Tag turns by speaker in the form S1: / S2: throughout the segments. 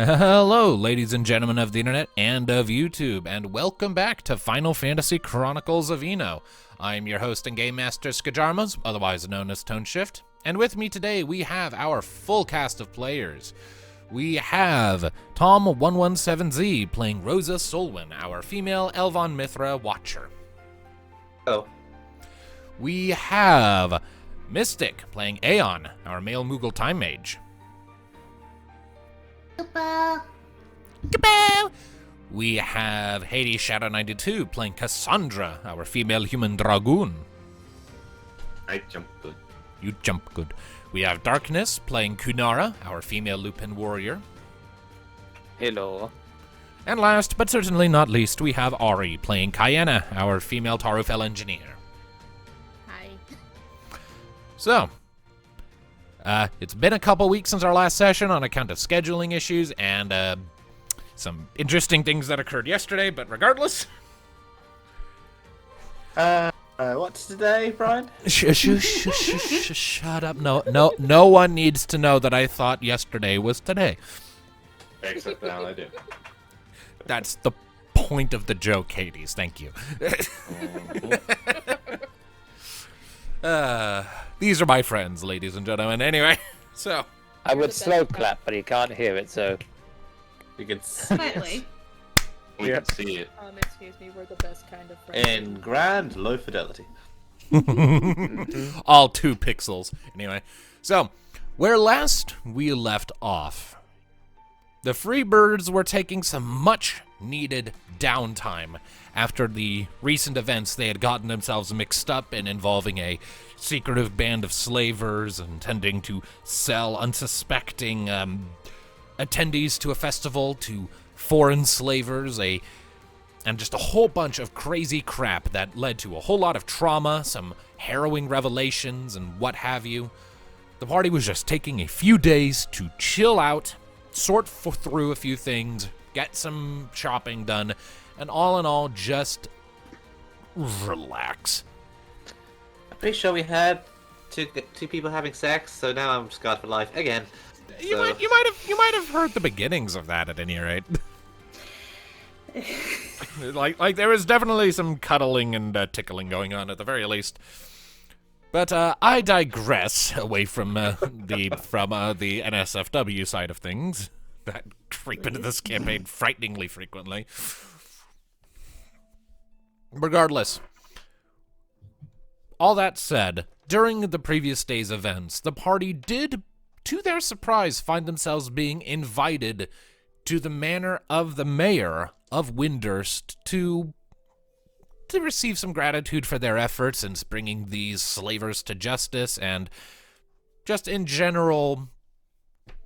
S1: Hello, ladies and gentlemen of the internet and of YouTube, and welcome back to Final Fantasy Chronicles of Eno. I'm your host and game master, Skajarmas, otherwise known as Toneshift, and with me today we have our full cast of players. We have Tom117Z playing Rosa Solwyn, our female Elvon Mithra Watcher.
S2: Hello.
S1: We have Mystic playing Aeon, our male Moogle Time Mage. Kabow! We have Hades Shadow 92 playing Kassandra, our female human dragoon.
S2: I jump good.
S1: You jump good. We have Darkness playing Kunara, our female Lupin warrior.
S3: Hello.
S1: And last, but certainly not least, we have Ari playing Kayena, our female Tarufel engineer.
S4: Hi.
S1: So, it's been a couple weeks since our last session on account of scheduling issues and some interesting things that occurred yesterday, but regardless...
S2: What's today, Brian?
S1: Shut up. No one needs to know that I thought yesterday was today.
S2: Except now I do.
S1: That's the point of the joke, Hades. Thank you. These are my friends, ladies and gentlemen. Anyway, so...
S3: I would slow clap, but you can't hear it, so...
S2: You can see
S4: Slightly.
S2: We can see it.
S4: Excuse me, we're the best kind of friends.
S2: In grand low fidelity.
S1: All 2 pixels. Anyway, so, where last we left off, the Freebirds were taking some much-needed downtime after the recent events. They had gotten themselves mixed up in involving a secretive band of slavers intending to sell unsuspecting attendees to a festival to foreign slavers, and just a whole bunch of crazy crap that led to a whole lot of trauma, some harrowing revelations, and what have you. The party was just taking a few days to chill out, sort through a few things, get some shopping done, and all in all, just relax.
S2: I'm pretty sure we had two people having sex, so now I'm scarred for life again.
S1: You might have heard the beginnings of that at any rate. like there was definitely some cuddling and tickling going on at the very least. But I digress away from the NSFW side of things that creep into this campaign frighteningly frequently. Regardless, all that said, during the previous day's events, the party did, to their surprise, find themselves being invited to the manor of the mayor of Windurst to receive some gratitude for their efforts in bringing these slavers to justice, and just in general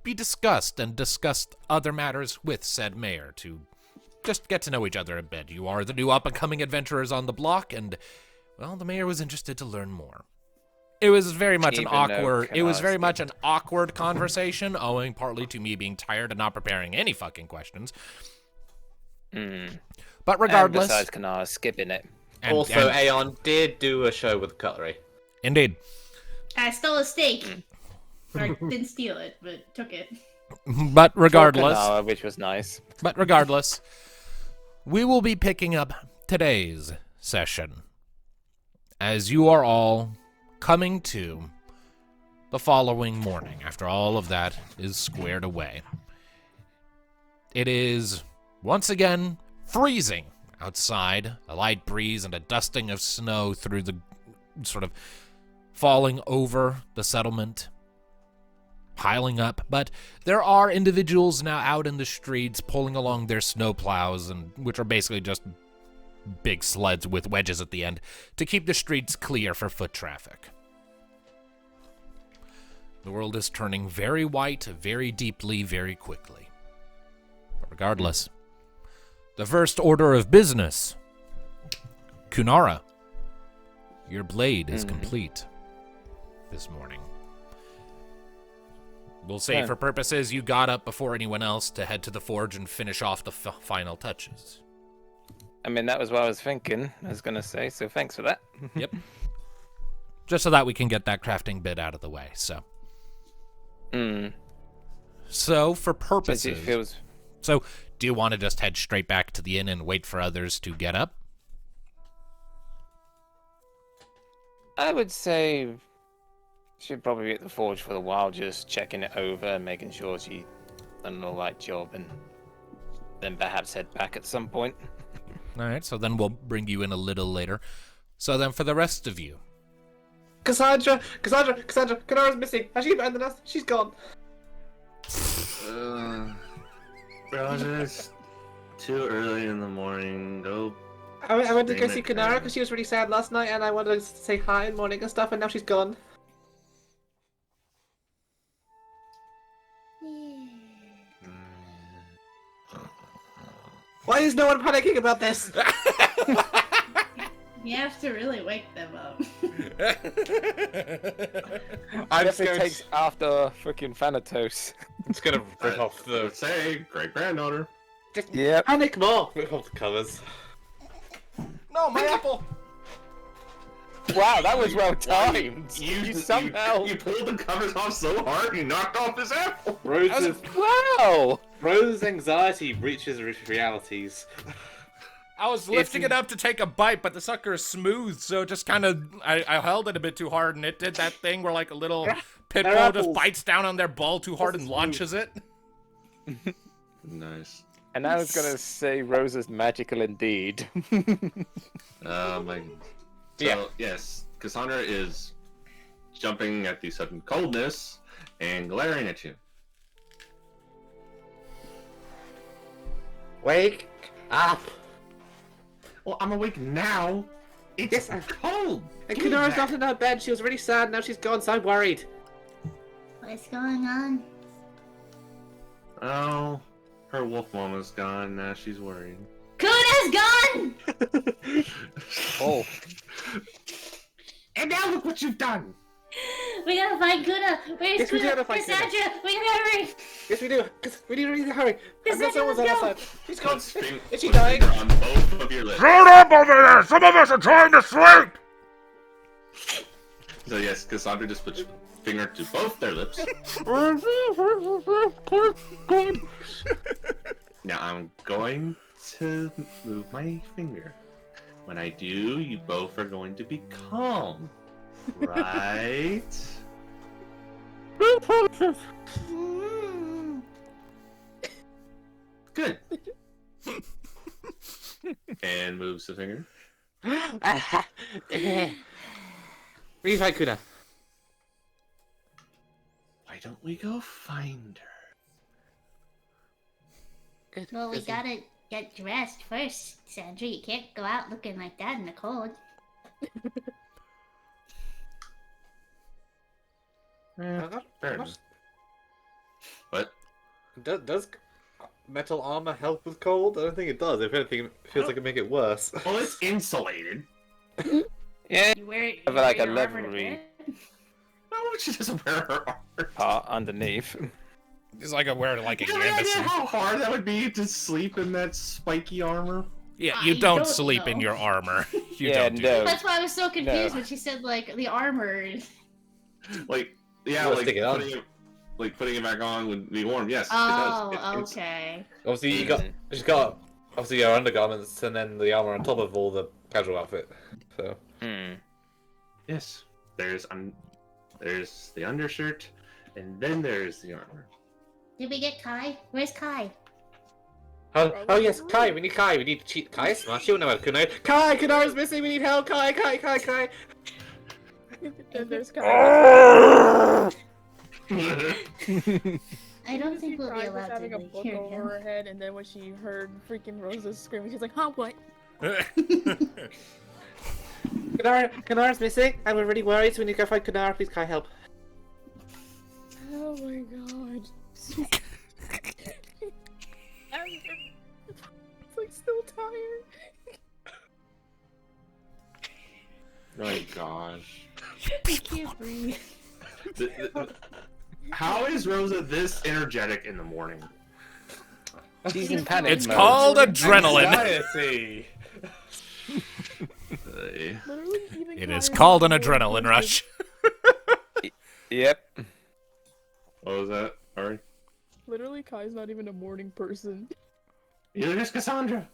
S1: be discussed and discuss other matters with said mayor to just get to know each other a bit. You are the new up-and-coming adventurers on the block, and, well, the mayor was interested to learn more. It was very much an awkward conversation, owing partly to me being tired and not preparing any fucking questions. But regardless...
S3: And besides Kunara skipping it.
S2: Also, Aeon did do a show with cutlery.
S1: Indeed.
S4: I stole a steak. Or didn't steal it, but took it.
S1: But regardless...
S3: Kunara, which was nice.
S1: But regardless, we will be picking up today's session, as you are all coming to the following morning, after all of that is squared away. It is, once again, freezing outside, a light breeze and a dusting of snow through the sort of falling over the settlement, piling up, but there are individuals now out in the streets pulling along their snowplows, and which are basically just big sleds with wedges at the end, to keep the streets clear for foot traffic. The world is turning very white, very deeply, very quickly. But regardless, the first order of business. Kunara, your blade is complete this morning. We'll say for purposes you got up before anyone else to head to the forge and finish off the final touches.
S3: I mean, that was what I was thinking, I was going to say, so thanks for that.
S1: Yep. Just so that we can get that crafting bit out of the way, so. So, for purposes...
S3: It feels
S1: So, do you want to just head straight back to the inn and wait for others to get up?
S3: I would say she'd probably be at the forge for a while, just checking it over and making sure she done an alright job, and then perhaps head back at some point.
S1: All right, so then we'll bring you in a little later. So then for the rest of you.
S2: Cassandra, Kunara's missing. Has she abandoned us? She's gone.
S5: Rosa, it's too early in the morning. Go.
S2: I went to go see
S5: Scream it
S2: Kunara
S5: down.
S2: because she was really sad last night, and I wanted to say hi in the morning and stuff, and now she's gone. Why is no one panicking about this?
S4: You have to really wake them up.
S2: I'm
S3: Guess it
S2: scared.
S3: takes after freaking Thanatos.
S2: It's gonna rip off the.
S5: Say, great granddaughter.
S3: Yep.
S2: Panic more. Rip off the covers. No, my apple.
S3: Wow, that was well timed. You somehow.
S5: You pulled the covers off so hard, you knocked off his apple.
S3: Wow.
S2: Rose's anxiety breaches realities.
S1: I was lifting it up to take a bite, but the sucker is smooth, so it just kind of, I held it a bit too hard, and it did that thing where like a little pit bull just
S2: apples.
S1: bites down on their ball too hard and launches it.
S5: Nice.
S3: And I was gonna say Rosa's magical indeed.
S5: My. So,
S2: Yeah.
S5: yes, Cassandra is jumping at the sudden coldness and glaring at you.
S2: Wake up.
S5: Well, I'm awake now. It's
S2: Yes,
S5: cold.
S2: And
S5: Give me
S2: Kunara's
S5: that.
S2: not in her bed. She was really sad. Now she's gone, so I'm worried.
S4: What's going on?
S5: Oh, her wolf mama's gone. Now she's worried.
S4: Kuna's gone!
S3: Oh.
S5: And now look what you've done.
S4: We gotta find Kuna! Where's
S2: Yes, we
S4: Kuna?
S2: gotta find
S4: Where's
S2: Kuna.
S4: Sandra? We gotta hurry!
S2: Yes, we do. We need to really hurry. I've got
S4: Cassandra,
S2: someone's on
S4: let's
S2: our
S4: go.
S2: side. She's gone.
S5: Put finger-
S2: Is she
S5: put a
S2: dying?
S5: finger on both of your lips.
S1: Shut up over there! Some of us are trying to sleep!
S5: So yes, Cassandra just puts your finger to both their lips. Now I'm going to move my finger. When I do, you both are going to be calm. Right? Good. And moves the finger.
S2: We need to find Kuna.
S5: Why don't we go find her?
S4: Well, we gotta get dressed first, Sandra. You can't go out looking like that in the cold.
S5: Fair enough. What?
S2: Does metal armor help with cold? I don't think it does. If anything, it feels like it make it worse.
S5: Well, it's insulated.
S3: Yeah.
S4: You wear,
S3: Have like a
S4: your armor to
S3: leathery-
S4: bed?
S5: No, she doesn't wear her armor.
S3: Part underneath.
S1: It's like I wear like a
S5: You have any idea
S1: canvas.
S5: how hard that would be to sleep in that spiky armor?
S1: Yeah,
S4: I
S1: you don't
S4: don't
S1: sleep in
S4: know.
S1: your armor. You
S3: Yeah,
S1: don't do
S3: no.
S1: that.
S4: That's why I was so confused
S3: No.
S4: when she said, like, the armor.
S5: Like, yeah,
S2: You wanna
S5: like
S2: stick it on?
S5: putting it back on would be warm. Yes,
S4: Oh,
S5: it does.
S4: okay.
S2: Obviously, she's got obviously her undergarments and then the armor on top of all the casual outfit. So
S5: Yes, there's the undershirt, and then there's the armor.
S4: Did we get Kai? Where's Kai?
S2: oh yes, Kai. We need Kai. We need to cheat Kai. Smart. She'll know how Kuna. Kai, Kunara's missing. We need help. Kai.
S6: And there's
S1: Oh!
S4: I don't think we'll be
S6: Kai was
S4: allowed
S6: having
S4: to
S6: a book
S4: hear
S6: over
S4: him.
S6: her head, and then when she heard freaking Rosa screaming, she's like, "Huh, what?"
S2: Kunara's missing, and we're really worried. So we need to go find Kunara. Please, Kai, help.
S6: Oh my god. It's like still tired.
S5: Oh my gosh.
S4: I can't breathe.
S5: How is Rosa this energetic in the morning?
S3: She's in panic
S1: It's
S3: mode.
S1: called adrenaline.
S2: Anxiety.
S6: Literally, even
S1: It
S6: Kai
S1: is
S6: not
S1: called an
S6: a morning
S1: adrenaline
S6: person.
S1: rush.
S3: Yep.
S5: What was that? Sorry.
S6: Literally, Kai's not even a morning person.
S5: You're just Kassandra.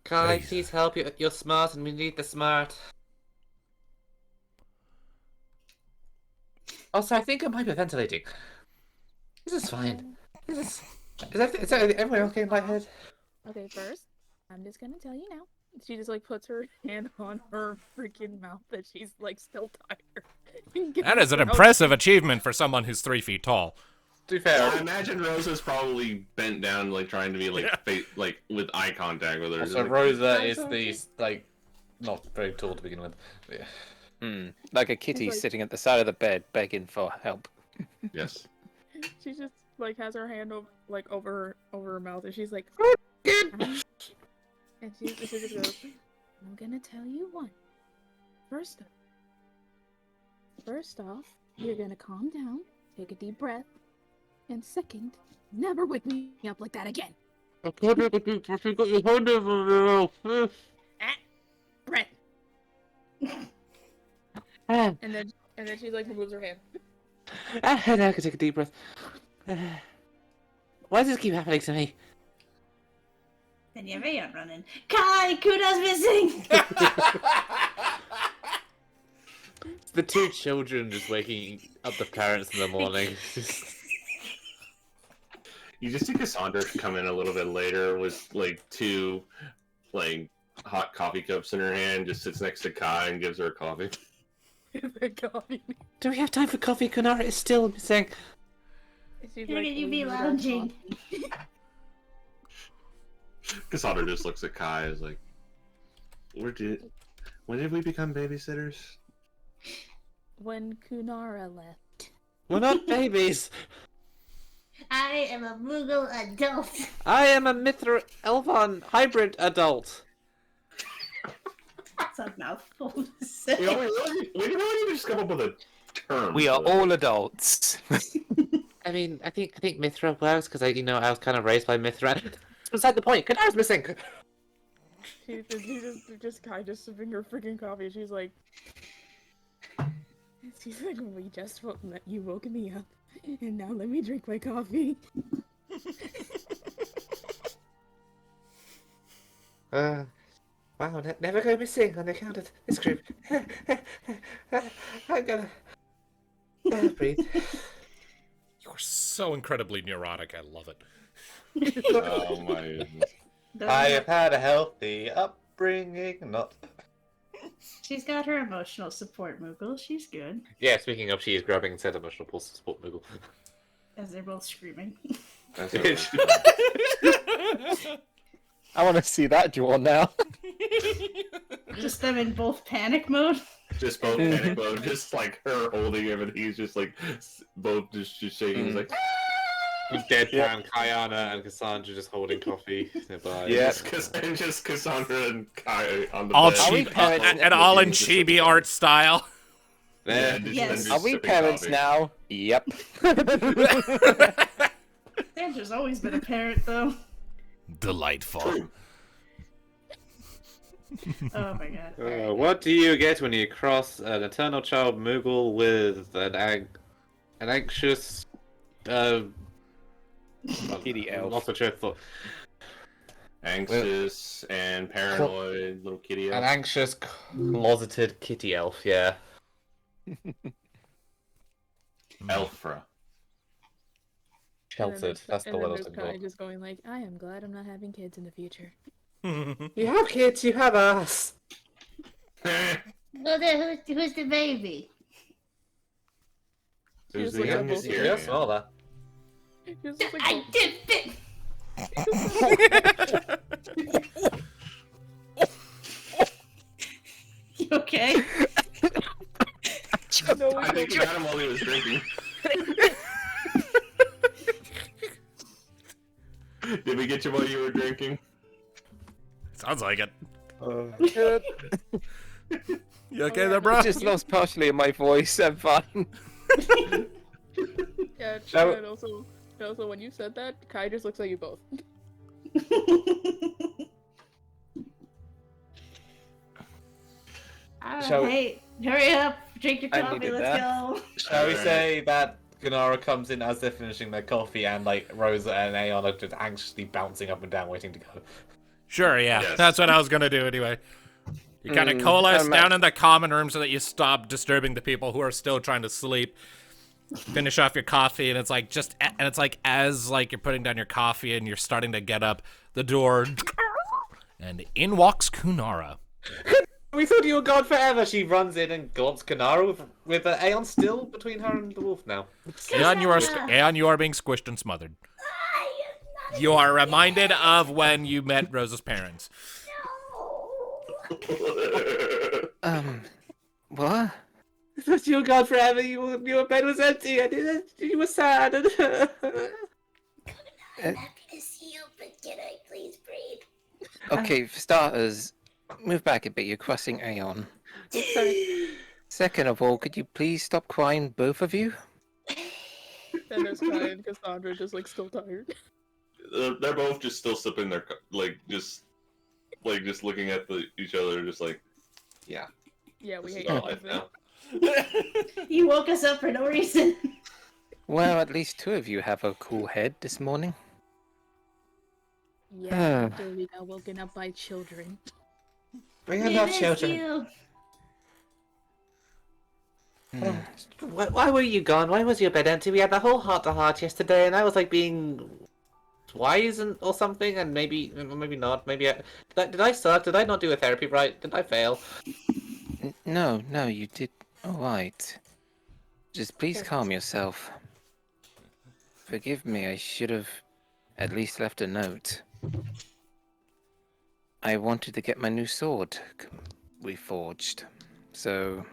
S2: Kai, please help. You're smart and we need the smart. Also, I think I might be ventilating. This is fine. Is everyone okay in my head?
S6: Okay, first, I'm just gonna tell you now. She just like puts her hand on her freaking mouth that she's like still tired.
S1: That is an impressive achievement for someone who's 3 feet tall.
S2: To be fair,
S5: I imagine Rosa's probably bent down, like trying to be like, like with eye contact with her.
S2: so
S5: Like,
S2: Rosa is the not very tall to begin with. Yeah.
S3: Like a kitty
S6: like-
S3: sitting at the side of the bed begging for help.
S5: yes.
S6: She just like has her hand over her mouth and she's like, and she just goes, I'm gonna tell you one. First off, you're gonna calm down, take a deep breath, and second, never wake me up like that again.
S2: I can't make a deep breath. You got your hand over my
S6: Breath.
S2: mouth.
S6: And then she like removes her hand.
S2: Now I can take a deep breath. Why does this keep happening to me?
S4: Then you're very running. Kai, Kuna's missing!
S2: It's the two children just waking up the parents in the morning.
S5: You just see Kassandra come in a little bit later with like 2 like hot coffee cups in her hand, just sits next to Kai and gives her a coffee.
S2: Do we have time for coffee? Kunara is still missing.
S6: She's
S4: Here
S6: like,
S4: you be
S6: leaning down
S4: lounging.
S5: Cassandra just looks at Kai as like, when did we become babysitters?
S6: when Kunara left.
S2: We're not babies.
S4: I am a Moogle adult.
S2: I am a Mithra Elvan hybrid adult.
S4: That's a mouthful to say.
S5: We really need to just come up with a term.
S3: We are
S5: for it.
S3: all adults.
S2: I mean, I think Mithra works because I was kind of raised by Mithra. Beside the point. Kunara's missing.
S6: She just kind of sipping her freaking coffee. She's like, you woke me up, and now let me drink my coffee.
S2: Wow, never go missing on account of this group. I'm gonna breathe.
S1: You're so incredibly neurotic. I love it.
S5: Oh my goodness.
S2: I have had a healthy upbringing, not...
S4: She's got her emotional support, Moogle. She's good.
S2: Yeah, speaking of, she is grabbing and said emotional pulse to support Moogle.
S4: As they're both screaming.
S5: That's
S3: I want to see that draw now.
S4: Just them in both panic mode.
S5: just both panic mode, just like her holding him, and he's just like both just shaking. He's like,
S2: Deadpan, Kayana, and Kassandra just holding coffee nearby.
S3: Yeah.
S5: just Cassandra and Kai on the
S1: All
S5: bed.
S1: chibi, and all in chibi art style.
S5: Yeah,
S4: Yes.
S3: Are we parents now? Yep.
S4: Sandra's always been a parent, though.
S1: Delightful.
S5: True.
S4: Oh my god. Alright.
S2: What do you get when you cross an eternal child Moogle with an anxious
S3: Kitty elf.
S2: lost my train of thought.
S5: Anxious and paranoid little kitty.
S2: An anxious, closeted kitty elf, yeah.
S5: Elfra.
S2: Sheltered, that's the word I was
S6: there's
S2: looking
S6: Kai
S2: for.
S6: just going like, I am glad I'm not having kids in the future.
S2: You have kids, you have us.
S4: Well, then who's the baby?
S5: Who's
S6: Just
S5: the
S6: like a
S5: youngest
S6: bullshit.
S5: here?
S2: Yes, all that.
S6: Just like,
S4: I did it! You okay?
S6: no,
S5: I think we got him while he was drinking. Did we get you while you were drinking?
S1: Sounds like it.
S3: Good.
S1: You okay there, bro?
S3: Just lost partially in my voice. I'm fine.
S6: yeah,
S2: Shall-
S6: and also when you said that, Kai just looks at you both.
S2: Shall we-
S4: Hey, hurry up! Drink your
S3: I
S4: coffee.
S3: needed
S4: Let's
S3: that.
S4: go.
S2: Shall we say that Kunara comes in as they're finishing their coffee, and like Rosa and Aeon are just anxiously bouncing up and down, waiting to go.
S1: Sure, yeah.
S5: Yes.
S1: That's what I was gonna do anyway. You kind of coalesce down in the common room so that you stop disturbing the people who are still trying to sleep. Finish off your coffee, and it's like as like you're putting down your coffee and you're starting to get up, the door, and in walks Kunara.
S2: We thought you were gone forever. She runs in and gaunts Kunara with Aeon still between her and the wolf now.
S1: Aeon, you are being squished and smothered. You are reminded of when you met Rosa's parents.
S3: What?
S2: I thought you were gone forever. Your bed was empty, and you were sad.
S4: I'm happy to see you, but can I please breathe?
S3: Okay, for starters, move back a bit. You're crossing Aeon. Second of all, could you please stop crying, both of you?
S6: Dennis crying, Cassandra just like still tired.
S5: They're both just still sipping their just looking at each other, just like, yeah.
S6: Yeah, we
S5: This
S6: hate
S5: is our life
S6: everything.
S5: now.
S4: You woke us up for no reason.
S3: Well, at least two of you have a cool head this morning.
S6: Yeah, after we got woken up by children.
S2: Bring
S4: We
S2: enough
S4: missed
S2: children.
S4: you.
S2: Why were you gone? Why was your bed empty? We had the whole heart-to-heart yesterday, and I was like being wise or something, and maybe not. Maybe did I suck? Did I not do a therapy right? Did I fail?
S3: No, you did alright. Just please calm yourself. Forgive me, I should have at least left a note. I wanted to get my new sword reforged, so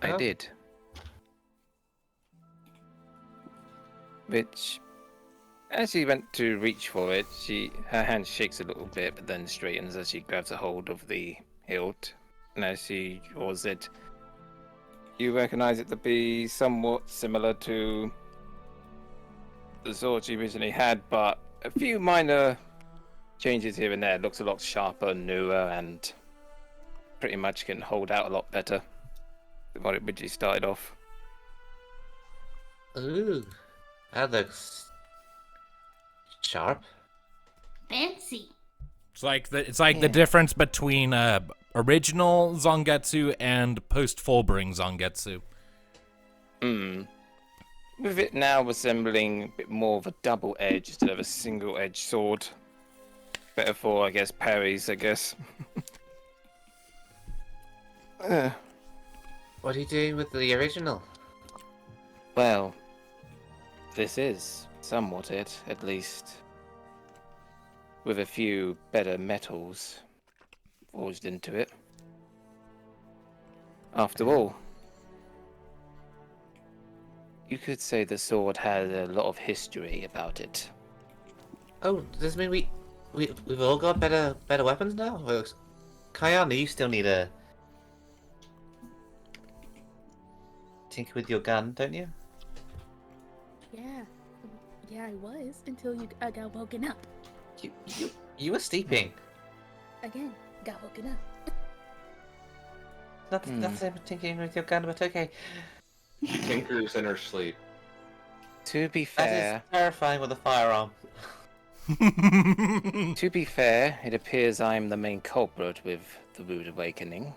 S3: I
S2: Oh.
S3: did. Which, as she went to reach for it, her hand shakes a little bit, but then straightens as she grabs a hold of the hilt. And as she draws it, you recognize it to be somewhat similar to the sword she originally had, but a few minor changes here and there. It looks a lot sharper, newer, and pretty much can hold out a lot better than what it originally started off.
S2: Ooh, that looks sharp.
S4: Fancy.
S1: It's like the difference between original Zangetsu and post-Fullbring Zangetsu.
S3: With it now resembling a bit more of a double edge instead of a single edge sword. Better for, I guess, parries, I guess.
S2: What are you doing with the original?
S3: Well, this is somewhat it, at least. With a few better metals forged into it. After all, you could say the sword had a lot of history about it.
S2: Oh, does this mean we've all got better weapons now? Well, Kayana, you still need a tinker with your gun, don't you?
S6: Yeah, I was until I got woken up.
S2: You were sleeping.
S6: Again, got woken up.
S2: Nothing tinkering with your gun, but okay.
S5: Tinkers in her sleep.
S3: To be
S2: That
S3: fair,
S2: is terrifying with a firearm.
S3: to be fair, it appears I'm the main culprit with the Rude Awakening.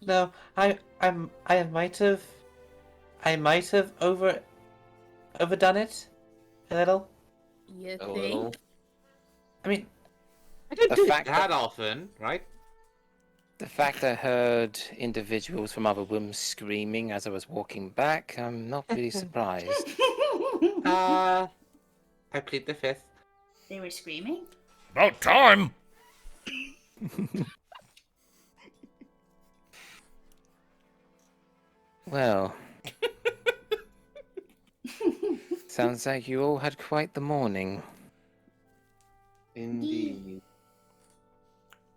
S2: No, I might have overdone it a little.
S6: You
S5: A
S6: think?
S5: little.
S2: I mean, I don't
S3: The
S2: do
S3: fact
S2: that
S3: that-
S2: often, right?
S3: The fact I heard individuals from other rooms screaming as I was walking back, I'm not really surprised.
S2: I plead the fifth.
S4: They were screaming?
S1: About time!
S3: Well, sounds like you all had quite the morning.
S5: Indeed.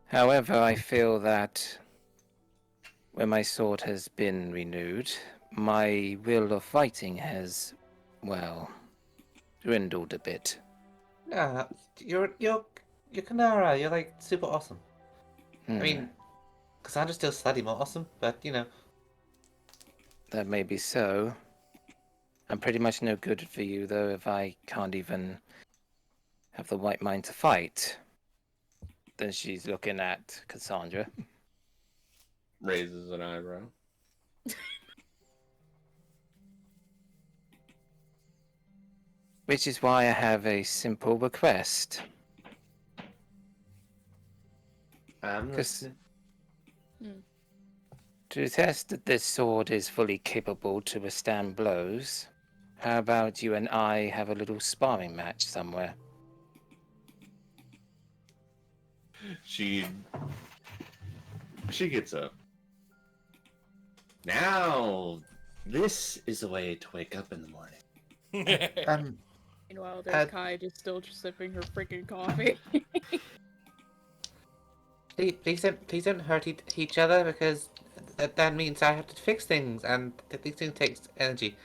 S3: However, I feel that when my sword has been renewed, my will of fighting has, well, dwindled a bit.
S2: Yeah, you're Kunara. You're like super awesome. I mean, Cassandra's still slightly more awesome, but you know.
S3: That may be so. I'm pretty much no good for you, though, if I can't even have the right mind to fight. Then she's looking at Kassandra.
S5: Raises an eyebrow.
S3: Which is why I have a simple request.
S5: I'm
S3: Because
S5: listening.
S3: to test that this sword is fully capable to withstand blows, how about you and I have a little sparring match somewhere?
S5: She gets up. Now, this is a way to wake up in the morning.
S6: Meanwhile, there's Kai just still sipping her freaking coffee.
S2: Please don't hurt each other, because that means I have to fix things, and these things takes energy.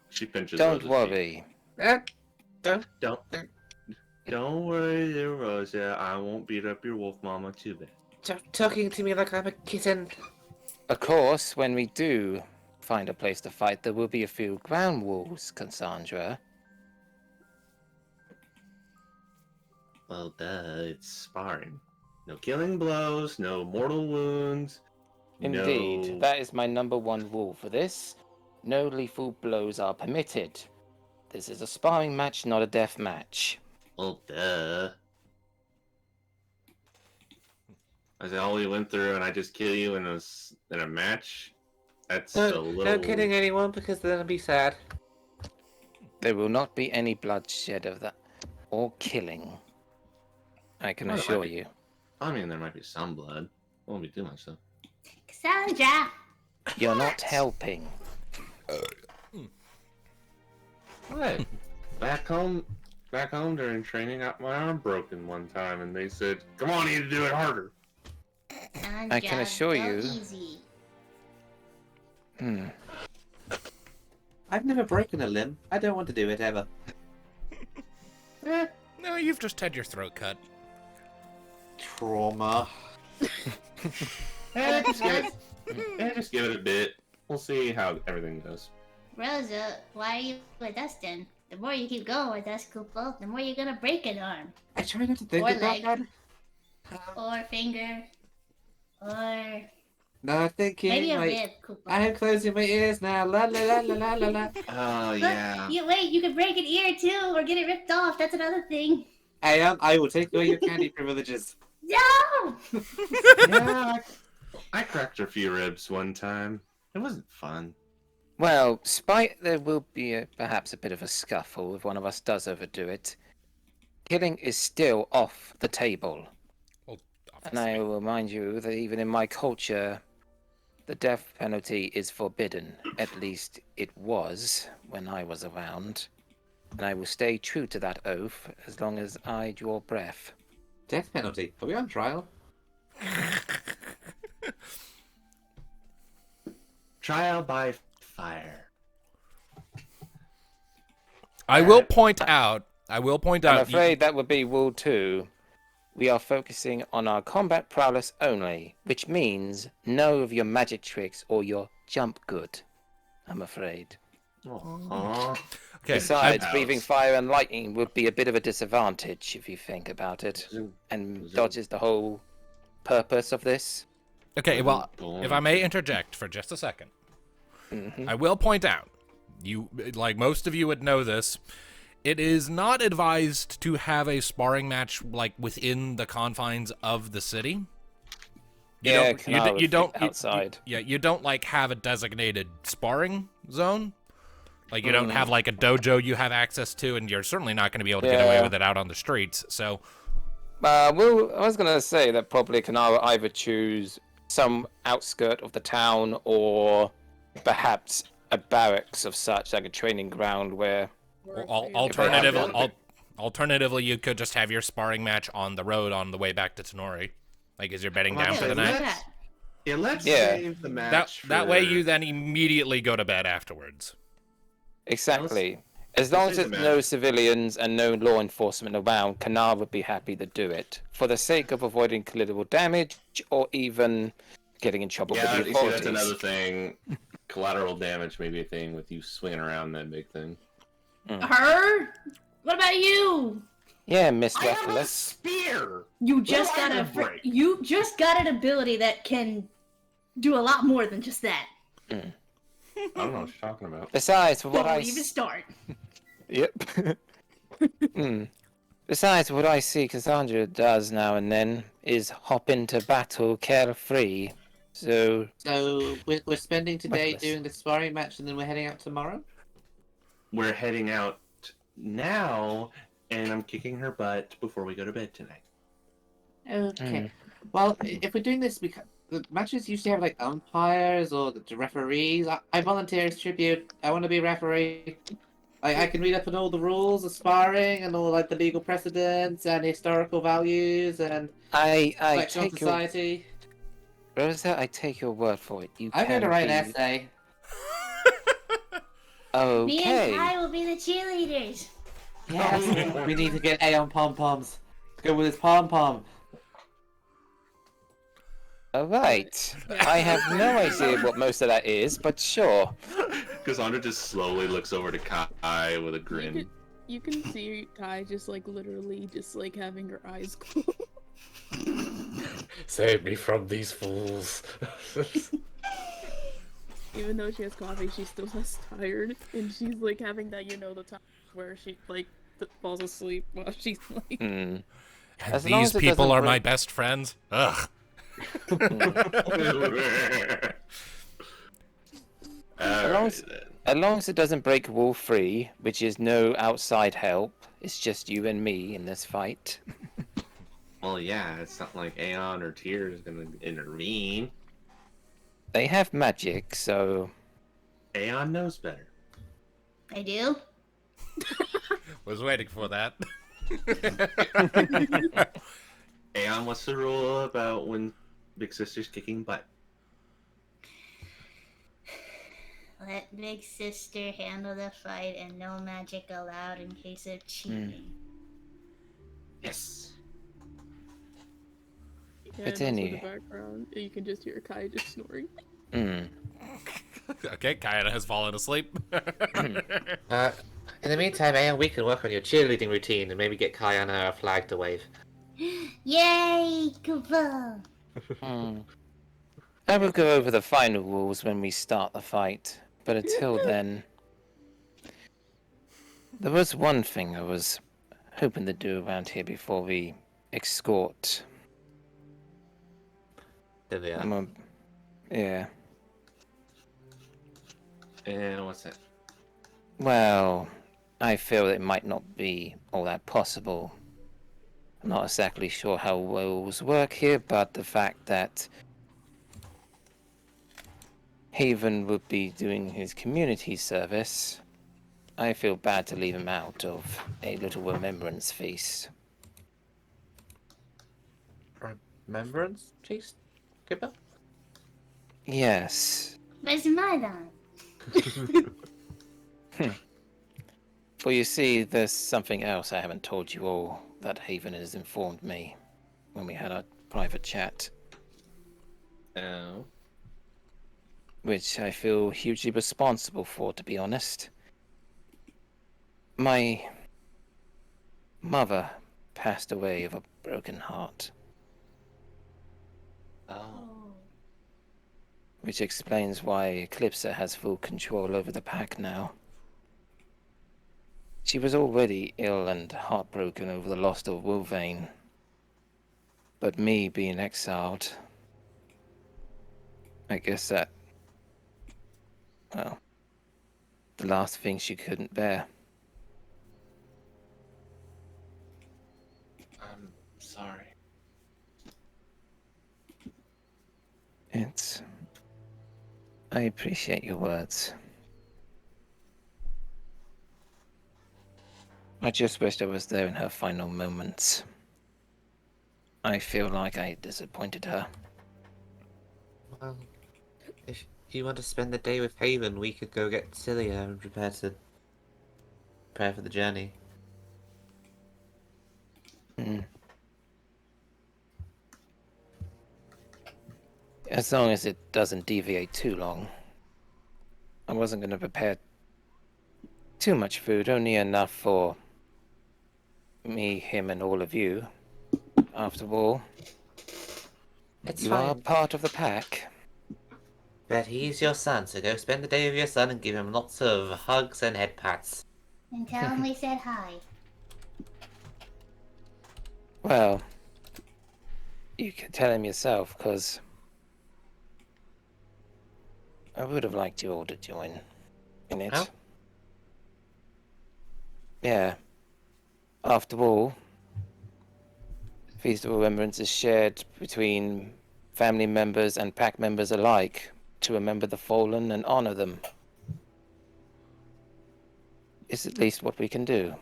S5: She pinches.
S3: Don't
S5: Rosa's
S3: worry.
S2: Don't.
S5: Don't worry, there, Rosa. I won't beat up your wolf mama too bad.
S2: Stop talking to me like I'm a kitten.
S3: Of course, when we do find a place to fight, there will be a few ground rules, Kassandra.
S5: Well, it's sparring. No killing blows, no mortal wounds.
S3: Indeed,
S5: No...
S3: that is my number one rule for this. No lethal blows are permitted. This is a sparring match, not a death match.
S5: Well, duh. I said, all we went through, and I just kill you in a match. That's a little.
S2: No kidding anyone, because then I'd be sad.
S3: There will not be any bloodshed of that, or killing. I can
S5: Oh,
S3: assure you.
S5: I mean, there might be some blood. Won't be too much though.
S4: Cassandra!
S3: You're not helping.
S5: What? Back home during training, I got my arm broken one time, and they said, "Come on, you need to do it harder."
S3: I can assure you.
S4: Easy.
S2: I've never broken a limb. I don't want to do it ever.
S1: No, you've just had your throat cut.
S2: Trauma.
S5: Just give it a bit. We'll see how everything goes.
S4: Rosa, why are you with us then? The more you keep going with us, Koopa, the more you're gonna break an arm.
S2: I try not to think
S4: Or
S2: about
S4: leg.
S2: that.
S4: Or finger. Or
S2: No, thinking.
S4: maybe a
S2: Like,
S4: rib, Koopa.
S2: I am closing my ears now. La la la la la la la.
S5: Oh
S4: Look,
S5: yeah.
S4: you can break an ear too, or get it ripped off. That's another thing.
S2: I will take away your candy privileges.
S4: No!
S5: Yeah, I cracked a few ribs one time. It wasn't fun.
S3: Well, spite there will be perhaps a bit of a scuffle if one of us does overdo it. Killing is still off the table.
S1: Well,
S3: And I will remind you that even in my culture, the death penalty is forbidden. At least it was when I was around. And I will stay true to that oath as long as I draw breath.
S2: Death penalty. Are we on trial?
S5: Trial by fire.
S1: I will point out.
S3: I'm
S1: you-
S3: afraid that would be Rule 2. We are focusing on our combat prowess only, which means no of your magic tricks or your jump good. I'm afraid.
S5: Aww.
S1: Okay,
S3: Besides,
S5: House.
S3: breathing fire and lightning would be a bit of a disadvantage if you think about it, and
S5: Zoom.
S3: dodges the whole purpose of this.
S1: okay. Well, if I may interject for just a second, I will point out. You, like most of you, would know this. It is not advised to have a sparring match like within the confines of the city. You don't
S3: outside.
S1: You don't like have a designated sparring zone. Like you don't have like a dojo you have access to, and you're certainly not going to be able to get away with it out on the streets. So,
S3: Well, I was going to say that probably Kunara either choose some outskirt of the town or perhaps a barracks of such, like a training ground where...
S1: Alternatively, you could just have your sparring match on the road on the way back to Tenori. Like, as you're bedding down for the night.
S5: Let's
S3: Yeah.
S5: save the match.
S1: That way, you then immediately go to bed afterwards.
S3: Exactly. As long as
S5: let's
S3: there's
S5: say the
S3: no civilians and no law enforcement around, Kunara would be happy to do it. For the sake of avoiding collateral damage or even getting in trouble
S5: Yeah,
S3: with the
S5: you see,
S3: authorities.
S5: that's another thing. collateral damage may be a thing with you swinging around that big thing.
S4: Her? What about you?
S3: Yeah, Miss
S1: I have a
S3: Reckless.
S1: spear.
S4: You just
S1: What do I
S4: got
S1: have to break?
S4: you just got an ability that can do a lot more than just that.
S5: I don't know what you're talking about.
S3: Besides, what
S4: Don't
S3: I
S4: even start.
S3: Yep. Besides, what I see Cassandra does now and then is hop into battle carefree. So,
S2: So we're spending today
S3: Reckless.
S2: doing the sparring match, and then we're heading out tomorrow.
S5: We're heading out now, and I'm kicking her butt before we go to bed tonight.
S2: Okay. Well, if we're doing this, because the matches usually have like umpires or the referees. I volunteer as tribute. I want to be a referee. I can read up on all the rules of sparring and all like the legal precedents and historical values and
S3: I
S2: reflection on
S3: take your
S2: society.
S3: Rosa, I take your word for it. You
S2: I'm
S3: can
S2: going to write an
S3: be...
S2: essay.
S4: Me and
S3: Okay.
S4: Kai will be the cheerleaders.
S2: Yes. We need to get A on pom poms. Go with his pom pom.
S3: All right. I have no idea what most of that is, but sure.
S5: Cassandra just slowly looks over to Kai with a grin.
S6: You can see Kai just like literally just like having her eyes closed.
S2: Save me from these fools.
S6: Even though she has coffee, she's still less tired, and she's like having that, you know, the time where she like falls asleep while she's like.
S1: And
S3: As long
S1: these
S3: as it
S1: people
S3: doesn't
S1: are my
S3: break-
S1: best friends. Ugh.
S3: As long as it doesn't break wall free, which is no outside help, it's just you and me in this fight.
S5: Well, yeah, it's not like Aeon or Tyr is gonna intervene.
S3: They have magic, so
S5: Aeon knows better.
S4: I do.
S1: Was waiting for that.
S5: Aeon, what's the rule about when Big Sister's kicking butt?
S4: Let Big Sister handle the fight and no magic allowed in case of cheating.
S5: Yes.
S6: And also
S3: Continue.
S6: in the background, you can just hear Kai just snoring.
S1: Okay, Kayana has fallen asleep.
S2: In the meantime, Aeon, we can work on your cheerleading routine and maybe get Kayana a flag to wave.
S4: Yay, Koopa!
S3: I will go over the final rules when we start the fight, but until then, there was one thing I was hoping to do around here before we escort.
S2: There they are.
S3: Yeah.
S5: And what's that?
S3: Well, I feel it might not be all that possible. I'm not exactly sure how rules work here, but the fact that Haven would be doing his community service, I feel bad to leave him out of a little remembrance feast.
S2: Remembrance, Chase? Koopa?
S3: Yes.
S4: Where's Madan?
S3: For you see, there's something else I haven't told you all that Haven has informed me when we had our private chat,
S5: Oh.
S3: which I feel hugely responsible for, to be honest. My mother passed away of a broken heart,
S2: Oh.
S3: which explains why Eclipsa has full control over the pack now. She was already ill and heartbroken over the loss of Wolvane, but me being exiled, I guess that, well, the last thing she couldn't bear.
S5: I'm sorry.
S3: I appreciate your words. I just wished I was there in her final moments. I feel like I disappointed her.
S2: Well, if you want to spend the day with Haven, we could go get Cilia and prepare for the journey.
S3: As long as it doesn't deviate too long. I wasn't going to prepare too much food, only enough for me, him, and all of you. After all,
S2: It's
S3: you are
S2: fine.
S3: part of the pack.
S2: But he's your son, so go spend the day with your son and give him lots of hugs and head pats.
S4: And tell him we said hi.
S3: Well, you can tell him yourself, because I would have liked you all to join in it.
S2: Oh?
S3: Yeah. After all, Feast of Remembrance is shared between family members and pack members alike to remember the fallen and honor them. It's at least what we can do.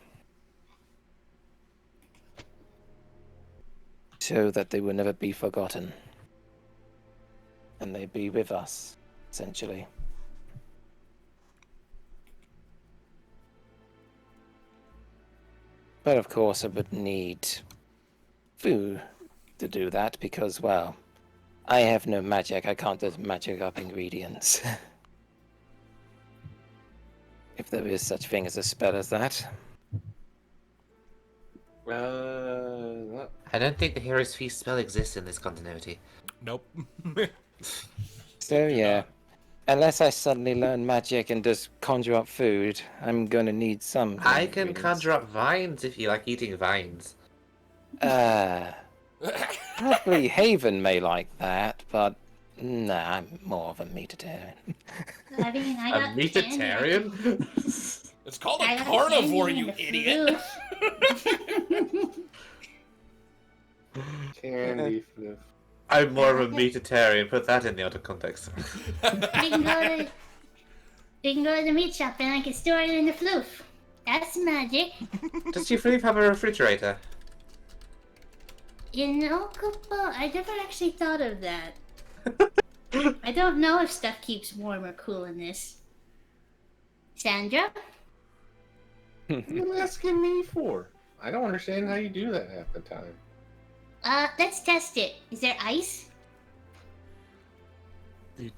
S3: So that they will never be forgotten. And they be with us, essentially. But of course I would need food to do that because, well, I have no magic. I can't just magic up ingredients. If there is such thing as a spell as that.
S2: I don't think the Hero's Feast spell exists in this continuity.
S1: Nope.
S3: So yeah. Unless I suddenly learn magic and just conjure up food, I'm gonna need some.
S2: I can
S3: ingredients.
S2: conjure up vines if you like eating vines.
S3: Probably Haven may like that, but nah, I'm more of a meatitarian.
S4: I mean, I got
S2: meatitarian?
S1: It's called
S4: I
S1: a
S4: got
S1: carnivore,
S4: candy
S1: you
S4: and a
S1: idiot.
S4: flute.
S5: Candy flip.
S2: I'm more of a meatitarian. Put that in the other context.
S4: We can go to the meat shop and I can store it in the floof. That's magic.
S2: Does your floof have a refrigerator?
S4: You know, Koopa, I never actually thought of that. I don't know if stuff keeps warm or cool in this. Sandra?
S5: What are you asking me for? I don't understand how you do that half the time.
S4: Let's test it. Is there ice?
S2: You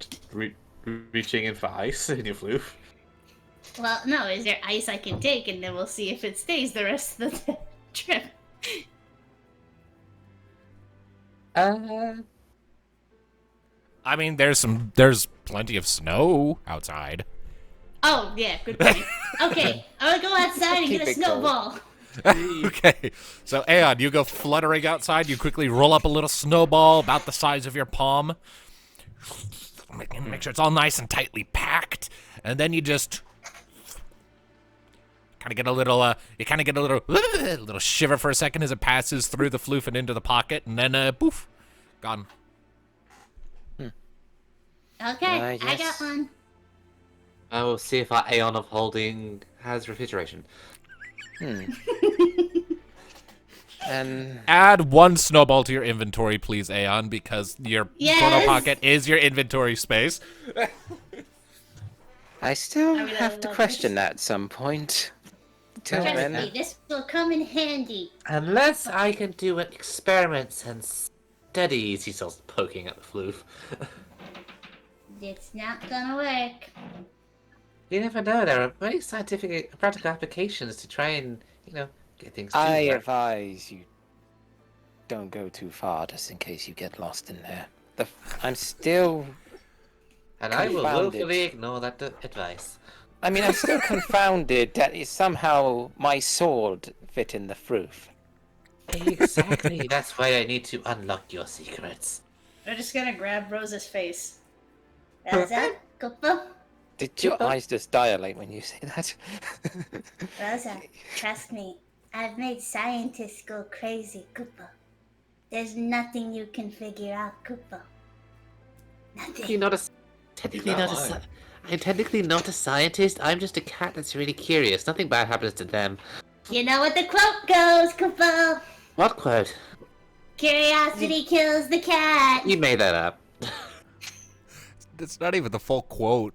S2: reaching in for ice in your floof?
S4: Well, no, is there ice I can take and then we'll see if it stays the rest of the trip.
S1: I mean, there's plenty of snow outside.
S4: Oh, yeah, good point. Okay, I'm gonna go outside and
S3: Keep
S4: get a
S3: it cold.
S4: snowball.
S1: Okay, so Aeon, you go fluttering outside. You quickly roll up a little snowball about the size of your palm. Make sure it's all nice and tightly packed, and then you just kind of get a little, little shiver for a second as it passes through the floof and into the pocket, and then poof, gone.
S4: Okay, I got
S3: Yes.
S4: one.
S2: I will see if our Aeon of Holding has refrigeration.
S3: And
S1: Add one snowball to your inventory, please, Aeon, because your
S4: Yes!
S1: photo pocket is your inventory space.
S3: I still
S4: I really
S3: have to
S4: love
S3: question
S4: this.
S3: that at some point. Till
S4: Trust
S3: then,
S4: me, this will come in handy.
S2: Unless I can do experiments and studies, he starts poking at the floof.
S4: It's not gonna work.
S2: You never know, there are very scientific practical applications to try and, get things to
S3: I
S2: work.
S3: advise you don't go too far, just in case you get lost in there. I'm still.
S2: And I will
S3: confounded.
S2: willfully ignore that advice.
S3: I mean, I'm still confounded that somehow my sword fit in the roof.
S2: Exactly, that's why I need to unlock your secrets.
S4: We're just gonna grab Rosa's face. Rosa, Koopa,
S3: Did your eyes just dilate when you say that?
S4: Rosa, trust me. I've made scientists go crazy, Koopa. There's nothing you can figure out, Koopa. Nothing.
S2: I'm technically not a scientist. I'm just a cat that's really curious. Nothing bad happens to them.
S4: You know what the quote goes, Koopa.
S2: What quote?
S4: Curiosity kills the cat.
S2: You made that up.
S1: That's not even the full quote.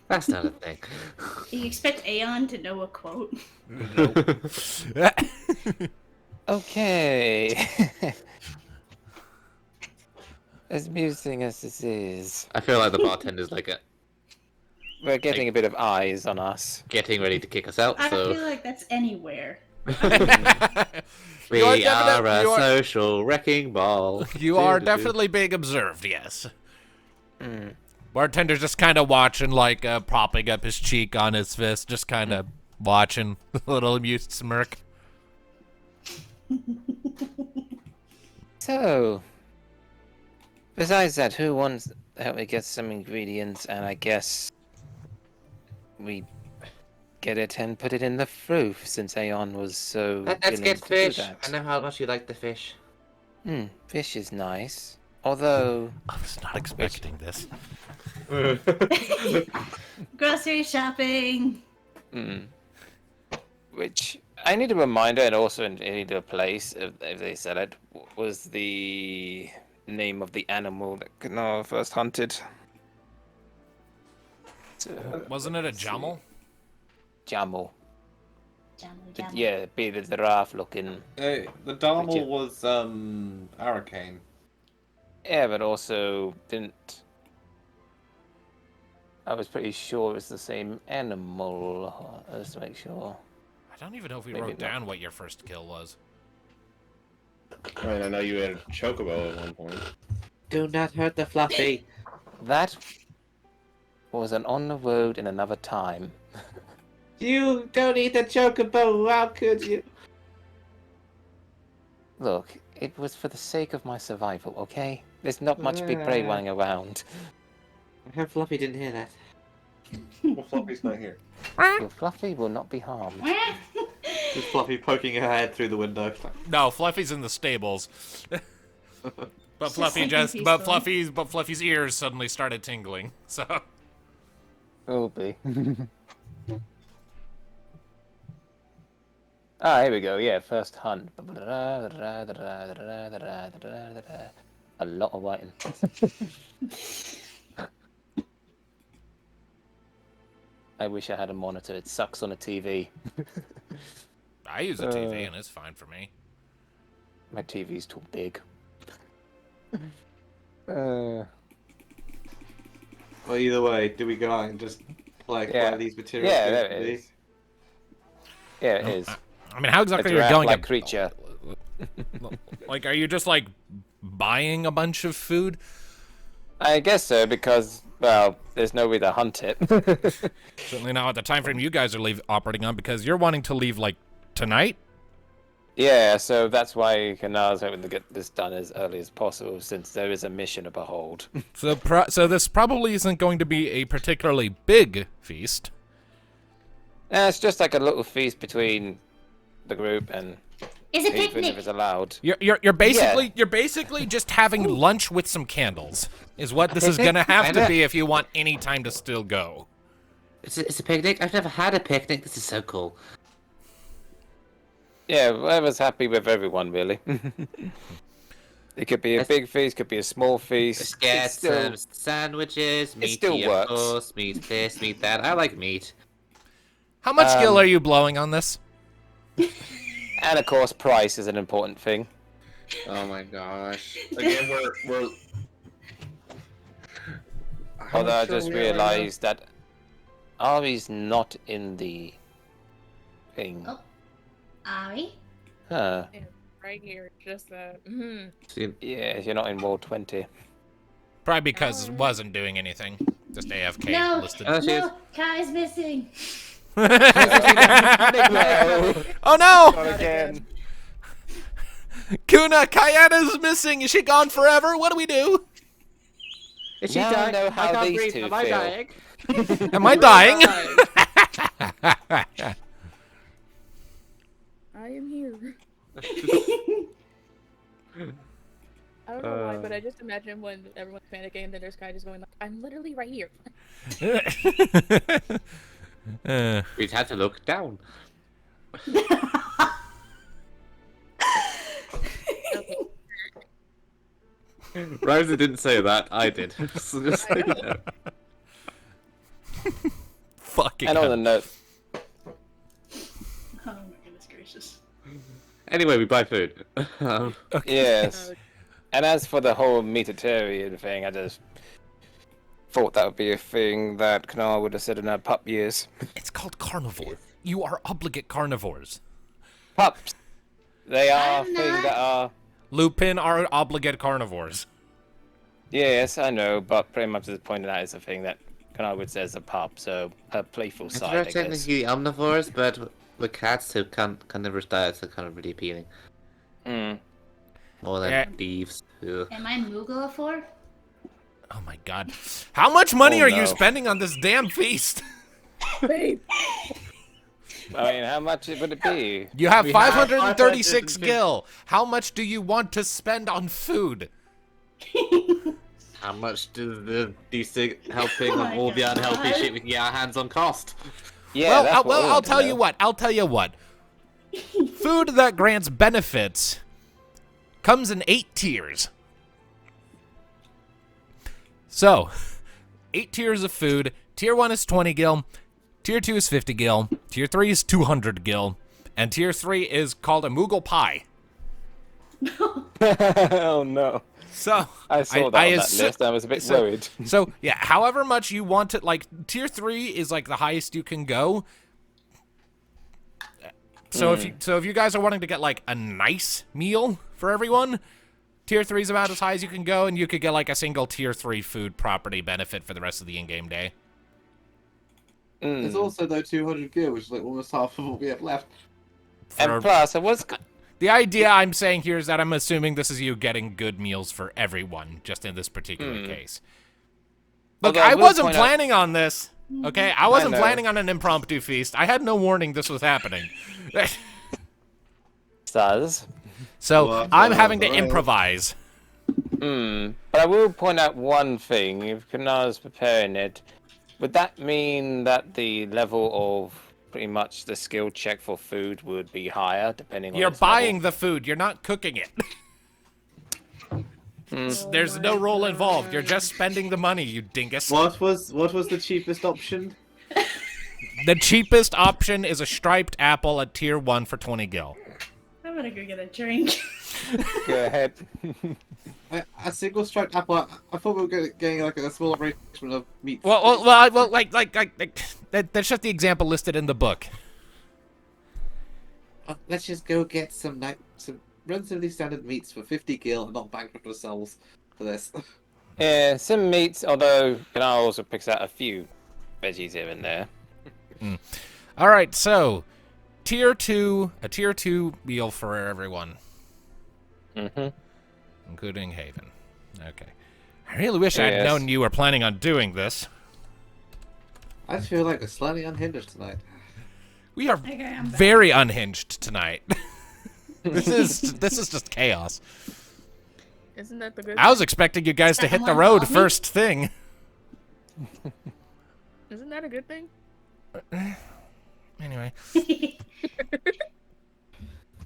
S2: That's not a thing.
S4: You expect Aeon to know a quote?
S3: Okay. As amusing as this is,
S2: I feel like the bartender's like
S3: we're getting a bit of eyes on us.
S2: getting ready to kick us out.
S7: I
S2: So
S7: feel like that's anywhere.
S2: we
S1: You
S2: are a
S1: you are-
S2: social wrecking ball.
S1: You are definitely being observed, yes.
S3: Mm.
S1: Bartender's just kind of watching, like, propping up his cheek on his fist, just kind of watching, a little amused smirk.
S3: So, besides that, who wants to help me get some ingredients? And I guess we get it and put it in the fruit, since Aeon was so
S2: Let's
S3: willing
S2: get
S3: to
S2: fish.
S3: do that.
S2: I know how much you like the fish.
S3: Fish is nice. Although,
S1: I was not expecting this.
S7: Grocery shopping.
S3: which I need a reminder, and also I need a place if they said it, was the name of the animal that Kunara first hunted.
S1: Wasn't it a jamal?
S3: Jamal.
S4: Jamu.
S3: Yeah, be the giraffe looking.
S5: The Dharmal was Arcane.
S3: Yeah, but also didn't. I was pretty sure it was the same animal. Just to make sure.
S1: I don't even know if we
S3: Maybe
S1: wrote
S3: not.
S1: down what your first kill was.
S5: I mean, I know you had a chocobo at one point.
S2: Do not hurt the fluffy.
S3: That was an on the road in another time.
S2: You don't eat the chocobo. How could you?
S3: Look, it was for the sake of my survival, okay? There's not much big prey running around.
S2: I hope Fluffy didn't hear that.
S5: Well, Fluffy's not here.
S3: Your Fluffy will not be harmed.
S2: Is Fluffy poking her head through the window?
S1: No, Fluffy's in the stables. But Fluffy
S7: sleeping
S1: but
S7: peacefully.
S1: Fluffy's ears suddenly started tingling. So
S3: Will be. Ah, here we go. Yeah, first hunt. A lot of writing. I wish I had a monitor. It sucks on a TV.
S1: I use a TV and it's fine for me.
S3: My TV's too big. Uh,
S2: Well, either way, do we go out and just
S3: Yeah.
S2: these materials?
S3: Yeah, there it is. Yeah, it is.
S1: I mean, how exactly
S3: A
S1: are you going?
S3: giraffe-like creature.
S1: Like, are you just like buying a bunch of food?
S3: I guess so, because, well, there's no way to hunt it.
S1: Certainly not at the time frame you guys are operating on, because you're wanting to leave like tonight.
S3: Yeah, so that's why Kunara's hoping to get this done as early as possible, since there is a mission to behold.
S1: So this probably isn't going to be a particularly big feast.
S3: It's just like a little feast between the group and
S4: It's a
S3: even if
S4: picnic.
S3: it's allowed.
S1: You're basically just having lunch with some candles is what this is
S2: picnic?
S1: gonna have to
S2: Kinda.
S1: be if you want any time to still go.
S2: It's a picnic. I've never had a picnic. This is so cool.
S3: Yeah, whoever's happy with everyone, really. It could be a big feast, could be a small feast.
S2: Let's get
S3: It's still-
S2: some sandwiches. Meaty,
S3: still works.
S2: of course. Meat this, meat that. I like meat.
S1: How much skill are you blowing on this?
S3: And of course, price is an important thing.
S5: Oh my gosh. Again, we're. How
S3: Although I
S5: much are
S3: just
S5: we at right now?
S3: realized that Ari's not in the thing.
S4: Oh. Ari?
S3: Huh.
S6: Right here, just
S3: Yeah, you're not in World 20.
S1: Probably because it wasn't doing anything. Just AFK
S4: No,
S1: listed.
S2: Oh, she is.
S4: no, Kai's missing.
S1: Oh no!
S3: Not again.
S1: Kuna, Kayana's missing. Is she gone forever? What do we do?
S2: Is she
S3: Now I
S2: dying?
S3: know how
S2: I can't
S3: these
S2: breathe.
S3: two
S2: Am I
S3: feel.
S2: dying?
S1: Am I dying?
S6: I am here. I don't know why, but I just imagine when everyone's panicking and then there's Kai just going like, I'm literally right here.
S2: We'd have to look down.
S6: Okay.
S2: Rosa didn't say that. I did. So just so you know.
S1: Fucking
S3: And on
S1: hell.
S3: the note,
S7: Oh my goodness gracious.
S2: Anyway, we buy food.
S3: yes. And as for the whole meatitarian thing, I just thought that would be a thing that Kunara would have said in her pup years.
S1: It's called carnivore. You are obligate carnivores.
S3: Pups. They are
S7: I'm
S3: things
S7: not.
S3: that are.
S1: Lupin are obligate carnivores.
S3: Yes, I know, but pretty much just pointing out is a thing that Kunara would say as a pup. So her playful
S2: They're
S3: side, I guess.
S2: technically omnivores, but with cats who carnivorous diets are kind of really appealing.
S3: Hmm.
S2: More than
S1: Yeah.
S2: thieves. Ugh.
S7: Am I Moogle
S1: Oh my god. How much money
S3: Oh,
S1: are you
S3: no.
S1: spending on this damn feast?
S6: Babe.
S3: I mean, how much would it be?
S1: You have
S2: We have
S1: 536
S2: 550.
S1: gil. How much do you want to spend on food?
S2: How much does the decent helping
S7: Oh
S2: of
S7: my
S2: all the
S7: God.
S2: unhealthy shit we can get our hands on cost?
S3: Yeah,
S1: well,
S3: that's
S1: I'll,
S3: what
S1: well,
S3: we
S1: I'll
S3: want to
S1: tell
S3: know.
S1: you what. I'll tell you what. Food that grants benefits comes in 8 tiers. So, 8 tiers of food. Tier 1 is 20 gil. Tier 2 is 50 gil. Tier 3 is 200 gil. And Tier 3 is called a Moogle Pie.
S3: Oh no.
S1: So,
S3: I saw that on that
S1: assu-
S3: list. I was a bit
S1: so-
S3: worried.
S1: So, yeah, however much you want it, like, Tier 3 is, like, the highest you can go. So, if you guys are wanting to get, like, a nice meal for everyone, Tier 3 is about as high as you can go, and you could get, like, a single Tier 3 food property benefit for the rest of the in-game day.
S8: There's also though 200 gear, which is like almost half of what we have left.
S1: For-
S3: And plus, I was.
S1: the idea I'm saying here is that I'm assuming this is you getting good meals for everyone, just in this particular case. Look,
S3: Although I
S1: I
S3: will
S1: wasn't
S3: point out-
S1: planning on this. Okay, I wasn't
S3: know.
S1: planning on an impromptu feast. I had no warning this was happening.
S3: Stars.
S1: So
S8: Well,
S1: I'm having to
S8: well.
S1: improvise.
S3: But I will point out one thing. If Kunara's preparing it, would that mean that the level of pretty much the skill check for food would be higher, depending on
S1: You're
S3: its
S1: buying
S3: level?
S1: the food. You're not cooking it. There's no role involved. You're just spending the money, you dingus.
S8: What was the cheapest option?
S1: The cheapest option is a striped apple at tier 1 for 20 gil.
S7: I'm gonna go get a drink.
S3: Go ahead.
S8: A single striped apple. I thought we were getting like a small arrangement of meat.
S1: Well, that's just the example listed in the book.
S8: Let's just go get some relatively standard meats for 50 gil and not bankrupt ourselves for this.
S3: Yeah, some meats, although Kunara also picks out a few veggies here and there.
S1: All right, so a tier 2 meal for everyone, including Haven. Okay. I really wish I'd
S3: Yes.
S1: known you were planning on doing this.
S8: I feel like we're slightly unhinged tonight.
S1: We are
S7: Okay, I'm back.
S1: very unhinged tonight. This is just chaos.
S6: Isn't that the good
S1: I was expecting you guys to hit the
S7: Someone
S1: road
S7: call me?
S1: first thing.
S6: Isn't that a good thing?
S1: Anyway,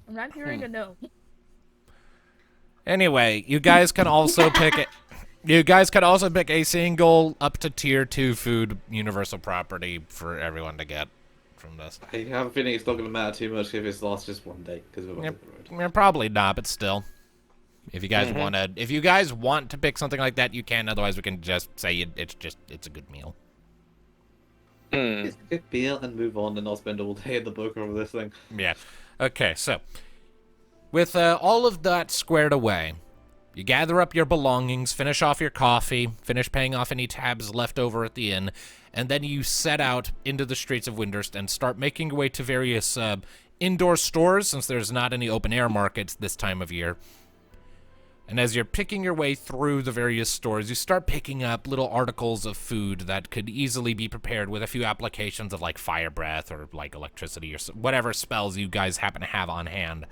S6: I'm not hearing a no.
S1: you guys can also pick it. You guys could also pick a single up to tier 2 food universal property for everyone to get from this.
S8: I have a feeling it's not going to matter too much if it's lost just one day because we're
S1: Yep.
S8: on the road.
S1: Yeah, probably not, but still. If you guys want to pick something like that, you can. Otherwise, we can just say it's a good meal.
S8: It's a good meal and move on and not spend all day in the book over this thing.
S1: Yeah. Okay, so with all of that squared away, you gather up your belongings, finish off your coffee, finish paying off any tabs left over at the inn, and then you set out into the streets of Windurst and start making your way to various indoor stores, since there's not any open-air markets this time of year. And as you're picking your way through the various stores, you start picking up little articles of food that could easily be prepared with a few applications of, like, fire breath or, like, electricity or whatever spells you guys happen to have on hand.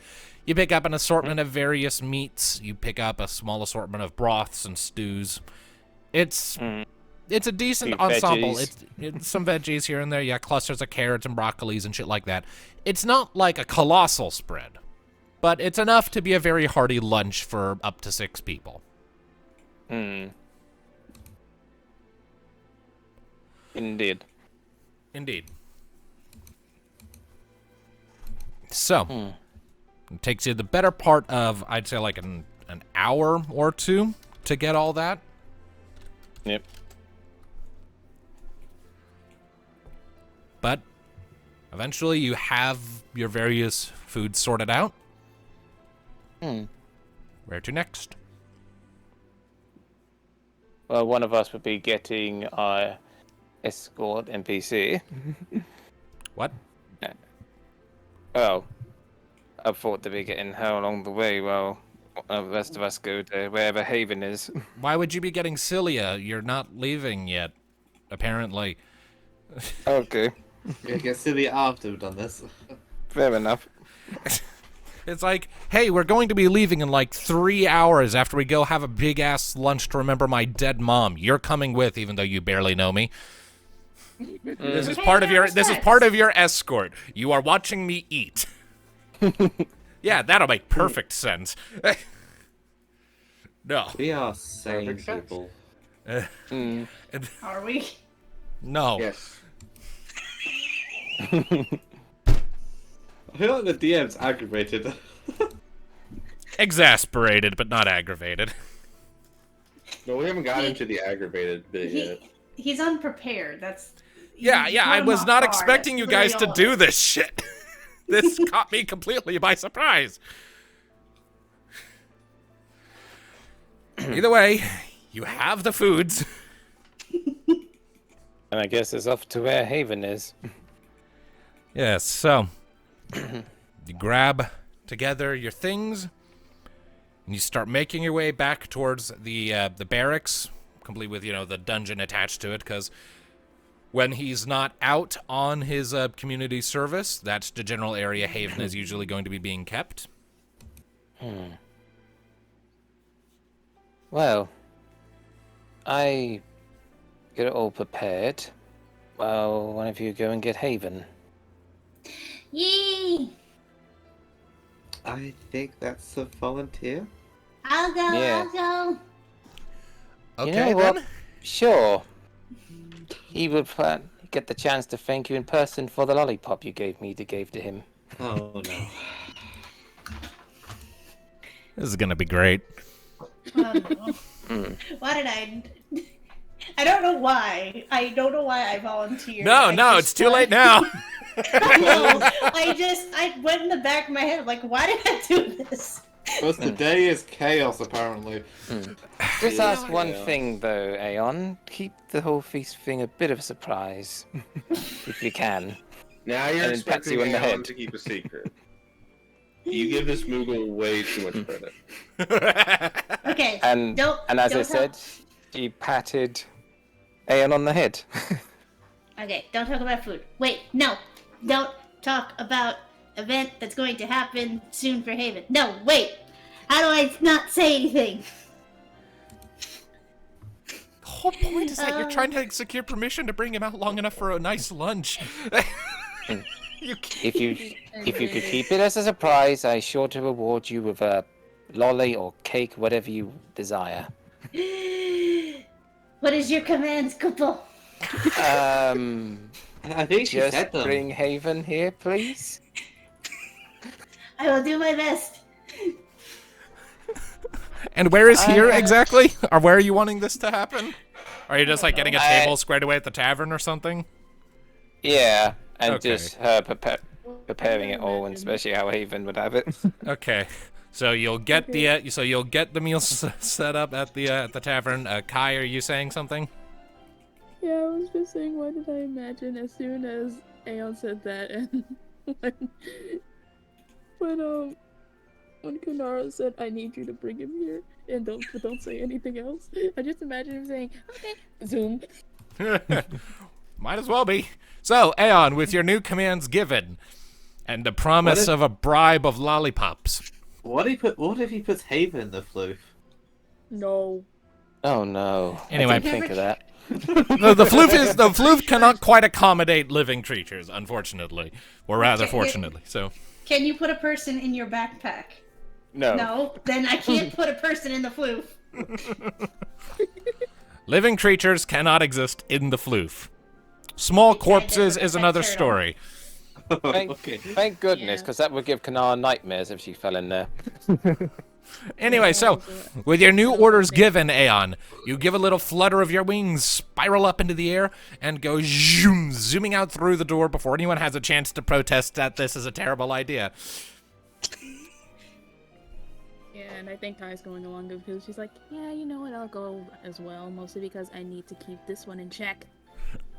S1: You pick up an assortment of various meats. You pick up a small assortment of broths and stews. It's a decent
S3: Few
S1: ensemble.
S3: veggies.
S1: It's some veggies here and there. Yeah, clusters of carrots and broccolis and shit like that. It's not like a colossal spread, but it's enough to be a very hearty lunch for up to 6 people.
S3: Indeed.
S1: Indeed. So, it takes you the better part of, I'd say, like an hour or two to get all that.
S3: Yep.
S1: But eventually you have your various foods sorted out. Where to next?
S3: Well, one of us would be getting our escort NPC.
S1: What?
S3: Oh, I thought to be getting her along the way while the rest of us go to wherever Haven is.
S1: Why would you be getting Cilia? You're not leaving yet, apparently.
S3: Okay,
S8: Yeah, get silly after we've done this.
S3: fair enough.
S1: It's like, hey, we're going to be leaving in like 3 hours after we go have a big-ass lunch to remember my dead mom. You're coming with, even though you barely know me. This is part of your escort. You are watching me eat. Yeah, that'll make perfect sense. No.
S8: We are sane
S5: Perfect sense.
S8: people.
S7: Are we?
S1: No.
S5: Yes.
S8: I feel like the DM's aggravated.
S1: Exasperated, but not aggravated.
S5: No, we haven't gotten into the aggravated bit yet.
S7: He's unprepared. That's
S1: Yeah,
S7: you
S1: I
S7: caught him
S1: was
S7: off
S1: not
S7: guard.
S1: expecting you
S7: That's
S1: guys to
S7: really
S1: do
S7: all.
S1: this shit. This caught me completely by surprise. Either way, you have the foods.
S3: And I guess it's off to where Haven is.
S1: Yes, so you grab together your things and you start making your way back towards the barracks, complete with, the dungeon attached to it, because when he's not out on his community service, that's the general area Haven is usually going to be being kept.
S3: Well, I get it all prepared. Well, one of you go and get Haven.
S4: Yee!
S8: I think that's a volunteer.
S4: I'll go,
S3: Yeah.
S4: I'll go.
S1: Okay,
S3: You know
S1: then.
S3: what? Sure. He would get the chance to thank you in person for the lollipop you gave to him.
S8: Oh no.
S1: This is going to be great.
S7: I don't know. Why did I? I don't know why. I don't know why I volunteered.
S1: No,
S7: I
S1: no,
S7: just
S1: it's too late now.
S7: I went in the back of my head like, why did I do this?
S8: Because today is chaos, apparently.
S3: Just ask one
S5: Yeah.
S3: thing, though, Aeon. Keep the whole feast thing a bit of a surprise. If you can.
S5: Now you're
S3: And then pats
S5: expecting
S3: you in the
S5: Aeon
S3: head.
S5: to keep a secret. You give this Moogle way too much credit.
S7: Okay.
S3: And
S7: don't.
S3: and as I
S7: don't
S3: said, she patted Aeon on the head.
S7: Okay, don't talk about food. Wait, no. Don't talk about event that's going to happen soon for Haven. No, wait. How do I not say anything?
S1: The whole point is that you're trying to secure permission to bring him out long enough for a nice lunch. You can't.
S3: If you could keep it as a surprise, I sure to reward you with a lolly or cake, whatever you desire.
S7: What is your commands, Kupo?
S8: I think she
S3: Just
S8: said them.
S3: bring Haven here, please.
S7: I will do my best.
S1: And where is here exactly? Or where are you wanting this to happen? Are you just like getting a table squared away at the tavern or something?
S3: Yeah, and
S1: Okay.
S3: just her preparing it all, and especially how Haven would have it.
S1: Okay. So you'll get the meal set up at the tavern. Kai, are you saying something?
S6: Yeah, I was just saying, why did I imagine as soon as Aeon said that, and when Kunara said, "I need you to bring him here," and don't say anything else, I just imagine him saying, "Okay, zoom."
S1: Might as well be. So, Aeon, with your new commands given, and the promise of a bribe of lollipops.
S8: What if he puts Haven in the floof?
S6: No.
S3: Oh no!
S1: Anyway.
S3: I didn't think of that.
S1: The floof cannot quite accommodate living creatures, unfortunately, or rather,
S7: Okay,
S1: fortunately. So,
S7: Can you put a person in your backpack?
S3: No.
S7: No, then I can't put a person in the floof.
S1: living creatures cannot exist in the floof. Small corpses is another story.
S3: Thank goodness,
S6: Yeah.
S3: because that would give Kanar nightmares if she fell in there.
S1: Anyway, so with your new orders given, Aeon, you give a little flutter of your wings, spiral up into the air, and go zooming out through the door before anyone has a chance to protest that this is a terrible idea.
S6: Yeah, and I think Kai's going along because she's like, yeah, you know what, I'll go as well, mostly because I need to keep this one in check.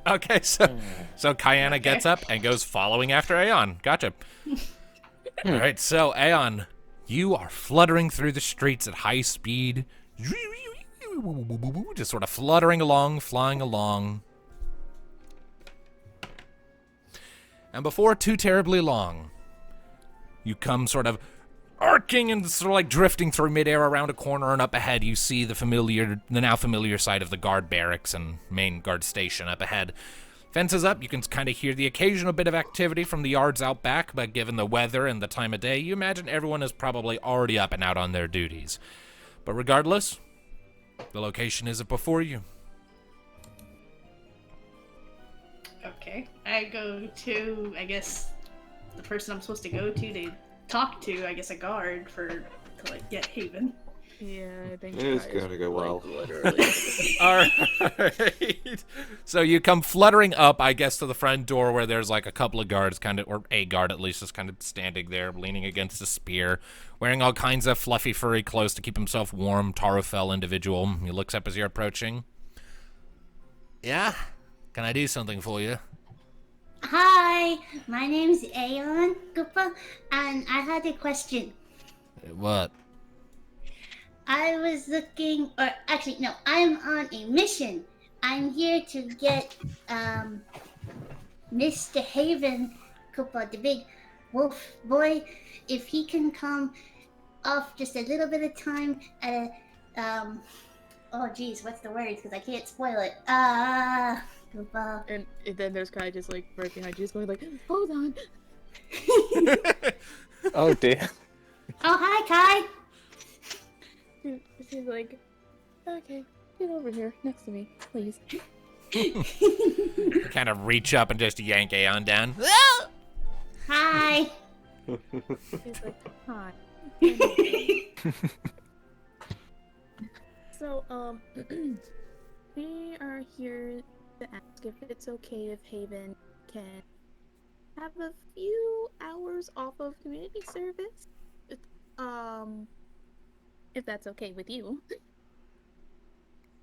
S1: Okay, so Kyanna gets up and goes following after Aeon. Gotcha. All right, so Aeon, you are fluttering through the streets at high speed, just sort of fluttering along, flying along. And before too terribly long, you come sort of arcing and sort of like drifting through midair around a corner, and up ahead you see the now familiar side of the guard barracks and main guard station up ahead. Fences up, you can kind of hear the occasional bit of activity from the yards out back, but given the weather and the time of day, you imagine everyone is probably already up and out on their duties. But regardless, the location is before you.
S7: Okay. I go to, I guess, the person I'm supposed to go to talk to, I guess, a guard to like get Haven.
S6: Yeah, I think
S8: It's
S6: Kai
S8: going to go well.
S6: literally.
S1: All right. So you come fluttering up, I guess, to the front door where there's like a couple of guards, or a guard at least, is kind of standing there, leaning against a spear, wearing all kinds of fluffy, furry clothes to keep himself warm. Tarofel individual. He looks up as you're approaching. Yeah? Can I do something for you?
S4: Hi, my name's Aeon Koopa, and I had a question.
S1: What?
S4: I was looking, or actually, no, I'm on a mission. I'm here to get, Mr. Haven Koopa, the big wolf boy, if he can come off just a little bit of time at a, oh geez, what's the word? Because I can't spoil it. Koopa.
S6: And then there's Kai just like right behind you, just going like, hold on.
S3: Oh dear.
S4: Oh, hi, Kai.
S6: She's like, okay, get over here next to me, please.
S1: You kind of reach up and just yank Aeon down.
S4: Hi.
S6: She's like, hi. So, we are here to ask if it's okay if Haven can have a few hours off of community service. If that's okay with you.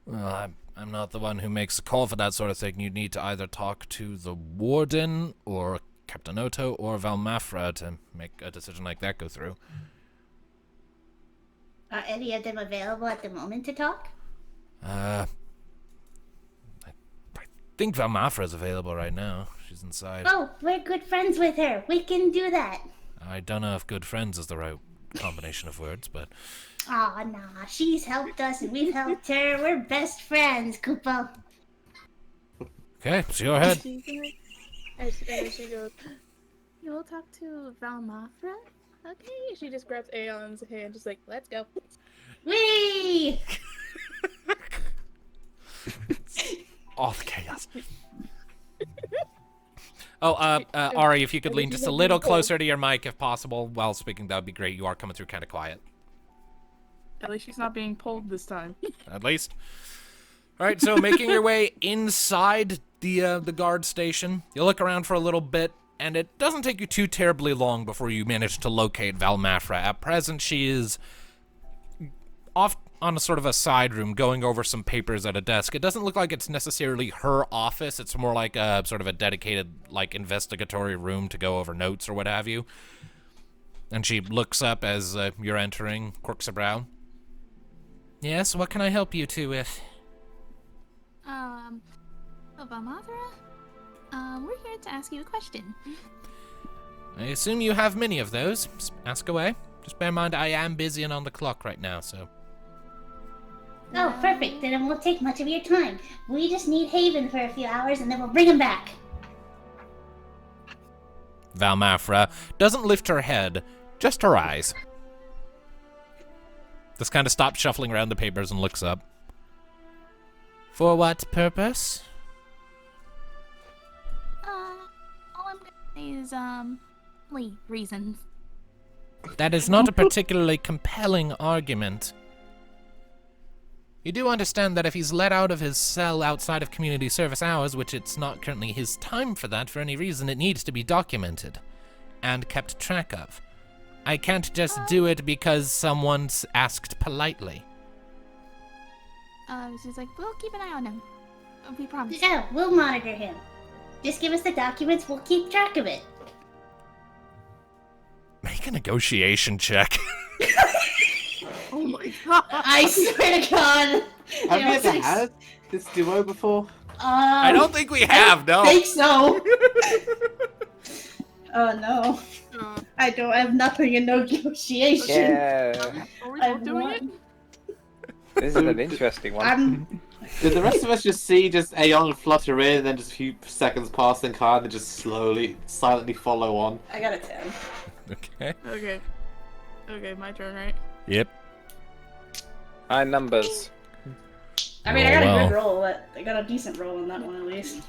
S1: Well, I'm not the one who makes the call for that sort of thing. You need to either talk to the warden or Captain Otto or Valmafra to make a decision like that go through.
S4: Are any of them available at the moment to talk?
S1: I think Valmafra is available right now. She's inside.
S4: Oh, we're good friends with her. We can do that.
S1: I don't know if good friends is the right combination of words, but...
S4: Aw, nah. She's helped us and we've helped her. We're best friends, Koopa.
S1: Okay, it's your head.
S6: She's like, as she goes, you'll talk to Valmafra? Okay. She just grabs Aeon's hand, just like, let's go.
S4: Whee!
S1: All the chaos. Oh, Ari, if you could lean just a little closer to your mic if possible while speaking, that would be great. You are coming through kind of quiet.
S6: At least she's not being pulled this time.
S1: At least. All right, so making your way inside the guard station, you look around for a little bit, and it doesn't take you too terribly long before you manage to locate Valmafra. At present, she is off on a sort of a side room going over some papers at a desk. It doesn't look like it's necessarily her office. It's more like a sort of a dedicated, like, investigatory room to go over notes or what have you. And she looks up as you're entering, quirks a brow. Yes, what can I help you two with?
S9: Valmafra? We're here to ask you a question.
S1: I assume you have many of those. Ask away. Just bear in mind I am busy and on the clock right now, so...
S4: Oh, perfect. Then it won't take much of your time. We just need Haven for a few hours and then we'll bring him back.
S1: Valmafra doesn't lift her head, just her eyes. Just kind of stops shuffling around the papers and looks up. For what purpose?
S9: All I'm gonna say is, reasons.
S1: That is not a particularly compelling argument. You do understand that if he's let out of his cell outside of community service hours, which it's not currently his time for that for any reason, it needs to be documented and kept track of. I can't just do it because someone's asked politely.
S9: She's like, we'll keep an eye on him. We promise.
S7: Yeah, we'll monitor him. Just give us the documents, we'll keep track of it.
S1: Make a negotiation check.
S6: Oh my god.
S7: I swear to God.
S8: Have you ever had this duo before?
S1: I don't think we have, no.
S7: I think so. Oh no. I don't have nothing in negotiation.
S3: Yeah.
S6: Are we
S7: I
S6: both doing it?
S7: want-
S3: This is an interesting one.
S8: Did the rest of us just see Aeon flutter in and then just a few seconds pass and kind of just slowly, silently follow on?
S7: I got a 10.
S1: Okay.
S6: Okay. Okay, my turn, right?
S1: Yep.
S3: High numbers.
S7: I mean, I
S1: Oh,
S7: got a
S1: well.
S7: good roll. I got a decent roll on that one at least.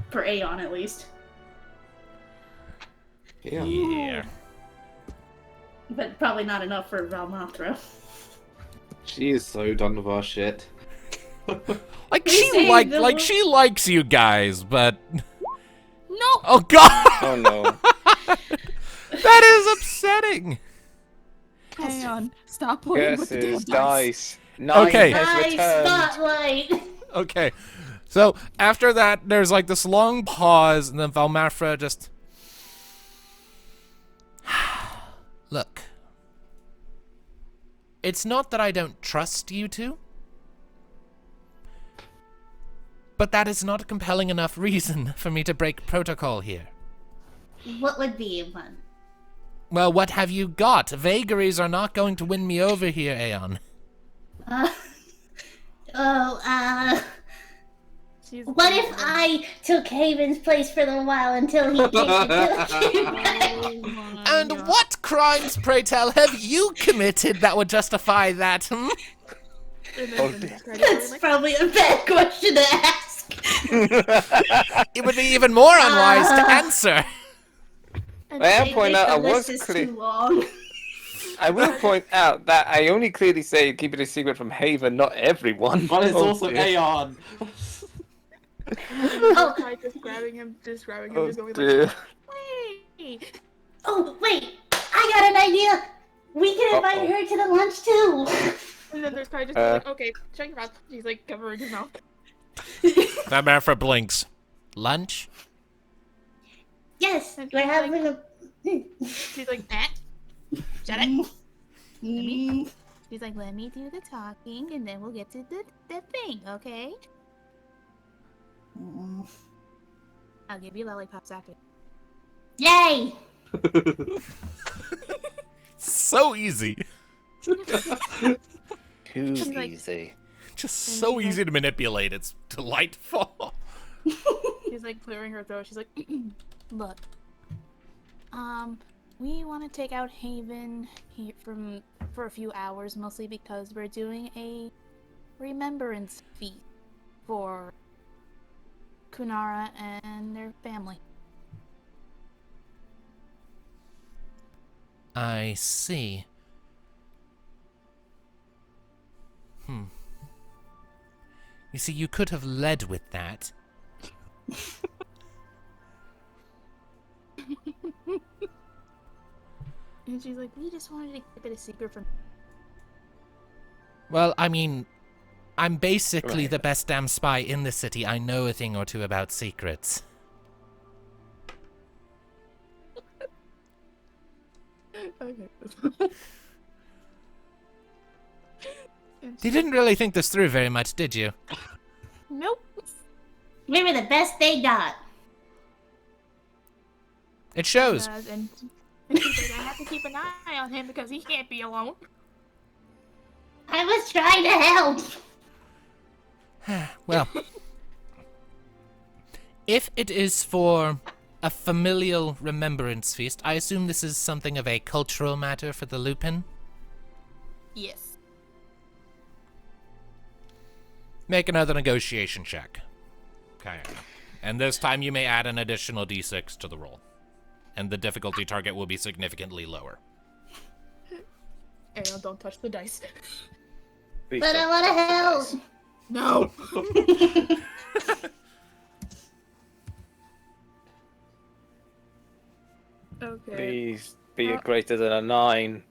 S7: For Aeon at least.
S1: Yeah.
S7: But probably not enough for Valmafra.
S8: She is so done with our shit.
S1: Like
S7: He saved the world.
S1: she likes you guys, but
S9: No!
S1: oh god,
S3: Oh no.
S1: that is upsetting.
S6: Hang on. Stop playing with the damn
S3: Curses,
S6: dice.
S3: dice. 9
S1: Okay.
S3: has
S7: Nice
S3: returned.
S7: spotlight!
S1: Okay, so after that, there's like this long pause, and then Valmafra just look. It's not that I don't trust you two, but that is not a compelling enough reason for me to break protocol here.
S7: What would be one?
S1: Well, what have you got? Vagaries are not going to win me over here, Aeon.
S6: She's
S7: What if I took Haven's place for a while until he came to
S6: Oh my
S1: And
S6: god.
S1: what crimes, pray tell, have you committed that would justify that, hmm?
S6: And
S3: Oh,
S6: then
S3: dear.
S7: That's probably a bad question to ask.
S1: It would be even more unwise to answer.
S6: And
S3: I am
S7: Maybe
S3: point out
S7: the
S3: I
S7: list
S3: was
S7: is
S3: clear.
S7: too long.
S3: I will point out that I only clearly say keep it a secret from Haven, not everyone.
S8: But it's
S3: Oh,
S8: also
S3: dear.
S8: Aeon.
S6: oh. Just grabbing him,
S3: Oh,
S6: just going
S3: dear.
S6: like, wait.
S7: Oh, wait! I got an idea! We can invite
S3: Uh-oh.
S7: her to the lunch too!
S6: And then there's Kai just like, okay, shut your mouth. She's like covering his mouth.
S1: Valmafra blinks. Lunch?
S7: Yes, we're having a.
S6: She's like, eh. Shut it.
S7: Mm.
S9: She's like, let me do the talking, and then we'll get to the thing, okay? I'll give you lollipops after.
S7: Yay!
S1: So easy.
S3: Too
S9: like-
S3: easy.
S1: Just so easy to manipulate. It's delightful.
S6: She's like clearing her throat. She's like,
S9: Look, we want to take out Haven here for a few hours, mostly because we're doing a remembrance feast for Kunara and their family.
S1: I see. You see, you could have led with that.
S9: And she's like, we just wanted to keep it a secret from.
S1: Well, I mean, I'm basically
S3: Right.
S1: the best damn spy in the city. I know a thing or two about secrets.
S6: okay.
S1: You didn't really think this through very much, did you?
S6: Nope.
S7: We were the best they got.
S1: It shows.
S6: And she's like, I have to keep an eye on him because he can't be alone.
S7: I was trying to help.
S1: Well, if it is for a familial remembrance feast, I assume this is something of a cultural matter for the Lupin.
S9: Yes.
S1: Make another negotiation check. Okay. And this time you may add an additional d6 to the roll. And the difficulty target will be significantly lower.
S6: Ariel, don't touch the dice.
S3: Please
S7: But I
S3: don't
S7: want to
S3: touch
S7: help.
S6: No. Okay.
S3: Please be a greater than a 9.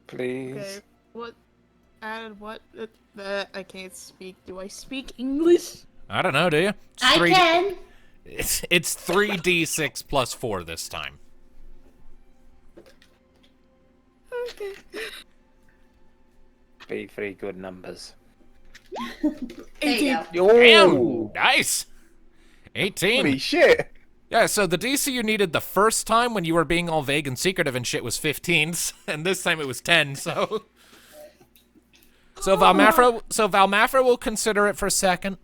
S3: Please.
S6: Okay. What? And what? I can't speak. Do I speak English?
S1: I don't know, do you? It's
S7: I can.
S1: It's 3d6 plus 4 this time.
S6: Okay.
S3: Be 3 good numbers.
S7: There you go.
S3: Yo!
S1: Damn! Nice! 18.
S3: Holy shit!
S1: Yeah, so the DC you needed the first time when you were being all vague and secretive and shit was 15, and this time it was 10, so... So Valmafra will consider it for a second.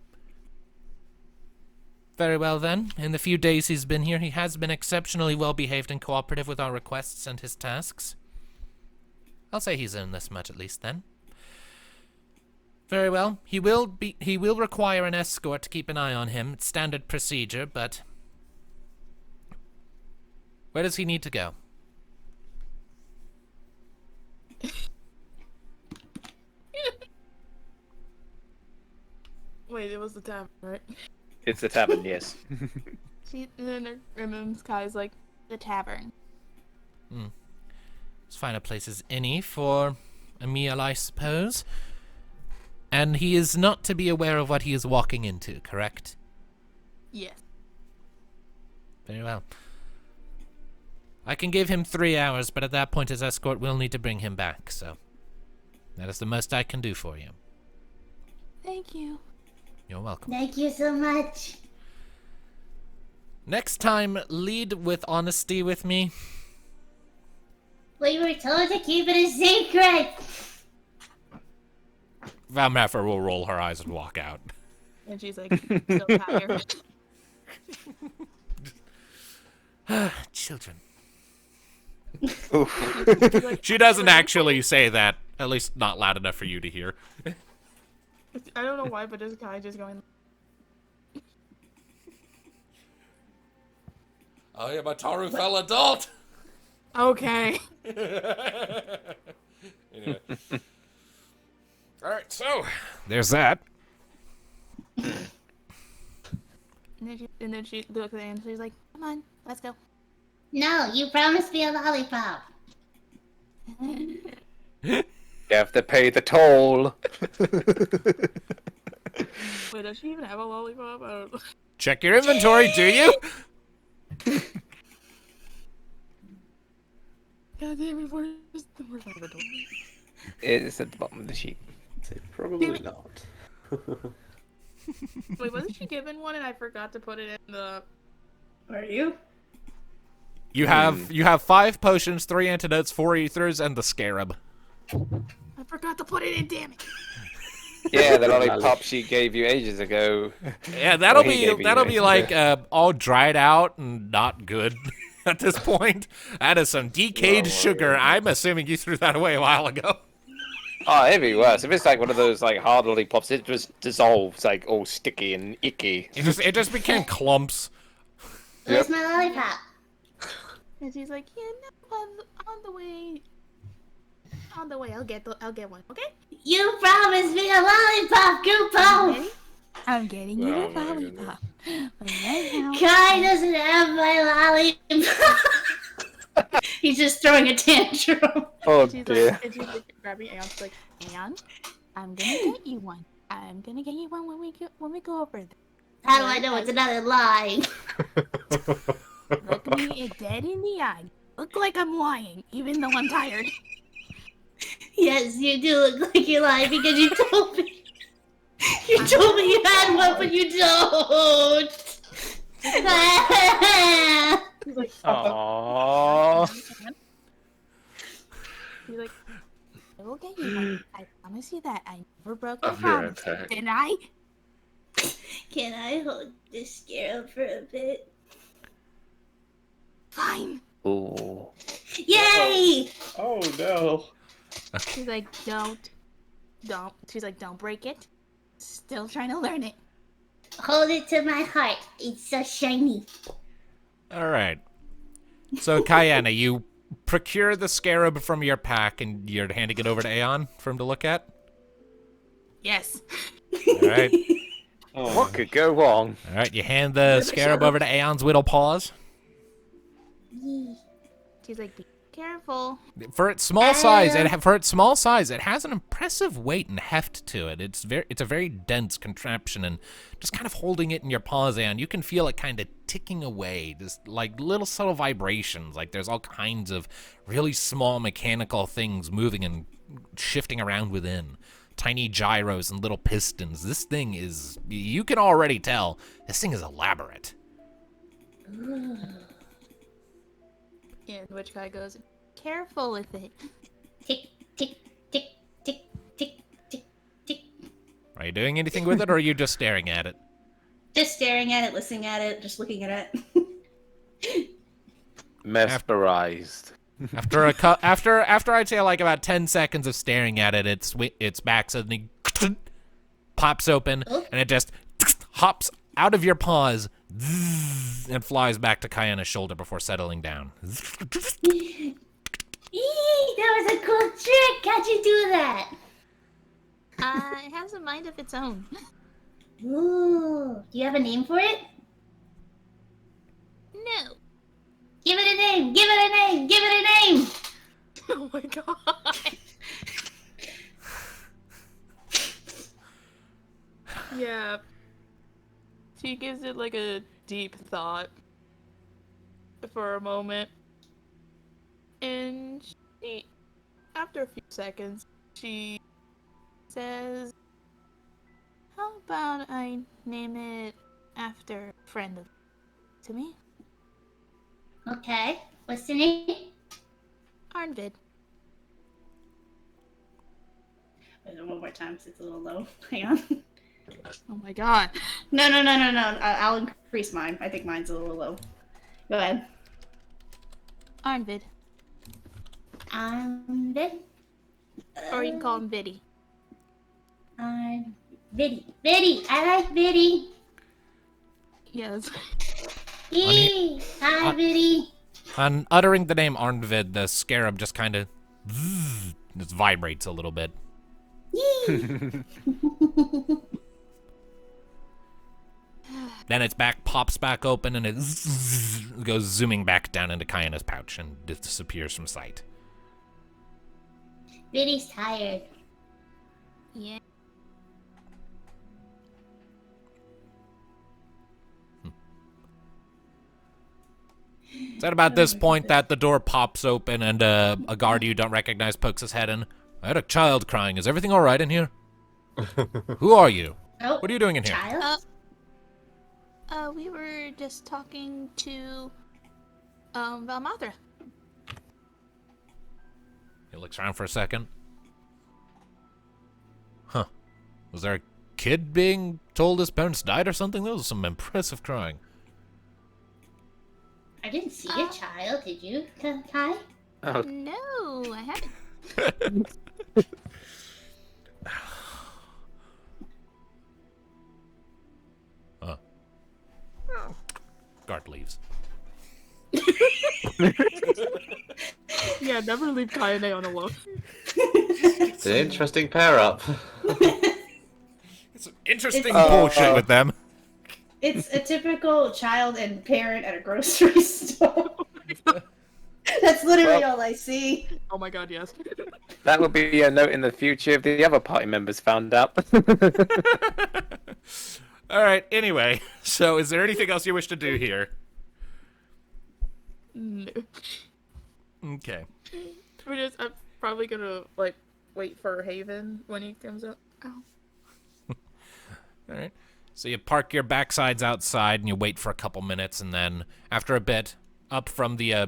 S1: Very well then. In the few days he's been here, he has been exceptionally well behaved and cooperative with our requests and his tasks. I'll say he's in this much at least then. Very well. He will require an escort to keep an eye on him. It's standard procedure, but where does he need to go?
S6: Wait, it was the tavern, right?
S3: It's the tavern, yes.
S6: And then Sky's like,
S9: The tavern.
S1: As fine a place as any for a meal, I suppose. And he is not to be aware of what he is walking into, correct?
S6: yes.
S1: Very well. I can give him 3 hours, but at that point his escort will need to bring him back, so that is the most I can do for you.
S9: Thank you.
S1: You're welcome.
S7: Thank you so much.
S1: Next time, lead with honesty with me.
S7: We were told to keep it a secret.
S1: Valmafra will roll her eyes and walk out.
S6: And she's like, still tired.
S1: Children.
S3: Oof.
S6: Like,
S1: She doesn't actually say that, at least not loud enough for you to hear.
S6: I don't know why, but this guy just going.
S1: I am a Tarufel adult!
S6: Okay.
S1: Anyway. Alright, so, there's that.
S9: And then she looks at him and she's like, come on, let's go.
S7: No, you promised me a lollipop.
S3: You have to pay the toll.
S6: Wait, does she even have a lollipop? I don't know.
S1: Check your inventory, do you?
S6: God damn it, where's my inventory?
S3: It's at the bottom of the sheet.
S2: Probably not.
S6: Wait, wasn't she given one and I forgot to put it in the...
S7: Are you?
S1: You have 5 potions, 3 antidotes, 4 ethers, and the scarab.
S6: I forgot to put it in, damn it.
S3: Yeah, the lollipop she gave you ages ago.
S1: Yeah, that'll
S3: Well, he gave
S1: be
S3: you
S1: like all dried out and not good at this point. That is some decayed sugar. I'm assuming you threw that away a while ago.
S3: Oh, it'd be worse. If it's like one of those like hard lollipops, it just dissolves like all sticky and icky.
S1: It just became clumps.
S7: Where's my lollipop?
S9: And she's like, yeah, no, on the way. On the way, I'll get one, okay?
S7: You promised me a lollipop, Goopo!
S9: I'm getting you a lollipop. Right now.
S7: Kai doesn't have my lollipop. He's just throwing a tantrum.
S3: Oh
S6: She's
S3: dear.
S6: like, and she's like grabbing Aeon, she's like,
S9: Aeon, I'm gonna get you one. I'm gonna get you one when we go over there.
S7: How do I know it's another lie?
S9: Look me dead in the eye. Look like I'm lying, even though I'm tired.
S7: Yes, you do look like you're lying because you told me. You told me you had one, but you don't.
S6: she's like,
S3: Aww.
S9: She's like, I will get you one. I promise you that. I never broke the
S5: I'm gonna
S9: promise.
S5: attack.
S9: Didn't I?
S7: Can I hold this scarab for a bit?
S9: Fine.
S3: Ooh.
S7: Yay!
S5: Oh no.
S9: She's like, don't. She's like, don't break it. Still trying to learn it.
S7: Hold it to my heart. It's so shiny.
S1: All right. So, Kayana, you procure the scarab from your pack, and you're handing it over to Aeon for him to look at?
S9: Yes.
S1: All right.
S3: What could go wrong?
S1: All right, you hand the scarab over to Aeon's whittle paws.
S9: She's like, be careful.
S1: For its small size, it has an impressive weight and heft to it. It's a very dense contraption, and just kind of holding it in your paws, Aeon, you can feel it kind of ticking away, just like little subtle vibrations. Like there's all kinds of really small mechanical things moving and shifting around within. Tiny gyros and little pistons. This thing is, you can already tell, this thing is elaborate.
S9: Yeah, which guy goes, careful with it.
S7: Tick, tick, tick, tick, tick, tick, tick.
S1: Are you doing anything with it, or are you just staring at it?
S7: Just staring at it, listening at it, just looking at it.
S3: Mesmerized.
S1: After I'd say like about 10 seconds of staring at it, its back suddenly pops open, and it just hops out of your paws and flies back to Kyanna's shoulder before settling down.
S7: Eee, that was a cool trick! How'd you do that?
S9: It has a mind of its own.
S7: Ooh, do you have a name for it?
S9: No.
S7: Give it a name! Give it a name! Give it a name!
S9: Oh my god. Yeah. She gives it like a deep thought for a moment. And after a few seconds, she says, how about I name it after a friend of to me?
S7: Okay, what's the name?
S9: Arnvid.
S7: Wait, one more time, 'cause it's a little low. Hang on.
S9: Oh my god.
S7: No. I'll increase mine. I think mine's a little low. Go ahead.
S9: Arnvid.
S7: Vid.
S9: Or you can call him Viddy.
S7: Viddy. Viddy. I like Viddy.
S9: Yes.
S7: Yee. Hi, Viddy.
S1: On uttering the name Arnvid, the scarab just kind of just vibrates a little bit.
S7: Yee.
S1: Then its back pops back open, and it goes zooming back down into Kyanna's pouch and disappears from sight.
S7: Viddy's tired.
S9: Yeah.
S1: Is that about this point that the door pops open and a guard you don't recognize pokes his head in? I heard a child crying. Is everything all right in here? Who are you?
S7: Oh,
S1: What are you doing in here?
S7: child?
S9: We were just talking to, Valmafra.
S1: He looks around for a second. Huh. Was there a kid being told his parents died or something? That was some impressive crying.
S7: I didn't see a child, did you, Kai?
S3: Oh,
S9: No, I haven't.
S1: Guard leaves.
S6: Yeah, never leave Kayane on alone.
S2: It's an interesting pair up.
S1: It's some interesting
S7: It's-
S1: bullshit with them.
S7: It's a typical child and parent at a grocery store. That's literally all I see.
S6: Oh my god, yes.
S3: that would be a note in the future if the other party members found out.
S1: All right, anyway, so is there anything else you wish to do here?
S6: No.
S1: Okay.
S6: I'm probably gonna, wait for Haven when he comes up. Ow.
S1: All right. So you park your backsides outside and you wait for a couple minutes, and then after a bit, up from the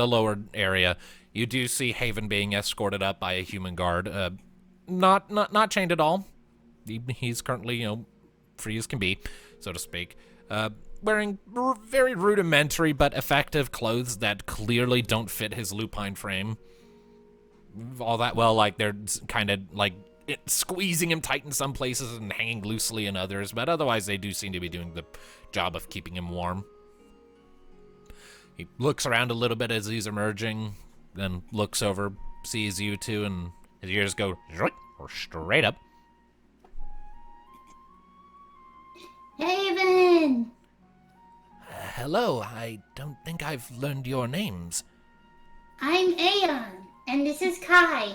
S1: lower area, you do see Haven being escorted up by a human guard. Not chained at all. He's currently, free as can be, so to speak. Wearing very rudimentary but effective clothes that clearly don't fit his lupine frame all that well. Like they're kind of like squeezing him tight in some places and hanging loosely in others, but otherwise they do seem to be doing the job of keeping him warm. He looks around a little bit as he's emerging, then looks over, sees you two, and his ears go straight up.
S7: Haven!
S1: Hello, I don't think I've learned your names.
S7: I'm Aeon, and this is Kai.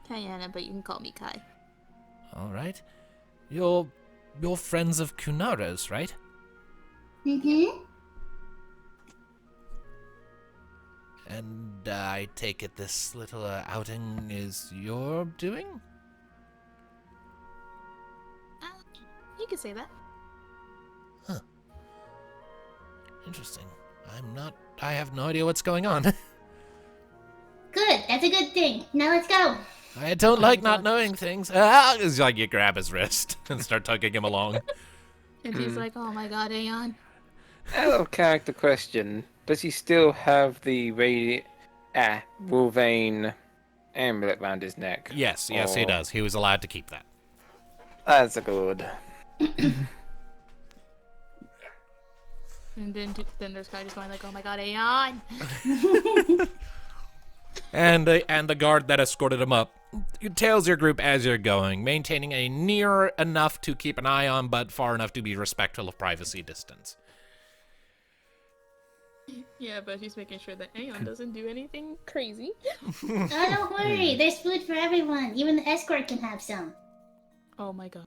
S9: Diana, but you can call me Kai.
S1: All right. You're friends of Kunara's, right?
S7: Mm-hmm.
S1: And I take it this little outing is your doing?
S9: You could say that.
S1: Huh. Interesting. I have no idea what's going on.
S7: Good, that's a good thing. Now let's go.
S1: I don't like not knowing things. It's like you grab his wrist and start tugging him along.
S9: And he's like, oh my god, Aeon.
S3: Out of character question, does he still have the Wolvane amulet around his neck?
S1: Yes, he does. He was allowed to keep that.
S3: That's a good.
S9: And then there's Kai just going like, oh my god, Aeon.
S1: And the guard that escorted him up tails your group as you're going, maintaining a near enough to keep an eye on, but far enough to be respectful of privacy distance.
S6: Yeah, but he's making sure that Aeon doesn't do anything crazy.
S7: Oh, don't worry. There's food for everyone. Even the escort can have some.
S6: Oh my god.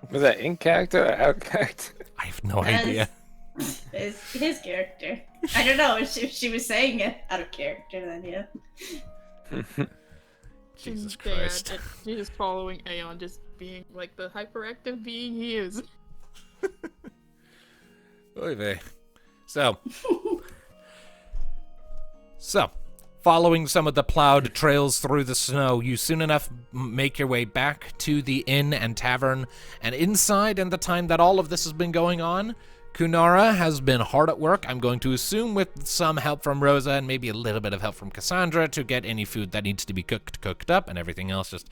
S3: Was that in character or out of character?
S1: I have no idea.
S7: It's his character. I don't know if she was saying it out of character, then yeah.
S1: Jesus
S6: Yeah,
S1: Christ.
S6: just following Aeon, just being like the hyperactive being he is.
S1: Oy vey. So, following some of the plowed trails through the snow, you soon enough make your way back to the inn and tavern. And inside, in the time that all of this has been going on, Kunara has been hard at work, I'm going to assume with some help from Rosa and maybe a little bit of help from Kassandra to get any food that needs to be cooked up, and everything else just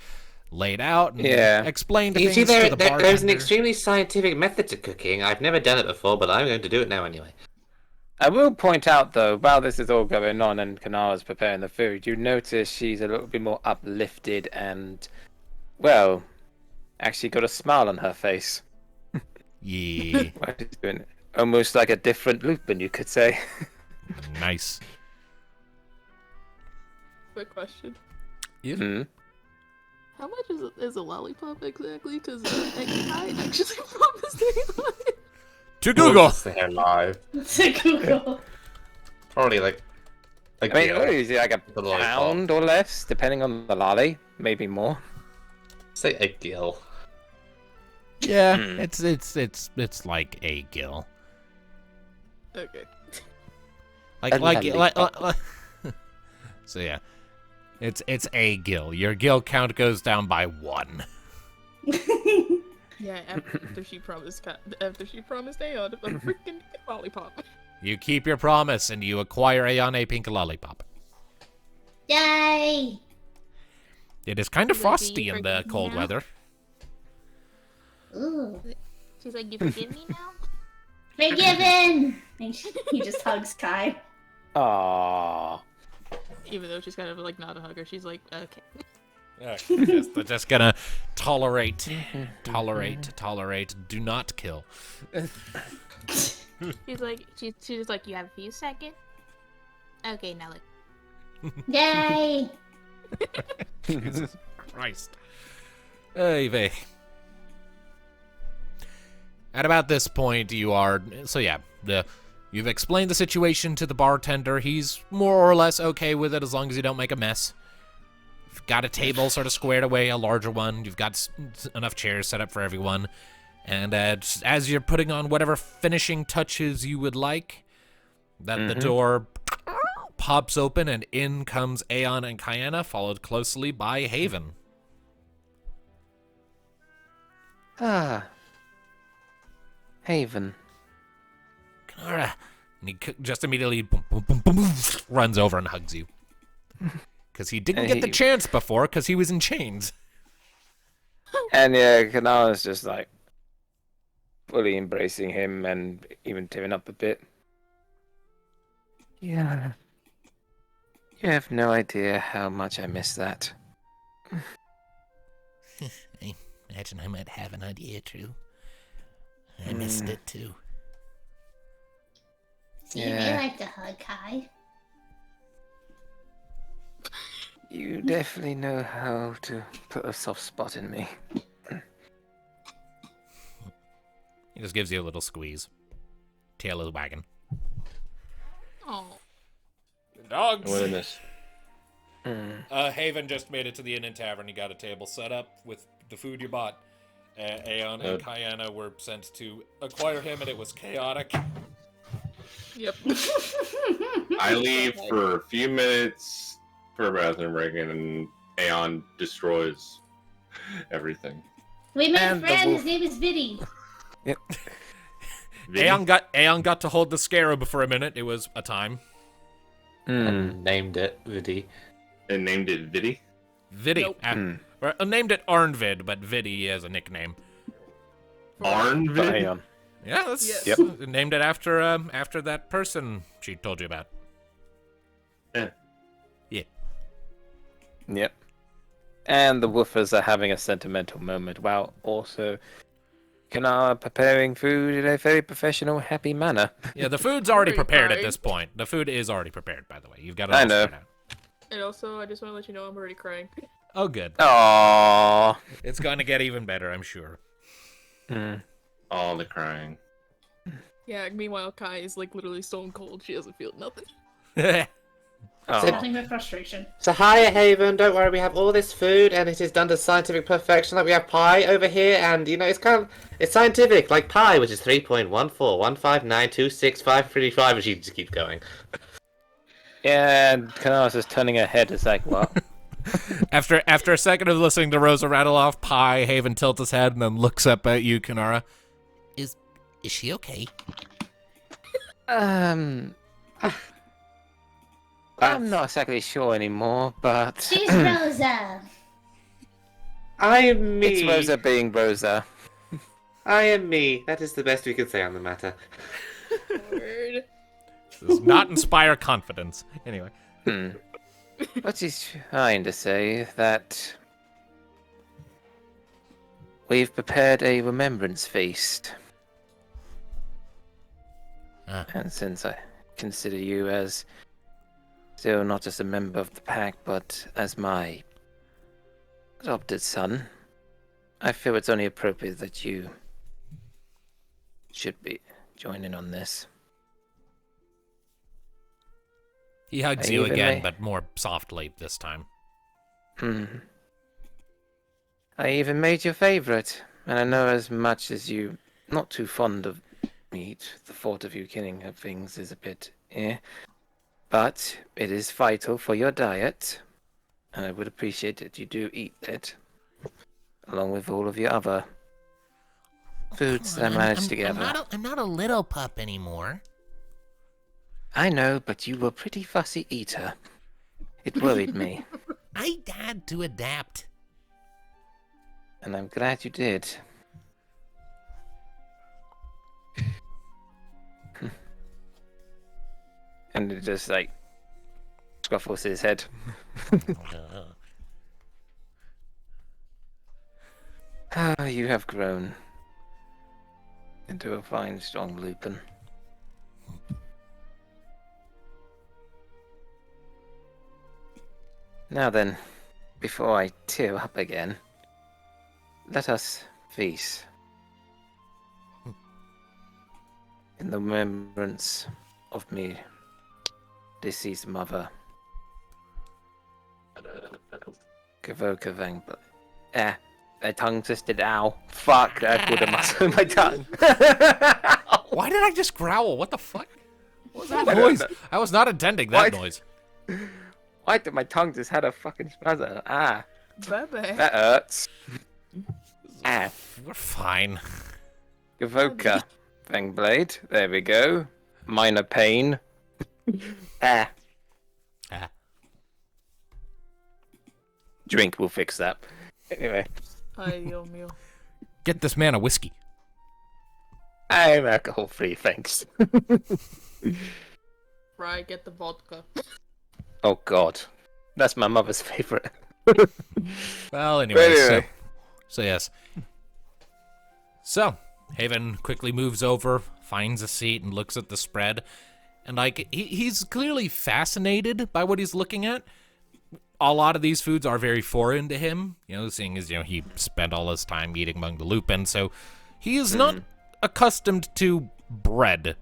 S1: laid out and explained
S2: You
S1: things
S2: see,
S1: to the bartender.
S2: there's an extremely scientific method to cooking. I've never done it before, but I'm going to do it now anyway.
S3: I will point out, though, while this is all going on and Kanara's preparing the food, you notice she's a little bit more uplifted and, well, actually got a smile on her face.
S1: Yeah.
S3: What is doing? Almost like a different Lupin, you could say.
S1: Nice.
S6: Quick question.
S3: Hmm?
S6: How much is a lollipop exactly? Because I actually promised Aeon.
S1: To Google!
S5: They're live.
S7: To Google.
S2: Probably like
S3: I mean, what is it, like a
S2: The lollipop.
S3: pound or less, depending on the lolly? Maybe more.
S2: say a gill.
S1: Yeah, it's like a gill.
S6: Okay.
S1: Like So yeah. It's a gill. Your gill count goes down by 1.
S6: Yeah, after she promised Aeon a freaking lollipop.
S1: You keep your promise and you acquire Aeon a pink lollipop.
S7: Yay!
S1: It is kind of
S9: She's like, "Do
S1: frosty
S9: you
S1: in the
S9: forgive me
S1: cold
S9: now?"
S1: weather.
S7: Ooh.
S9: She's like, you forgive me now?
S7: Forgiven! And he just hugs Kai.
S3: Aww.
S6: Even though she's kind of like not a hugger, she's like, okay.
S1: They're just gonna tolerate, do not kill.
S9: She's like, she's like, you have a few seconds? Okay, now look.
S7: Yay!
S1: Jesus Christ. Ay vey. At about this point, you've explained the situation to the bartender. He's more or less okay with it as long as you don't make a mess. You've got a table sort of squared away, a larger one. You've got enough chairs set up for everyone. And as you're putting on whatever finishing touches you would like, the door pops open and in comes Aeon and Kyanna, followed closely by Haven.
S3: Ah. Haven.
S1: Kunara. And he just immediately runs over and hugs you. Because he didn't get the chance before because he was in chains.
S3: And yeah, Kanara's just like, fully embracing him and even tearing up a bit. Yeah. You have no idea how much I miss that.
S1: I imagine I might have an idea, too. I missed it, too.
S7: See,
S3: Yeah.
S7: they like to hug Kai.
S3: You definitely know how to put a soft spot in me.
S1: He just gives you a little squeeze. Tail is wagging.
S6: Oh.
S1: Dogs!
S5: What I miss?
S1: Haven just made it to the inn and tavern. He got a table set up with the food you bought. Aeon and Kayana were sent to acquire him, and it was chaotic.
S6: Yep.
S5: I leave for a few minutes for a bathroom break, and Aeon destroys everything.
S7: We made
S3: And
S7: a
S3: the
S7: friend.
S3: wolf.
S7: His name is Viddy.
S3: Yep.
S1: Aeon got to hold the scarab for a minute. It was a time.
S2: And named it Vidi.
S5: And named it Viddy.
S1: Vidi.
S6: Nope.
S1: Named it Arnvid, but Vidi as a nickname.
S5: Arnvid?
S3: Aeon.
S1: Yeah, that's
S6: Yes.
S1: named it after that person she told you about.
S5: Yeah.
S1: Yeah.
S3: Yep. And the woofers are having a sentimental moment while also Kunara preparing food in a very professional, happy manner.
S1: Yeah, the food's already
S6: Very
S1: prepared at
S6: kind.
S1: this point. The food is already prepared, by the way. You've got it
S3: I
S1: all
S3: know.
S1: spread out.
S6: And also, I just want to let you know I'm already crying.
S1: Oh, good.
S3: Aww.
S1: It's going to get even better, I'm sure.
S5: All the crying.
S6: Yeah, meanwhile, Kai is like literally stone cold. She doesn't feel nothing.
S3: Aw.
S7: Nothing but frustration.
S2: So hiya Haven, don't worry, we have all this food and it is done to scientific perfection. Like we have pie over here and it's scientific, like pi, which is 3.14159265335 and she just keeps going.
S3: Yeah, and Kunara's just turning her head. It's like, what?
S1: After a second of listening to Rosa rattle off pie, Haven tilts his head and then looks up at you, Kunara. Is she okay?
S3: I'm not exactly sure anymore, but
S7: She's Rosa.
S2: I am me.
S3: it's Rosa being Rosa.
S2: I am me. That is the best we can say on the matter.
S6: Word.
S1: This does not inspire confidence. Anyway.
S3: What she's trying to say that we've prepared a remembrance feast. And since I consider you as still not just a member of the pack, but as my adopted son, I feel it's only appropriate that you should be joining on this.
S1: He hugs
S3: Are
S1: you
S3: you
S1: again,
S3: really-
S1: but more softly this time.
S3: I even made your favorite, and I know as much as you not too fond of meat, the thought of you killing of things is a bit but it is vital for your diet, and I would appreciate that you do eat it, along with all of your other foods that I managed to gather.
S1: I'm not a little pup anymore.
S3: I know, but you were a pretty fussy eater. It worried me,
S1: I had to adapt.
S3: and I'm glad you did. And it just like scuffles his head. Ah, you have grown into a fine, strong Lupin. Now then, before I tear up again, let us feast. In the remembrance of me, deceased mother. Kavoka Vang. My tongue twisted. Ow. Fuck, I put a muscle in my tongue.
S1: Why did I just growl? What the fuck? What was that
S3: I don't
S1: noise?
S3: know.
S1: I was not intending that
S3: Why-
S1: noise.
S3: Why did my tongue just had a fucking spasm? Ah,
S6: Bye-bye.
S3: that hurts. Ah,
S1: We're fine.
S3: Gavoka Fangblade. There we go. Minor pain. Ah.
S1: Ah.
S3: Drink will fix that. Anyway.
S6: Ay, Dios mío.
S1: Get this man a whiskey.
S3: I'm alcohol-free, thanks.
S6: Right, get the vodka.
S3: Oh God, that's my mother's favorite.
S1: Well, anyway,
S3: Anyway.
S1: so yes. So, Haven quickly moves over, finds a seat, and looks at the spread. And, like, he's clearly fascinated by what he's looking at. A lot of these foods are very foreign to him, seeing as, he spent all his time eating among the lupins. So, he is not accustomed to bread.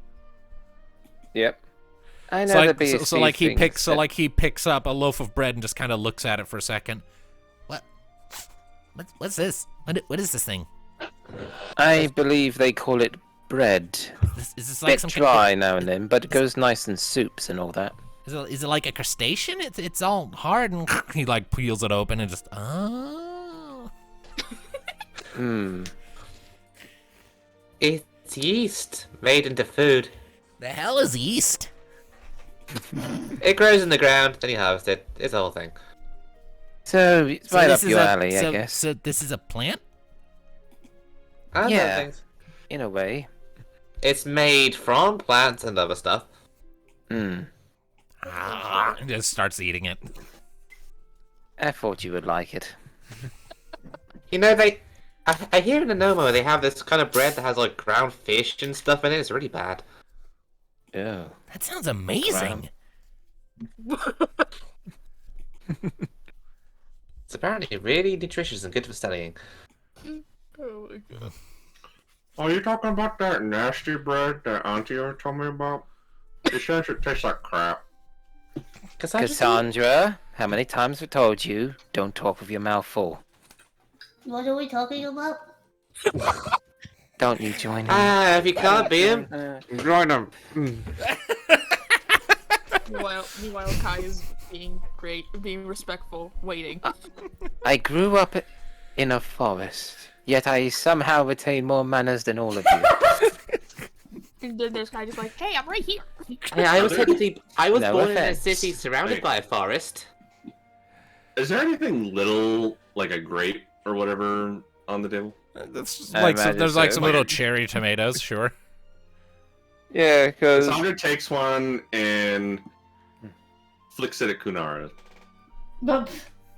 S3: Yep. I know
S1: So,
S3: there'd be a
S1: so
S3: few
S1: like he
S3: things
S1: picks,
S3: that-
S1: he picks up a loaf of bread and just kind of looks at it for a second. What's this? What is this thing?
S3: I believe they call it bread.
S1: Is this like
S3: Bit
S1: some
S3: dry now and then, but it goes nice in soups and all that.
S1: Is it like a crustacean? It's all hard and he like peels it open and just
S2: It's yeast made into food.
S1: The hell is yeast?
S2: It grows in the ground, then you harvest it. It's a whole thing.
S3: So it's right
S1: this
S3: up
S1: is
S3: your
S1: a-
S3: alley,
S1: so,
S3: I guess.
S1: So this is a plant?
S2: And
S3: Yeah.
S2: other things.
S3: In a way.
S2: It's made from plants and other stuff.
S3: Hmm.
S1: And just starts eating it.
S3: I thought you would like it.
S2: I hear in the Nomo they have this kind of bread that has like ground fish and stuff in it. It's really bad.
S3: Oh.
S1: That sounds amazing.
S2: It's apparently really nutritious and good for studying.
S6: Oh my god.
S5: Are you talking about that nasty bread that Auntie ever told me about? She says it tastes like crap.
S3: Cassandra, how many times have I told you, don't talk with your mouth full?
S7: What are we talking about?
S3: Don't you join in?
S2: Ah, if you can't beat him,
S5: Join them.
S6: Meanwhile, Kai is being great, being respectful, waiting.
S3: I grew up in a forest, yet I somehow retain more manners than all of you.
S6: And then there's Kai just like, hey, I'm right here.
S2: Hey, I was
S3: No
S2: born in a
S3: offense.
S2: city surrounded by a forest.
S5: Is there anything little, like a grape or whatever, on the table?
S1: That's just
S3: I
S1: like
S3: imagine
S1: there's like
S3: so.
S1: some little cherry tomatoes, sure.
S3: Yeah, because
S5: Cassandra takes one and flicks it at Kunara.
S7: But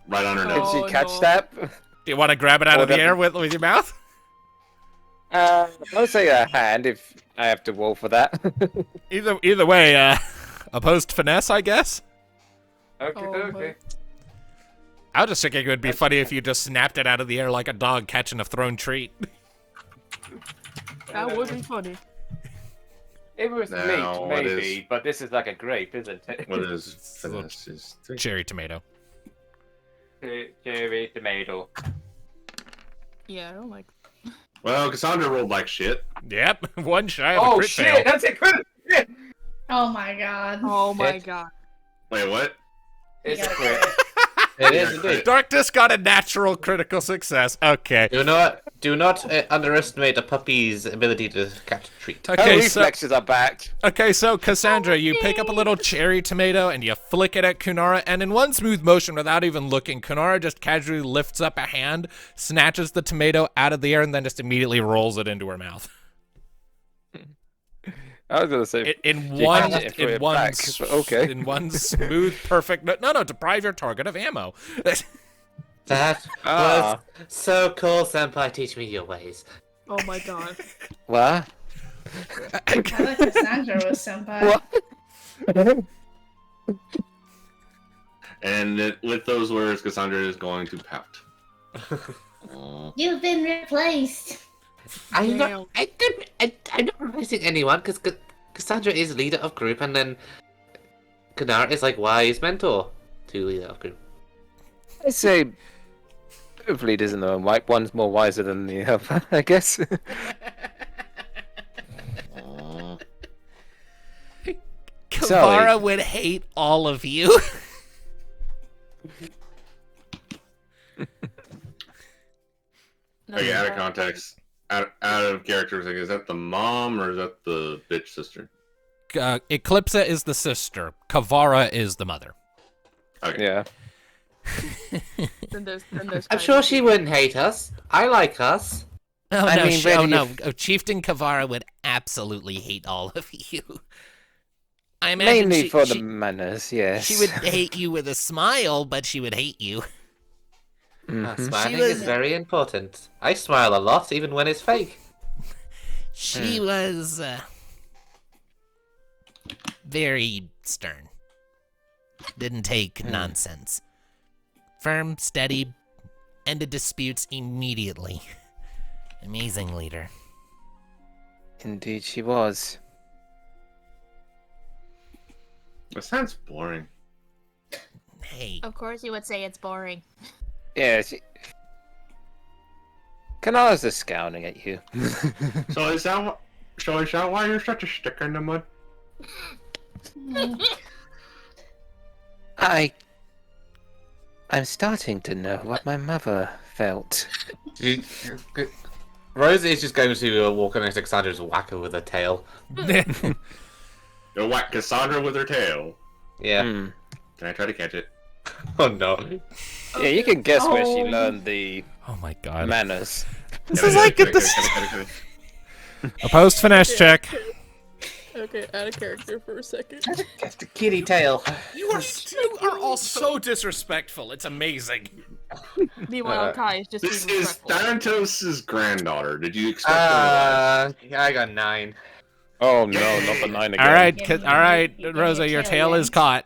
S5: Right on her
S6: Oh,
S5: nose.
S3: did she catch
S6: no.
S3: that?
S1: Do you want to grab it out of the air with your mouth?
S3: I'll say a hand if I have to roll for that.
S1: Either way, opposed finesse, I guess.
S3: Okay,
S6: Oh,
S3: okay.
S1: I was just thinking it would be funny if you just snapped it out of the air like a dog catching a thrown treat.
S6: That wasn't funny.
S3: It was
S5: No,
S3: meat,
S5: what
S3: maybe,
S5: is-
S3: but this is like a grape, isn't it?
S5: What is
S1: It's a little
S5: finesse? Is
S1: Cherry tomato.
S3: Cherry tomato.
S6: Yeah, I don't like.
S5: Well, Cassandra rolled like shit.
S1: Yep, one shy of a
S3: Oh
S1: crit
S3: shit,
S1: fail.
S3: that's a crit! Shit.
S7: oh my god.
S6: Oh my
S3: Shit.
S6: god.
S5: Wait, what?
S3: It's a
S7: Yeah.
S3: crit.
S2: It is indeed.
S1: Darkness got a natural critical success. Okay.
S2: Do not underestimate a puppy's ability to catch a treat.
S3: Her
S1: Okay, so
S3: reflexes are back.
S1: Cassandra, you pick up a little cherry tomato and you flick it at Kunara, and in one smooth motion, without even looking, Kunara just casually lifts up a hand, snatches the tomato out of the air, and then just immediately rolls it into her mouth.
S3: I was gonna say.
S1: In
S3: You
S1: one,
S3: catch it for
S1: in
S3: your
S1: one,
S3: back,
S1: s-
S3: but okay.
S1: in one smooth, perfect. No, deprive your target of ammo.
S2: That
S3: Ah.
S2: was so cool, Senpai. Teach me your ways.
S6: Oh my god.
S3: What?
S7: I thought Cassandra was senpai.
S3: What?
S5: And with those words, Cassandra is going to pout.
S7: You've been replaced.
S2: I'm
S6: Damn.
S2: not. I'm not replacing anyone because Cassandra is leader of group, and then Kunara is like wise mentor to leader of group.
S3: I say. Both leaders in their own right. One's more wiser than the other, I guess.
S1: Kavara would hate all of you.
S5: Okay, out of context, out of character, like, is that the mom or is that the bitch sister?
S1: Eclipsa is the sister. Kavara is the mother.
S5: Okay.
S3: Yeah.
S6: Then there's
S2: I'm
S6: Kai.
S2: sure she wouldn't hate us. I like us.
S1: Oh
S3: I
S1: no,
S3: mean, where
S1: oh
S3: do you
S1: no, Chieftain Kavara would absolutely hate all of you. I imagine
S3: Mainly for
S1: she,
S3: the manners, yes.
S1: she would hate you with a smile, but she would hate you.
S3: Mhm.
S2: Smiling
S1: was-
S2: is very important. I smile a lot, even when it's fake.
S1: She was very stern. Didn't take nonsense. Firm, steady, ended disputes immediately. Amazing leader.
S3: Indeed, she was.
S5: That sounds boring.
S1: Hey,
S9: Of course, you would say it's boring.
S3: Yeah, she... Kanala's just scowling at you.
S5: So is that why you're such a sticker in the mud?
S3: I'm starting to know what my mother felt.
S2: Rose is just going to walk on next to Cassandra, just whack her with her tail.
S5: You'll whack Cassandra with her tail.
S2: Yeah.
S3: Hmm.
S5: Can I try to catch it?
S2: Oh no.
S3: Yeah, you can guess where she learned the
S1: oh my god.
S3: manners.
S1: This is like
S5: Get it,
S1: this.
S5: get it.
S1: Opposed finesse check.
S6: Okay, out of character for a second.
S2: That's the kitty tail.
S1: You are all so disrespectful. It's amazing.
S9: Meanwhile, Kai is just
S5: This
S9: being
S5: is
S9: respectful.
S5: Thanatos' granddaughter. Did you expect otherwise?
S2: I got 9.
S3: Oh no, not the 9 again.
S1: All right,
S7: Give me-
S1: all right,
S7: give me
S1: Rosa,
S7: a
S1: your
S7: tail,
S1: tail
S7: yeah.
S1: is caught.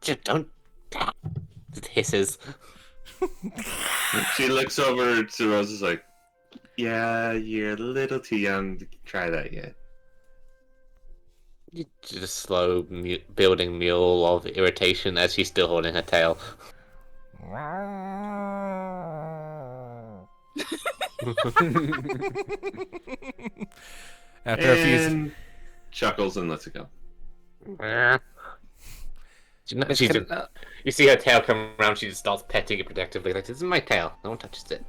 S2: Just don't. It hisses.
S5: She looks over to Rosa's like, yeah, you're a little too young to try that yet.
S2: You just slow building mule of irritation as she's still holding her tail.
S1: After a few.
S5: And chuckles and lets it go.
S2: You see her tail come around, she just starts petting it protectively, like, this is my tail, no one touches it.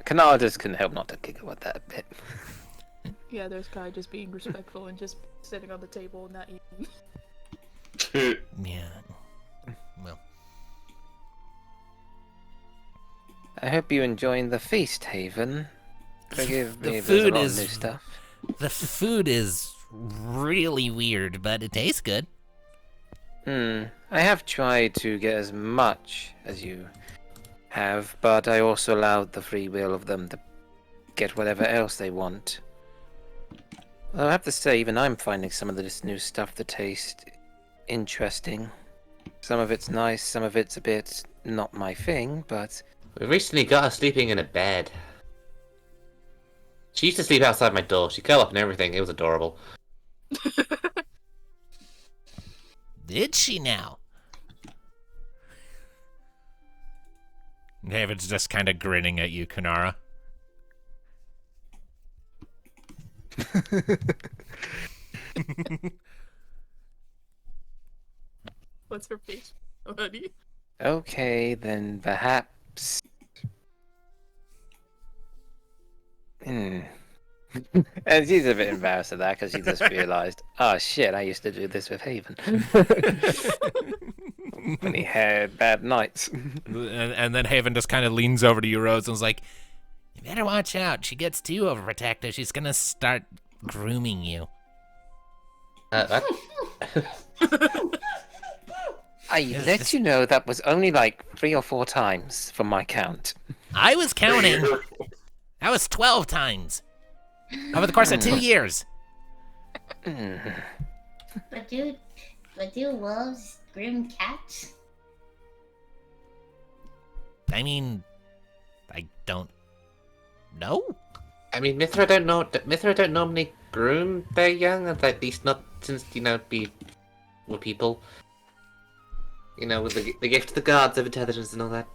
S3: Kanala just couldn't help not to giggle at that a bit.
S6: Yeah, there's Kai just being respectful and just sitting on the table and not eating.
S1: Yeah. Well,
S3: I hope you're enjoying the feast, Haven. Forgive
S1: The
S3: me if there's a
S1: food
S3: lot
S1: is-
S3: of new stuff.
S1: the food is really weird, but it tastes good.
S3: I have tried to get as much as you have, but I also allowed the free will of them to get whatever else they want. Well, I have to say, even I'm finding some of this new stuff to taste interesting. Some of it's nice, some of it's a bit not my thing, but
S2: We recently got her sleeping in a bed. She used to sleep outside my door, she curled up and everything, it was adorable.
S1: Did she now? David's just kind of grinning at you, Kunara.
S6: What's her face, buddy?
S3: okay, then perhaps. And she's a bit embarrassed at that because she just realised, oh shit, I used to do this with Haven. When he had bad nights.
S1: And then Haven just kind of leans over to you, Rose, and is like, you better watch out. She gets too overprotective. She's going to start grooming you.
S2: What?
S3: I let you know that was only like 3 or 4 times from my count.
S1: I was counting. That was 12 times. Over the course of 2 years.
S7: But do wolves groom cats?
S1: I mean, I don't know.
S2: I mean, Mithra don't normally groom their young, at least not since, be with people. With the gift of the gods of intelligence and all that.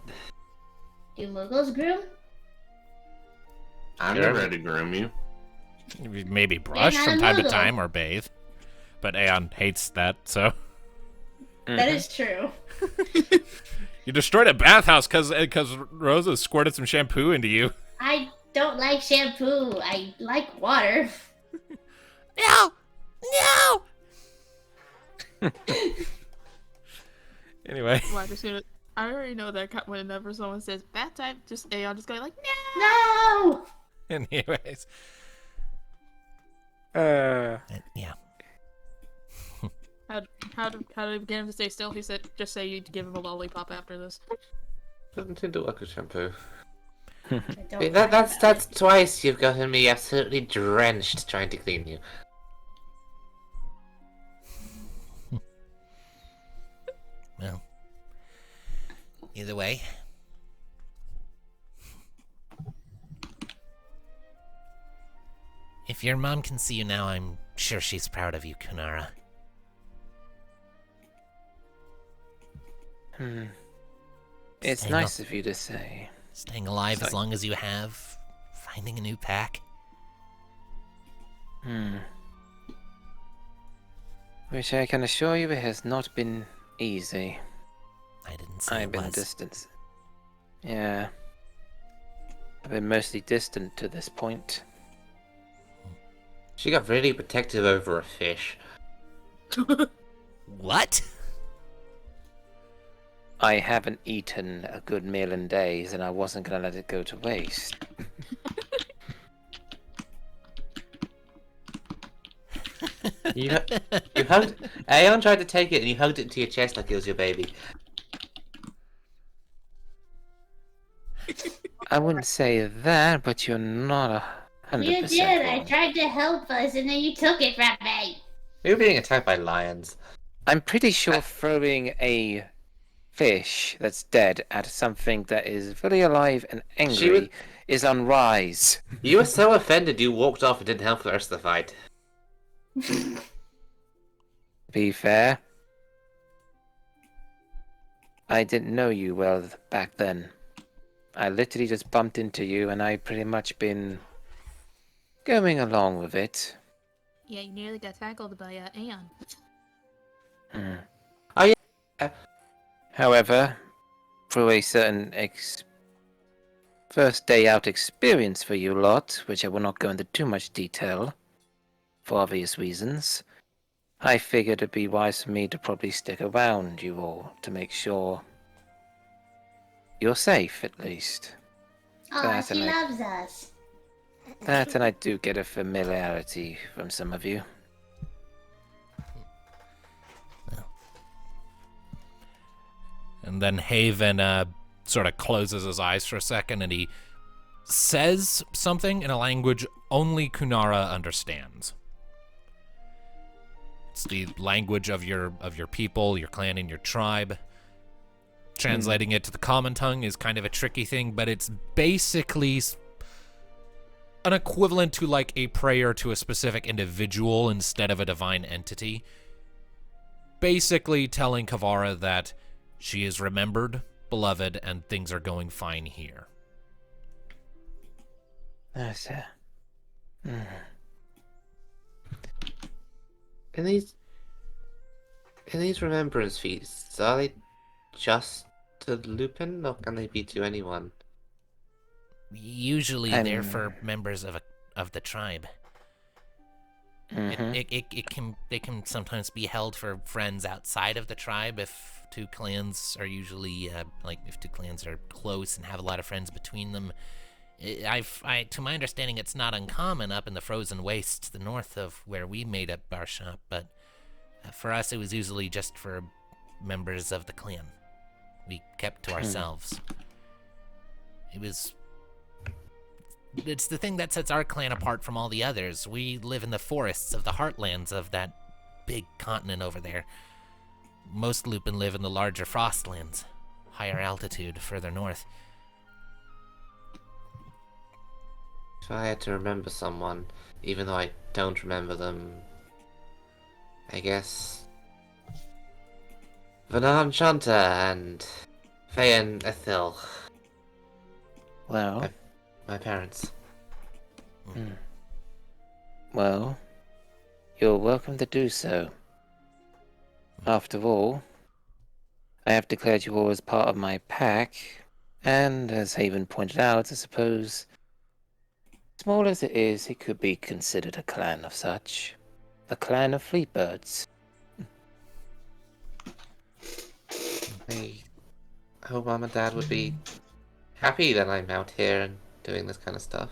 S7: Do Muggles groom?
S5: I'm
S2: Sure.
S5: not ready to groom you.
S1: Maybe brush
S7: not
S1: from
S7: a
S1: time to
S7: noodle.
S1: time or bathe. But Aeon hates that, so.
S7: That is true.
S1: You destroyed a bathhouse because Rosa squirted some shampoo into you.
S7: I don't like shampoo. I like water.
S1: No! No! Anyway.
S6: Well, as soon
S9: I already know that whenever someone says bad time, just Aeon just going like, no!
S7: No!
S1: Anyways. Yeah.
S9: How did we get him to stay still? He said, just say you'd give him a lollipop after this.
S2: Doesn't seem to work with shampoo.
S7: I
S2: I
S7: don't
S2: mean,
S7: worry
S2: that's
S7: about it.
S2: twice you've gotten me absolutely drenched trying to clean you.
S1: Well, either way. If your mom can see you now, I'm sure she's proud of you, Kunara.
S3: It's
S1: Staying
S3: nice
S1: up-
S3: of you to say.
S1: Staying alive
S3: It's
S1: as
S3: like-
S1: long as you have, finding a new pack.
S3: Which I can assure you it has not been easy.
S1: I didn't say
S3: I've
S1: it
S3: been
S1: was.
S3: distant. Yeah. I've been mostly distant to this point.
S2: She got really protective over a fish.
S1: What?
S3: I haven't eaten a good meal in days, and I wasn't gonna let it go to waste.
S2: You hugged. Aeon tried to take it, and you hugged it to your chest like it was your baby.
S3: I wouldn't say that, but you're not 100%
S7: You did. I
S3: wrong.
S7: tried to help us, and then you took it from me.
S2: We were being attacked by lions.
S3: I'm pretty sure throwing a fish that's dead at something that is fully alive and angry
S2: would-
S3: is on rise.
S2: You were so offended you walked off and didn't help the rest of the fight.
S3: Be fair. I didn't know you well back then. I literally just bumped into you and I pretty much been going along with it.
S9: Yeah, you nearly got tackled by Aeon.
S2: Oh yeah.
S3: However, through a certain first day out experience for you lot, which I will not go into too much detail, for obvious reasons, I figured it'd be wise for me to probably stick around you all to make sure you're safe, at least.
S7: Oh,
S3: That
S7: she
S3: and I-
S7: loves us.
S3: That and I do get a familiarity from some of you.
S1: And then Haven sort of closes his eyes for a second and he says something in a language only Kunara understands. It's the language of your people, your clan, and your tribe. Translating it to the common tongue is kind of a tricky thing, but it's basically an equivalent to like a prayer to a specific individual instead of a divine entity. Basically telling Kavara that she is remembered, beloved, and things are going fine here.
S3: That's it.
S2: In these remembrance feasts, are they just to Lupin, or can they be to anyone?
S1: Usually they're for members of the tribe. They can sometimes be held for friends outside of the tribe if two clans are usually if two clans are close and have a lot of friends between them. To my understanding, it's not uncommon up in the frozen wastes, the north of where we made up our shop. But for us, it was usually just for members of the clan. We kept to ourselves. It's the thing that sets our clan apart from all the others. We live in the forests of the heartlands of that big continent over there. Most Lupin live in the larger frostlands, higher altitude, further north.
S2: If I had to remember someone, even though I don't remember them, I guess Vanan Shanta and Fayan Ethil,
S3: Well,
S2: my parents.
S3: well, you're welcome to do so. After all, I have declared you all as part of my pack, and as Haven pointed out, I suppose, small as it is, it could be considered a clan of such. The clan of Freebirds.
S2: hope Mom and Dad would be happy that I'm out here and doing this kind of stuff.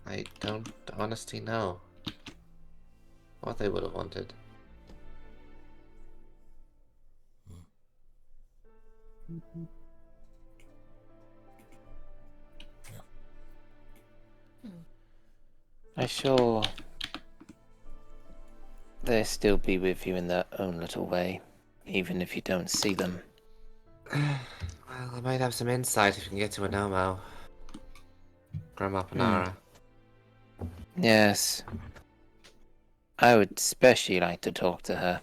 S2: I don't honestly know what they would have wanted.
S3: I'm sure they'll still be with you in their own little way, even if you don't see them.
S2: Well, I might have some insight if you can get to Anomo. Grandma Panara.
S3: Yes. I would especially like to talk to her.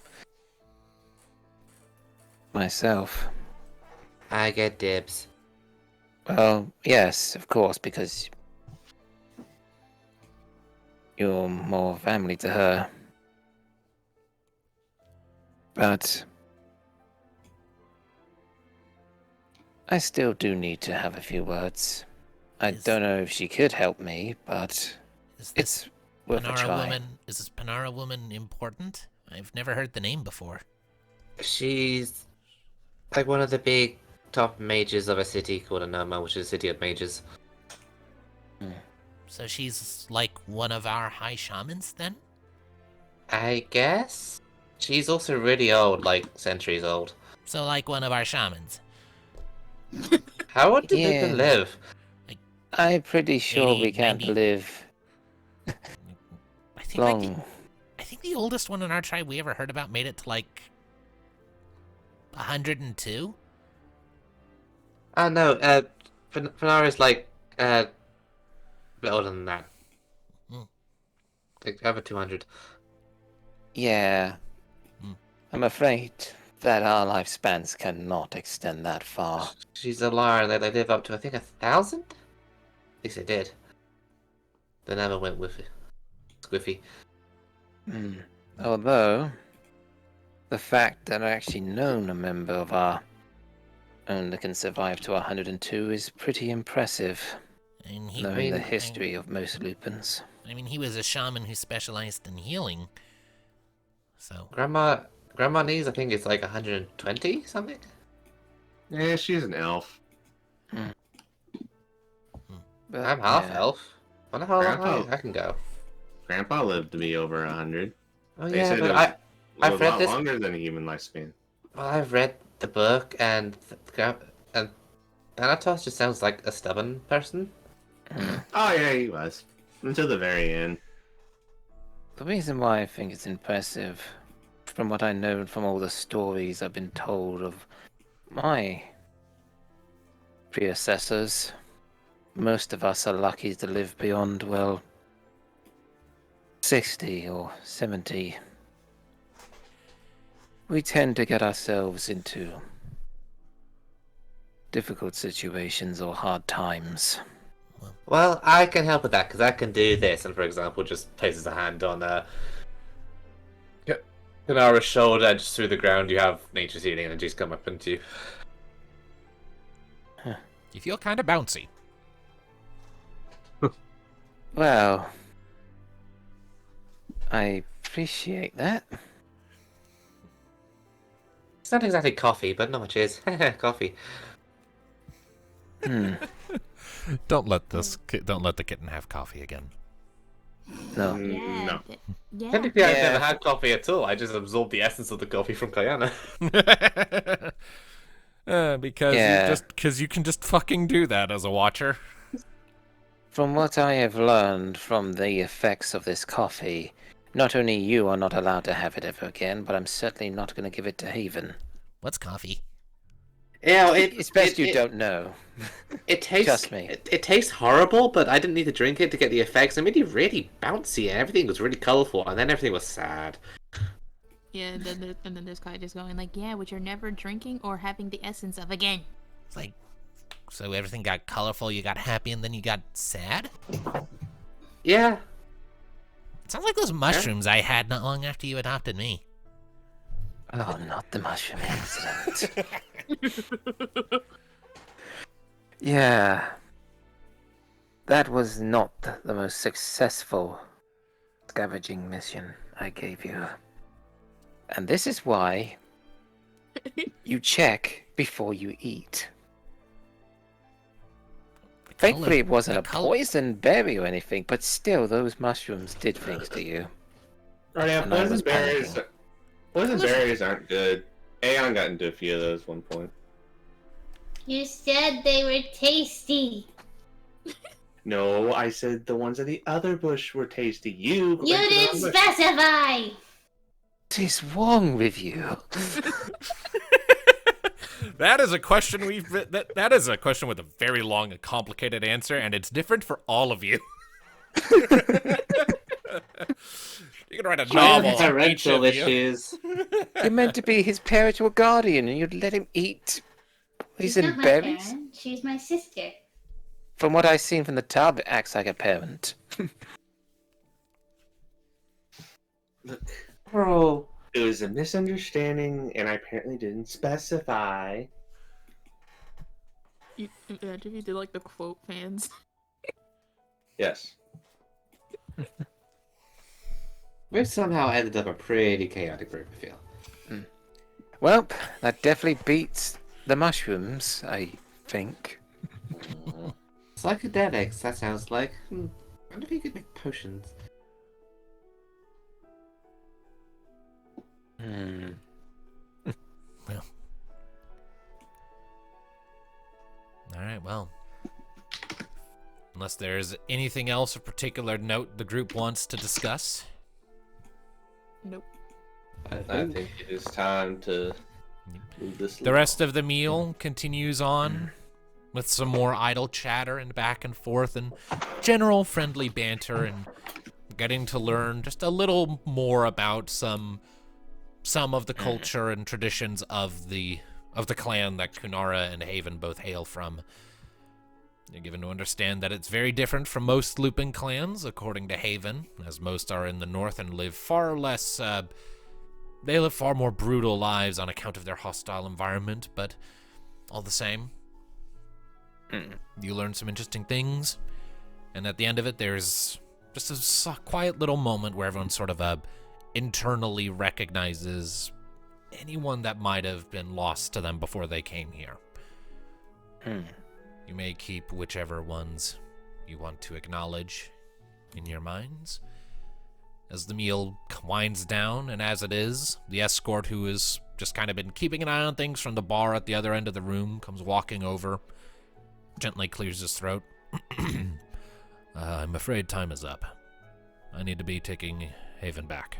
S3: Myself.
S2: I get dibs.
S3: Well, yes, of course, because you're more family to her. But I still do need to have a few words. I don't know if she could help me, but it's worth a try.
S1: Is this Panara woman important? I've never heard the name before.
S2: She's like one of the big top mages of a city called Anomo, which is a city of mages.
S1: So she's like one of our high shamans, then?
S2: I guess? She's also really old, like centuries old.
S1: So like one of our shamans.
S2: How old do
S3: Yeah.
S2: people live?
S3: I'm pretty sure
S1: 80,
S3: we can't
S1: 90.
S3: live
S1: I think
S3: long.
S1: I think the oldest one in our tribe we ever heard about made it to like 102.
S2: Oh no, Panara's like a bit older than that. Like over 200.
S3: Yeah. I'm afraid that our lifespans cannot extend that far.
S2: She's a liar. They live up to, I think, 1,000? At least they did. They never went with it. Squiffy.
S3: Although, the fact that I actually known a member of our own that can survive to 102 is pretty impressive,
S1: And
S3: knowing the history of most lupins.
S1: I mean, he was a shaman who specialized in healing. So
S2: Grandma Nees, I think it's like 120 something.
S5: Yeah, she's an elf.
S3: But,
S2: I'm half
S3: yeah.
S2: elf. Wonder how long
S5: Grandpa.
S2: I can go.
S5: Grandpa lived to be over 100.
S2: Oh
S5: They
S2: yeah,
S5: said
S2: but
S5: it was
S2: I've
S5: a
S2: read
S5: lot
S2: this.
S5: longer than a human lifespan.
S2: Well, I've read the book, and Thanatos just sounds like a stubborn person.
S5: Oh yeah, he was. Until the very end.
S3: The reason why I think it's impressive, from what I know from all the stories I've been told of my predecessors, most of us are lucky to live beyond, well, 60 or 70. We tend to get ourselves into difficult situations or hard times.
S2: Well, I can help with that because I can do this, and for example, just places a hand on Kunara's shoulder, and just through the ground, you have nature's healing energies come up into you.
S1: you feel kind of bouncy.
S3: Well, I appreciate that.
S2: It's not exactly coffee, but not much is. Coffee.
S1: Don't let the kitten have coffee again.
S3: No.
S5: No.
S9: Yeah.
S2: Technically, I've
S3: Yeah.
S2: never had coffee at all. I just absorbed the essence of the coffee from Kayana.
S1: Because you can just fucking do that as a watcher.
S3: From what I have learned from the effects of this coffee, not only you are not allowed to have it ever again, but I'm certainly not going to give it to Haven.
S1: What's coffee?
S2: Yeah,
S3: It's best you don't know.
S2: It tastes.
S3: Trust me.
S2: It tastes horrible, but I didn't need to drink it to get the effects. It made it really bouncy, and everything was really colorful, and then everything was sad.
S9: Yeah, and then there's Kai just going like, yeah, which you're never drinking or having the essence of again.
S1: It's like, so everything got colorful, you got happy, and then you got sad?
S2: Yeah.
S1: It sounds like those mushrooms I had not long after you adopted me.
S3: Oh, not the mushroom incident. Yeah. That was not the most successful scavenging mission I gave you. And this is why You check before you eat. Thankfully, it wasn't a poison berry or anything, but still, those mushrooms did things to you.
S5: Oh yeah,
S3: And I was
S5: poison berries aren't good. Aeon got into a few of those at one point.
S7: You said they were tasty.
S5: No, I said the ones in the other bush were tasty. You
S7: didn't specify.
S3: What is wrong with you?
S1: That is a question that is a question with a very long and complicated answer, and it's different for all of you. You can write a novel on each of you.
S8: issues.
S3: You're meant to be his spiritual guardian, and you'd let him eat
S7: She's
S3: poison
S7: not my
S3: berries?
S7: parent. She's my sister.
S3: From what I've seen from the tub, it acts like a parent.
S5: Look,
S8: Bro.
S5: it was a misunderstanding, and I apparently didn't specify.
S6: Imagine if you did like the quote fans.
S5: Yes.
S8: We've somehow ended up a pretty chaotic group, I feel.
S3: Well, that definitely beats the mushrooms, I think.
S8: Psychedelics, that sounds like. I wonder if you could make potions.
S1: Well. Alright, well. Unless there's anything else of particular note the group wants to discuss.
S6: Nope.
S5: I think it is time to move this.
S1: The rest of the meal continues on with some more idle chatter and back and forth and general friendly banter and getting to learn just a little more about some of the culture and traditions of the clan that Kunara and Haven both hail from. You're given to understand that it's very different from most Lupin clans, according to Haven, as most are in the north and live far less, they live far more brutal lives on account of their hostile environment, but all the same, you learn some interesting things, and at the end of it, there's just a quiet little moment where everyone sort of internally recognizes anyone that might have been lost to them before they came here. You may keep whichever ones you want to acknowledge in your minds. As the meal winds down, and as it is, the escort who has just kind of been keeping an eye on things from the bar at the other end of the room comes walking over, gently clears his throat. I'm afraid time is up. I need to be taking Haven back.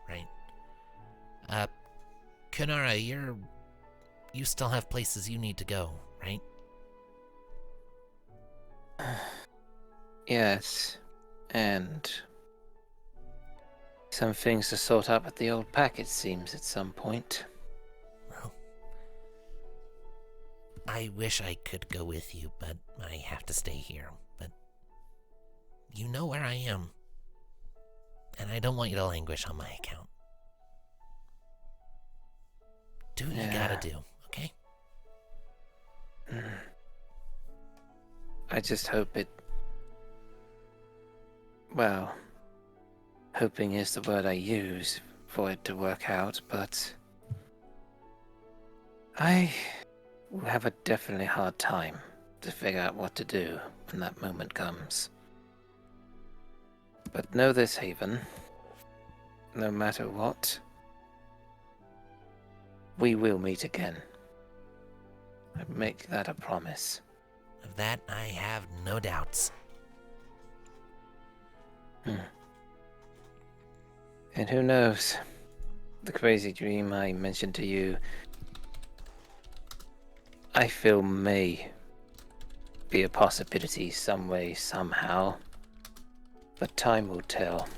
S1: Right. Kunara, you still have places you need to go, right?
S3: Yes, and some things to sort out at the old pack, it seems, at some point.
S10: Well, I wish I could go with you, but I have to stay here. But you know where I am, and I don't want you to languish on my account. Do what you gotta do, okay?
S3: I just hope it... Well, hoping is the word I use for it to work out, but I will have a definitely hard time to figure out what to do when that moment comes. But know this, Haven, no matter what, we will meet again. I make that a promise.
S10: Of that, I have no doubts.
S3: And who knows, the crazy dream I mentioned to you, I feel may be a possibility some way, somehow, but time will tell.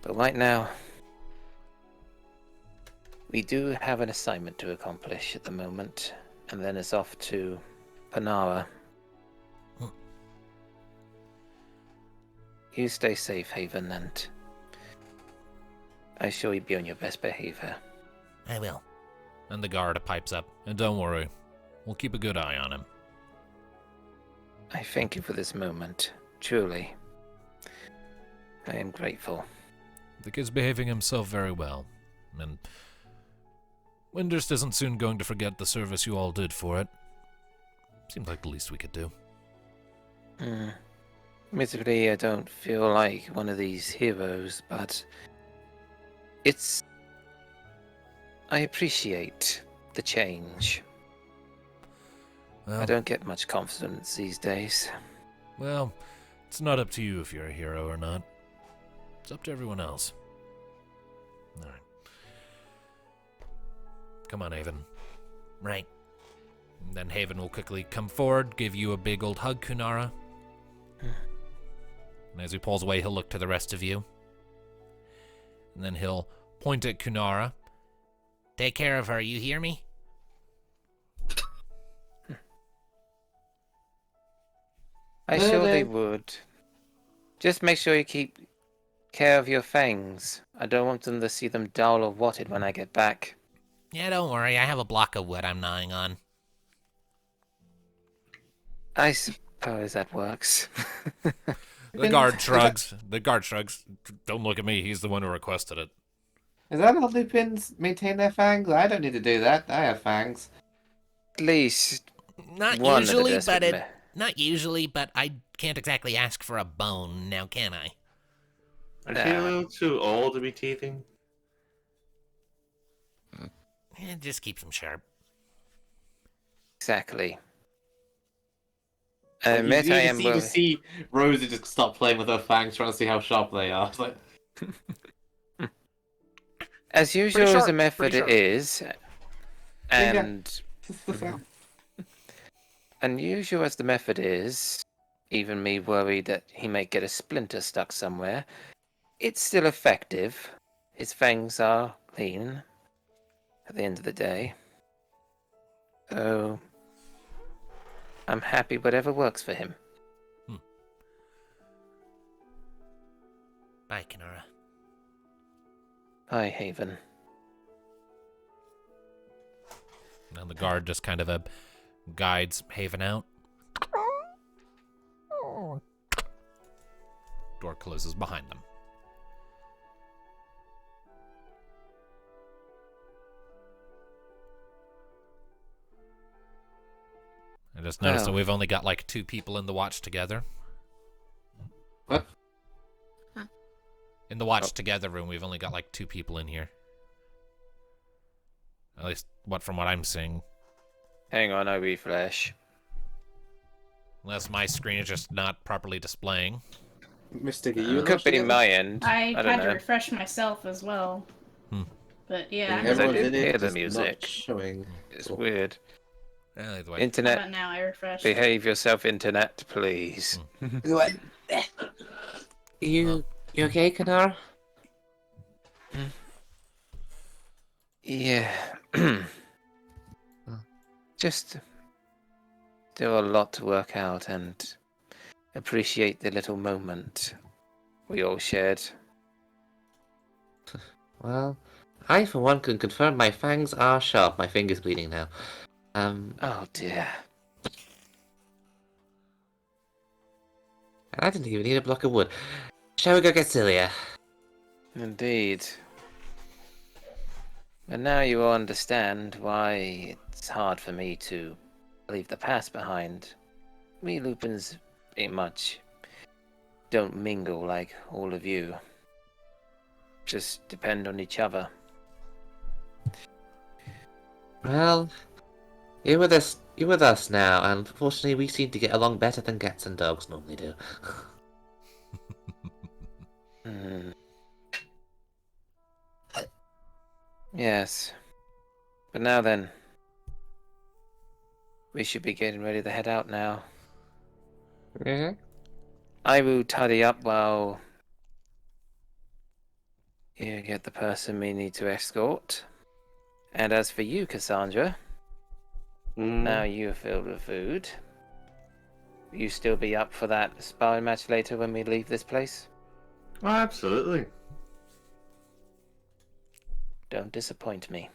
S3: But right now, we do have an assignment to accomplish at the moment, and then it's off to Panara. You stay safe, Haven, and I assure you be on your best behavior.
S10: I will.
S1: And the guard pipes up. And don't worry, we'll keep a good eye on him.
S3: I thank you for this moment, truly. I am grateful.
S1: The kid's behaving himself very well, and Windurst isn't soon going to forget the service you all did for it. Seems like the least we could do.
S3: Admittedly, I don't feel like one of these heroes, but I appreciate the change.
S1: Well,
S3: I don't get much confidence these days.
S1: Well, it's not up to you if you're a hero or not. It's up to everyone else. All right. Come on, Haven.
S10: Right.
S1: And then Haven will quickly come forward, give you a big old hug, Kunara. And as he pulls away, he'll look to the rest of you. And then he'll point at Kunara.
S10: Take care of her, you hear me?
S3: I surely would. Just make sure you keep care of your fangs. I don't want them to see them dull or rotted when I get back.
S10: Yeah, don't worry. I have a block of wood I'm gnawing on.
S3: I suppose that works.
S1: The guard shrugs. The guard shrugs. Don't look at me. He's the one who requested it.
S8: Is that how lupins maintain their fangs? I don't need to do that. I have fangs.
S3: At least
S10: Not
S3: one
S10: usually,
S3: of the
S10: but
S3: desperate
S10: not usually, but I can't exactly ask for a bone now, can I?
S5: Are you a little too old to be teething?
S10: It just keeps them sharp.
S3: Exactly.
S8: You
S3: Admit I am
S8: you
S3: willing.
S8: see Rosa just stop playing with her fangs, trying to see how sharp they are. It's like,
S3: As usual as
S1: sharp,
S3: the method
S1: pretty sharp.
S3: it is, and
S8: yeah.
S3: unusual as the method is, even me worried that he may get a splinter stuck somewhere, it's still effective. His fangs are clean at the end of the day. So I'm happy whatever works for him.
S10: Bye, Kunara.
S3: Hi, Haven.
S1: And the guard just kind of guides Haven out. Door closes behind them. I just noticed that
S3: Well.
S1: we've only got like 2 people in the watch together.
S8: What?
S1: In the watch together room, we've only got like 2 people in here. At least, from what I'm seeing.
S3: Hang on, I refresh.
S1: Unless my screen is just not properly displaying.
S8: Mystic, are you
S3: Could be
S8: together?
S3: my end.
S7: I
S3: don't
S7: had
S3: know.
S7: to refresh myself as well. But yeah,
S3: Because I
S8: Everyone's
S3: did
S8: in it,
S3: hear the
S8: just
S3: music.
S8: not showing.
S3: It's weird.
S1: Either way.
S7: how
S3: Internet,
S7: about now? I refreshed.
S3: behave yourself, internet, please.
S2: You okay, Kunara?
S3: Yeah. Just still a lot to work out and appreciate the little moment we all shared.
S2: Well, I for one can confirm my fangs are sharp. My finger's bleeding now.
S3: Oh dear.
S2: I didn't even need a block of wood. Shall we go get Celia?
S3: Indeed. But now you all understand why it's hard for me to leave the past behind. We Lupins pretty much don't mingle like all of you. Just depend on each other.
S2: Well, you're with us now, and unfortunately we seem to get along better than cats and dogs normally do.
S3: Hmm. Yes. But now then, we should be getting ready to head out now. I will tidy up while you get the person we need to escort. And as for you, Kassandra, now you're filled with food. Will you still be up for that sparring match later when we leave this place?
S5: Oh, absolutely.
S3: Don't disappoint me.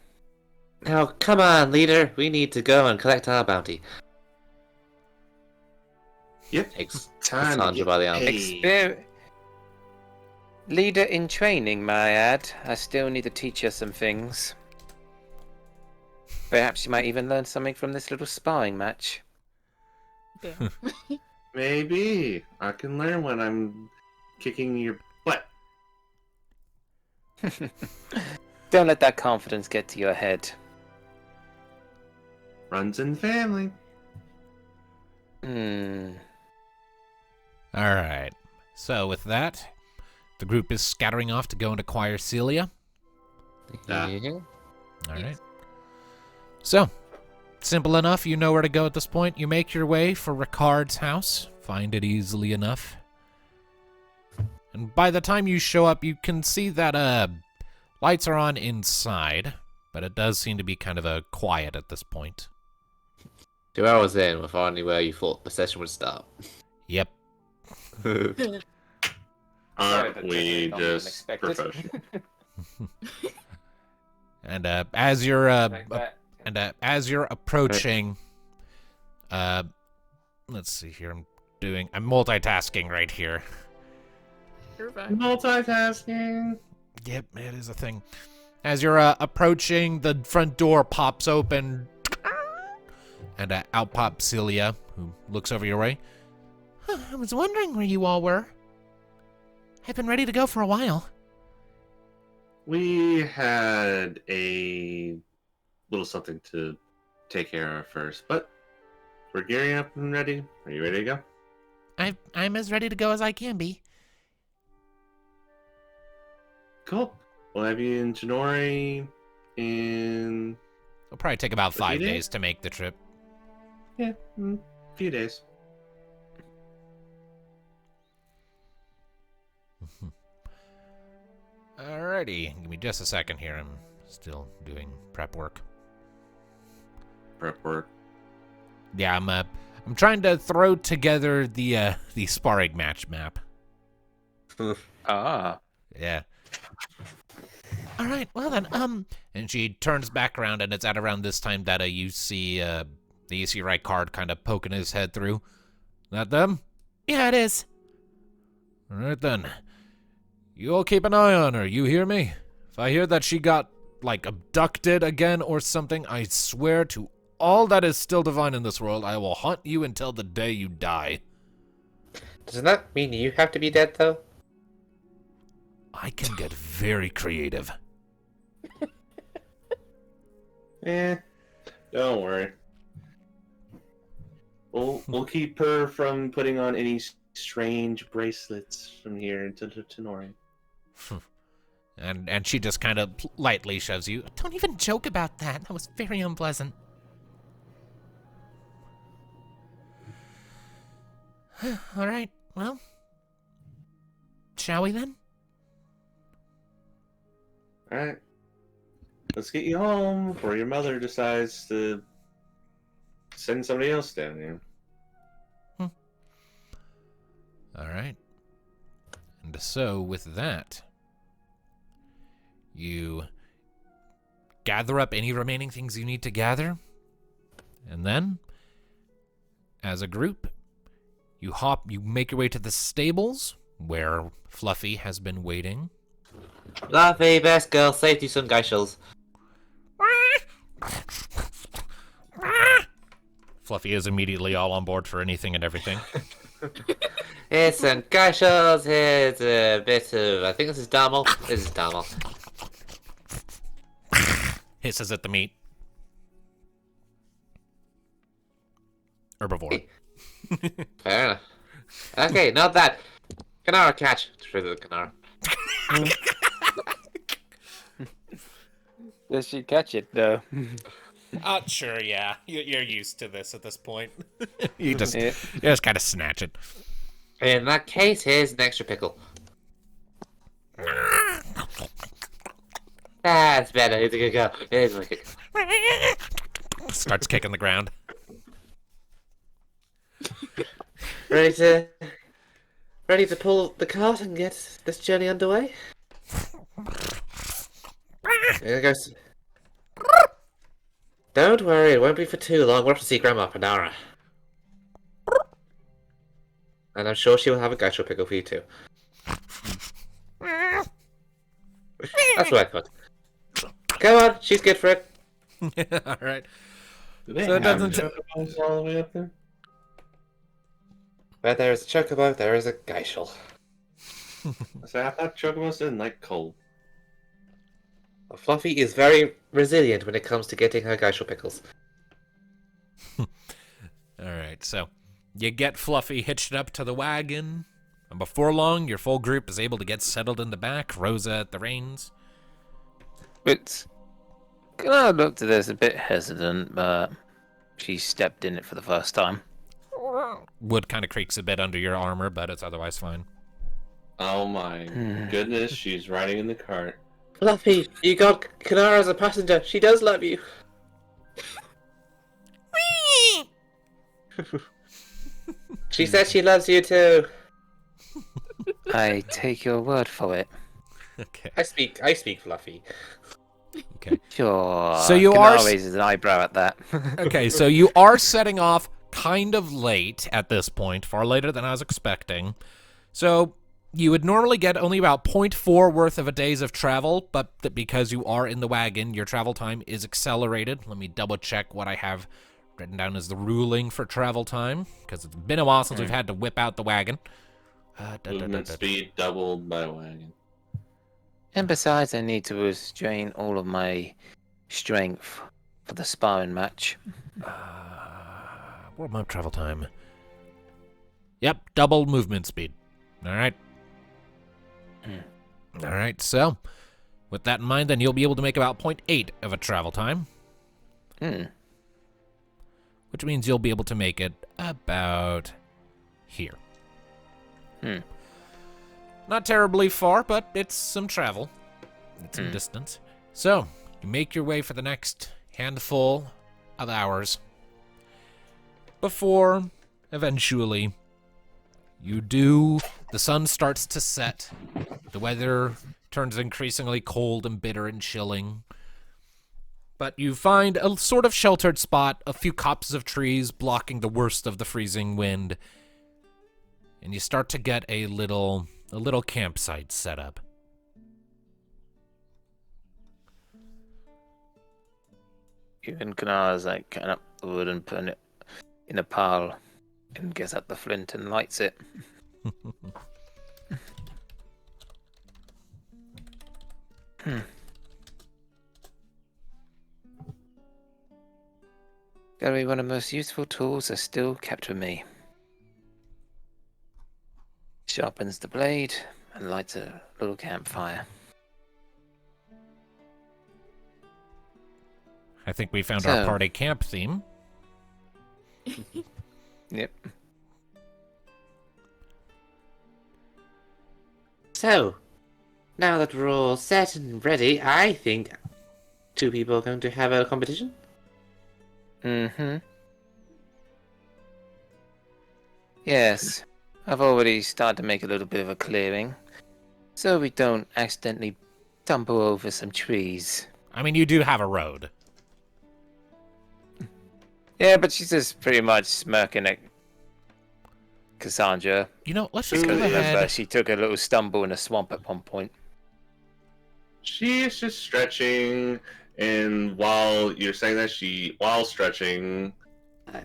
S2: Now, come on, leader. We need to go and collect our bounty.
S5: Yep.
S2: Takes
S5: Time to
S2: Cassandra
S5: get
S2: by the arm.
S5: paid.
S3: Leader in training, may I add. I still need to teach her some things. Perhaps you might even learn something from this little sparring match.
S6: Damn.
S5: Maybe I can learn when I'm kicking your butt.
S3: Don't let that confidence get to your head.
S5: Runs in the family.
S1: Alright. So, with that, the group is scattering off to go and acquire Celia. Alright. So, simple enough. You know where to go at this point. You make your way for Ricard's house. Find it easily enough. And by the time you show up, you can see that lights are on inside, but it does seem to be kind of quiet at this point.
S2: 2 hours in, we're finally where you thought the session would start.
S1: Yep.
S5: Aren't we just professional?
S1: And as you're approaching, let's see here. I'm multitasking right here.
S6: You're fine.
S5: Multitasking.
S1: Yep, it is a thing. As you're approaching, the front door pops open, and out pops Celia, who looks over your way. I was wondering where you all were. I've been ready to go for a while.
S5: We had a little something to take care of first, but we're gearing up and ready. Are you ready to go?
S10: I'm as ready to go as I can be.
S5: Cool. We'll have you in Tenori in...
S1: It'll probably take about 5
S5: days?
S1: days to make the trip.
S5: Yeah, a few days.
S1: Alrighty, give me just a second here. I'm still doing prep work.
S5: Prep work.
S1: Yeah, I'm trying to throw together the sparring match map.
S3: Ah.
S1: Yeah. All right, well then, and she turns back around, and it's at around this time that you see the right card kind of poking his head through. That them?
S10: Yeah, it is.
S1: All right then. You all keep an eye on her, you hear me? If I hear that she got, like, abducted again or something, I swear to all that is still divine in this world, I will haunt you until the day you die.
S2: Doesn't that mean you have to be dead, though?
S1: I can get very creative.
S5: Don't worry. We'll keep her from putting on any strange bracelets from here until Tenori.
S1: And she just kind of lightly shoves you.
S10: Don't even joke about that. That was very unpleasant. All right, well, shall we then?
S5: Alright. Let's get you home before your mother decides to send somebody else down here.
S1: All right. And so, with that, you gather up any remaining things you need to gather, and then, as a group, you make your way to the stables, where Fluffy has been waiting.
S2: Fluffy, best girl, safety some geishels.
S1: Fluffy is immediately all on board for anything and everything.
S2: Here's some geishels, here's a bit of... I think this is Darmal. This is Darmal.
S1: Hisses at the meat. Herbivore.
S2: Fair enough. Okay, not that. Kunara catch. Through the Kunara.
S3: Does she catch it, though?
S1: Sure, yeah. You're used to this at this point. you just kind of snatch it.
S2: In that case, here's an extra pickle. That's better. Here's a good girl. Here's a good girl.
S1: Starts kicking the ground.
S2: Ready to pull the cart and get this journey underway? Here it goes. Don't worry, it won't be for too long. We'll have to see Grandma Panara. And I'm sure she will have a gacho pickle for you too. That's what I thought. Come on, she's good for it.
S1: All right.
S5: Do they
S1: So it
S5: have
S1: doesn't-
S5: chocobos all the way up there?
S2: Where there is a chocobo, there is a geishel.
S5: So I thought chocobos didn't like cold.
S2: Well, Fluffy is very resilient when it comes to getting her geishel pickles.
S1: All right, so you get Fluffy hitched up to the wagon, and before long, your full group is able to get settled in the back. Rosa at the reins.
S3: But Kunara looked at this a bit hesitant, but she stepped in it for the first time.
S1: Wood kind of creaks a bit under your armor, but it's otherwise fine.
S5: Oh my goodness, she's riding in the cart.
S2: Fluffy, you got Kunara as a passenger. She does love you. She said she loves you too.
S3: I take your word for it.
S1: Okay.
S2: I speak Fluffy.
S1: Okay.
S3: Sure.
S1: So you
S3: Kunara
S1: are-
S3: raises an eyebrow at that.
S1: Okay, so you are setting off kind of late at this point, far later than I was expecting. So you would normally get only about 0.4 worth of a days of travel, but because you are in the wagon, your travel time is accelerated. Let me double check what I have written down as the ruling for travel time, because it's been a while since we've had to whip out the wagon.
S5: Movement speed doubled by wagon.
S3: And besides, I need to restrain all of my strength for the sparring match.
S1: World map travel time. Yep, double movement speed. All right. All right, so with that in mind, then you'll be able to make about 0.8 of a travel time, which means you'll be able to make it about here. Not terribly far, but it's some travel. It's some distance. So you make your way for the next handful of hours before eventually the sun starts to set. The weather turns increasingly cold and bitter and chilling. But you find a sort of sheltered spot, a few copses of trees blocking the worst of the freezing wind. And you start to get a little campsite set up.
S3: Even Kunara's like cutting up the wood and putting it in a pile and gets out the flint and lights it. Gotta be one of the most useful tools that's still kept with me. Sharpens the blade and lights a little campfire.
S1: I think we found our
S3: So-
S1: party camp theme.
S3: Yep.
S2: So, now that we're all set and ready, I think 2 people are going to have a competition.
S3: Mm-hmm. Yes. I've already started to make a little bit of a clearing, so we don't accidentally stumble over some trees.
S1: I mean, you do have a road.
S3: Yeah, but she's just pretty much smirking at Kassandra.
S1: You know, let's just
S3: Because
S1: go
S3: remember,
S1: ahead.
S3: she took a little stumble in a swamp at one point.
S5: She is just stretching, and while you're saying that, while stretching,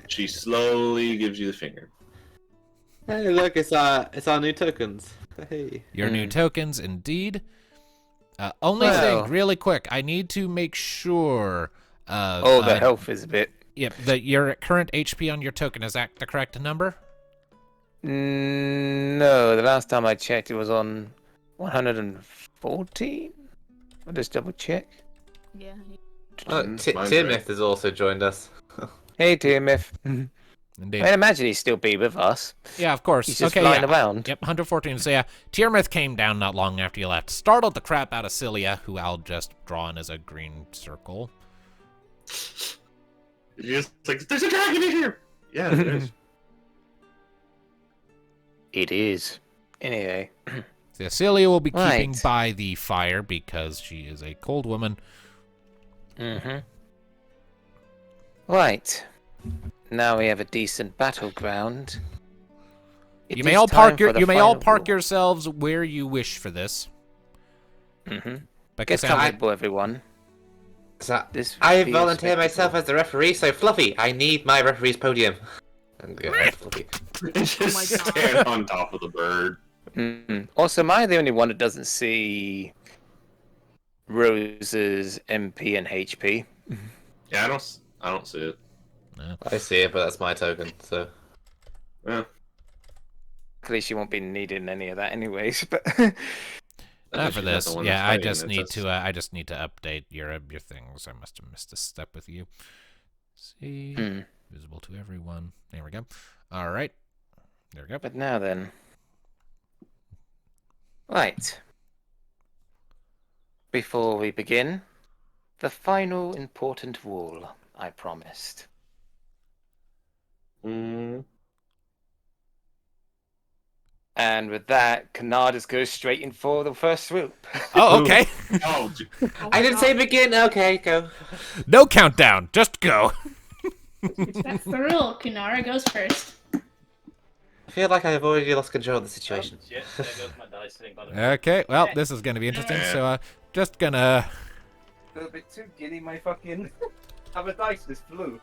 S5: she slowly gives you the finger.
S2: Hey, look, it's our new tokens. Hey.
S1: Your new tokens, indeed. Only
S3: Well-
S1: thing, really quick, I need to make sure.
S3: The health is a bit.
S1: Yep, your current HP on your token, is that the correct number?
S3: No, the last time I checked, it was on 114. I'll just double check.
S9: Yeah.
S5: Mine's
S2: Timith
S5: right.
S2: has also joined us.
S3: Hey, TMF.
S1: Indeed.
S3: I imagine he'd still be with us.
S1: Yeah, of course.
S3: He's just
S1: okay,
S3: flying
S1: yeah.
S3: around.
S1: Yep, 114. So yeah, Tiamat came down not long after you left. Startled the crap out of Cilia, who I'll just draw in as a green circle.
S5: You're just like, there's a dragon in here! Yeah, there is.
S3: It is. Anyway.
S1: So Cilia will be keeping
S3: Right.
S1: by the fire because she is a cold woman.
S3: Mm-hmm. Right. Now we have a decent battleground. It
S1: You may
S3: is
S1: all
S3: time
S1: park
S3: for the
S1: you may all
S3: final
S1: park
S3: war.
S1: yourselves where you wish for this.
S3: Mm-hmm.
S1: But
S3: Get
S1: Cassandra,
S3: comfortable, everyone.
S2: So,
S3: This
S2: I
S3: be a
S2: volunteer myself
S3: spectacle.
S2: as the referee, so Fluffy, I need my referee's podium. And go ahead, Fluffy.
S5: It's
S6: Oh my
S5: just
S6: God.
S5: stand on top of the bird.
S3: Also, am I the only one that doesn't see Rose's MP and HP?
S5: Yeah, I don't see it.
S2: I see it, but that's my token, so.
S5: Yeah.
S3: Luckily, she won't be needing any of that anyways. But
S1: not for
S5: She's not
S1: this.
S5: the one
S1: Yeah,
S5: that's
S1: I
S5: fighting,
S1: just
S5: it's
S1: need
S5: us.
S1: to. I just need to update your things. I must have missed a step with you. See, visible to everyone. There we go. All right. There we go.
S3: But now then. Right. Before we begin, the final important rule I promised.
S5: Mm.
S3: And with that, Kanard just goes straight in for the first swoop.
S1: Oh, okay.
S5: Oh,
S2: I didn't say begin, okay, go.
S1: No countdown. Just go.
S7: That's the rule. Kunara goes first.
S2: I feel like I've already lost control of the situation.
S3: Shit, there goes my dice thing, by the way.
S1: Okay. Well, this is gonna be interesting.
S5: Yeah.
S1: So, just gonna.
S3: A little bit too giddy, my fucking. Have a dice just flew.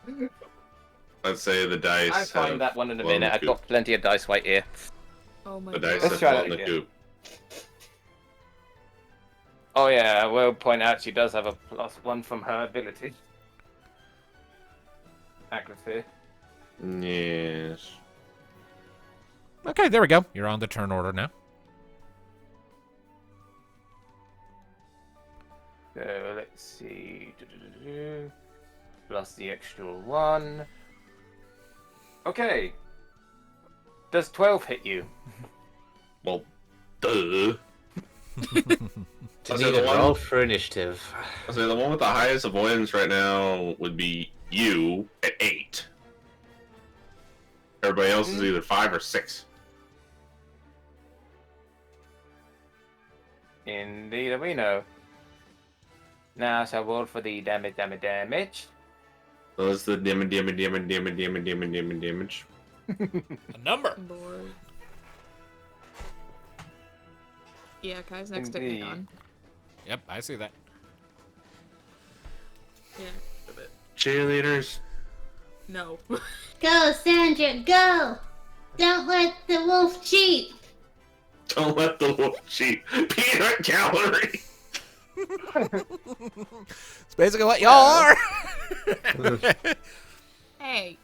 S5: let's say the dice.
S3: I'll find
S5: have
S3: that one in a
S5: blown
S3: minute.
S5: the
S3: I've
S5: coop.
S3: got plenty of dice right here.
S6: Oh my
S5: The
S6: god.
S5: dice
S3: Let's
S5: have
S3: try
S5: blown
S3: that
S5: the
S3: again.
S5: coop.
S3: Oh yeah, I will point out she does have a +1 from her ability. Accuracy.
S5: Yes.
S1: Okay, there we go. You're on the turn order now.
S3: So let's see. Plus the extra 1. Okay. Does 12 hit you?
S5: Well, duh.
S2: To
S5: I'll say
S2: need
S5: the
S2: a
S5: one-
S2: roll for initiative.
S5: I'll say the one with the highest avoidance right now would be you at 8. Everybody else is either 5 or 6.
S3: Indeed, we know. Now, shall roll for the damage.
S5: So that's the damage.
S1: A number.
S6: Lord. Yeah, Kai's next to
S3: Indeed.
S6: Aegon.
S1: Yep, I see that.
S6: Yeah.
S5: Cheerleaders.
S6: No.
S7: Go, Sandra, go! Don't let the wolf cheat!
S5: Don't let the wolf cheat. Peanut gallery.
S1: It's basically what y'all are.
S6: Hey.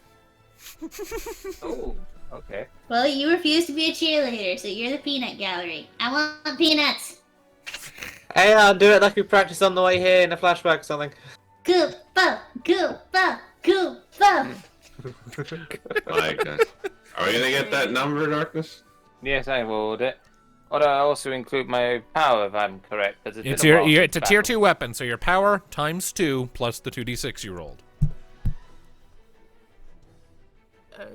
S3: Oh, okay.
S7: Well, you refuse to be a cheerleader, so you're the peanut gallery. I want peanuts!
S2: Hey, I'll do it like we practiced on the way here in a flashback or something.
S7: Koopa! Koopa! Koopa!
S5: My God. Are we gonna get that number, Darkness?
S3: Yes, I rolled it. Or I also include my power, if I'm correct. 'cause
S1: It's
S3: been a while
S1: it's a
S3: since
S1: tier
S3: battle.
S1: 2 weapon, so your power times 2 plus the 2d6 you rolled.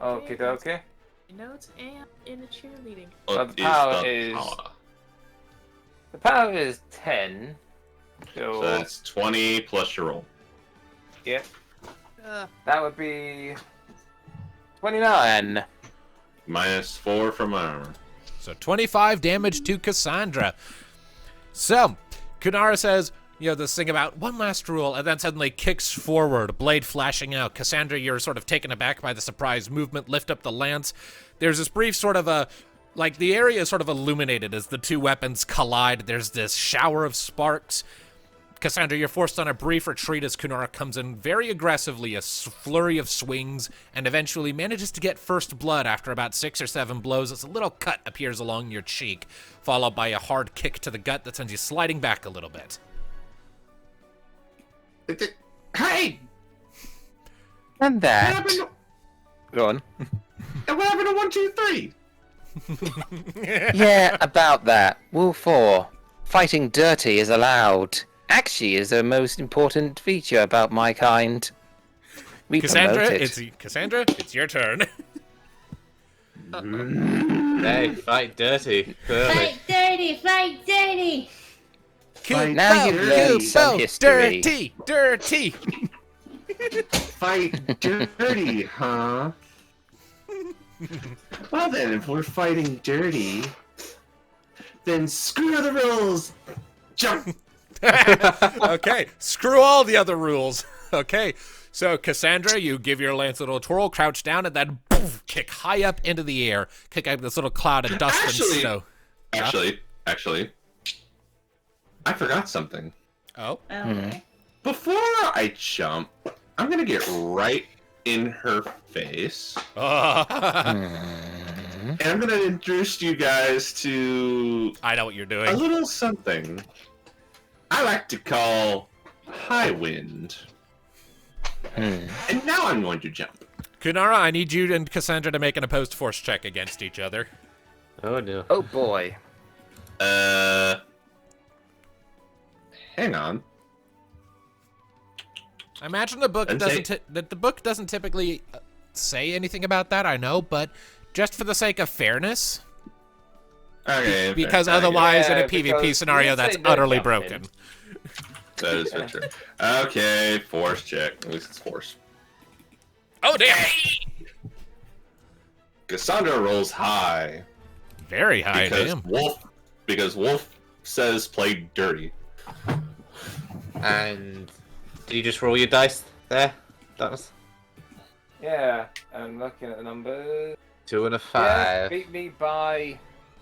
S3: Okay, okay.
S6: Notes and in a cheerleading.
S3: Well,
S5: What
S3: the
S5: is
S3: power
S5: the
S3: is-
S5: power?
S3: The power is 10. So,
S5: So that's 20 plus your roll.
S3: yeah, that would be 29.
S5: Minus 4 from my armor.
S1: So 25 damage to Cassandra. So, Kunara says, you know, this thing about one last rule, and then suddenly kicks forward, blade flashing out. Cassandra, you're sort of taken aback by the surprise movement, lift up the lance. There's this brief sort of like the area is sort of illuminated as the two weapons collide. There's this shower of sparks. Cassandra, you're forced on a brief retreat as Kunara comes in very aggressively, a flurry of swings, and eventually manages to get first blood after about 6 or 7 blows as a little cut appears along your cheek, followed by a hard kick to the gut that sends you sliding back a little bit.
S5: Hey!
S3: And
S5: What
S3: that.
S5: happened to,
S3: Go on.
S5: what happened to 1, 2, 3?
S3: Yeah, about that. Rule 4. Fighting dirty is allowed. Actually, is the most important feature about my kind. We
S1: Cassandra,
S3: promote it.
S1: Cassandra, it's your turn.
S2: Hey, fight dirty. Clearly.
S7: Fight dirty! Fight dirty!
S3: Now you've learned some history.
S1: Dirty.
S5: Fight dirty, huh? Well then, if we're fighting dirty, then screw the rules! Jump!
S1: Okay, screw all the other rules. Okay, so Kassandra, you give your lance a little twirl, crouch down, and then poof, kick high up into the air. Kick up this little cloud of dust and snow.
S5: Actually, I forgot something.
S1: Oh?
S7: Okay.
S5: Before I jump, I'm gonna get right in her face. And I'm gonna introduce you guys to
S1: I know what you're
S5: a
S1: doing.
S5: little something I like to call Highwind. And now I'm going to jump.
S1: Kunara, I need you and Kassandra to make an opposed force check against each other.
S2: Oh no.
S3: Oh boy.
S5: Hang on.
S1: I imagine the book doesn't typically say anything about that, I know, but just for the sake of fairness,
S5: Okay.
S1: because
S5: fair.
S1: otherwise in
S3: Yeah,
S1: a PvP
S3: because
S1: scenario
S3: you say
S1: that's
S3: no
S1: utterly
S3: jumping.
S1: broken.
S5: That is for sure. Okay, force check. At least it's force.
S1: Oh damn!
S5: Cassandra rolls high.
S1: Very high, damn.
S5: Because Wolf says play dirty.
S2: And did you just roll your dice there? That was
S3: Yeah, I'm looking at the numbers.
S2: 2 and a
S3: Yeah,
S2: 5.
S3: beat me by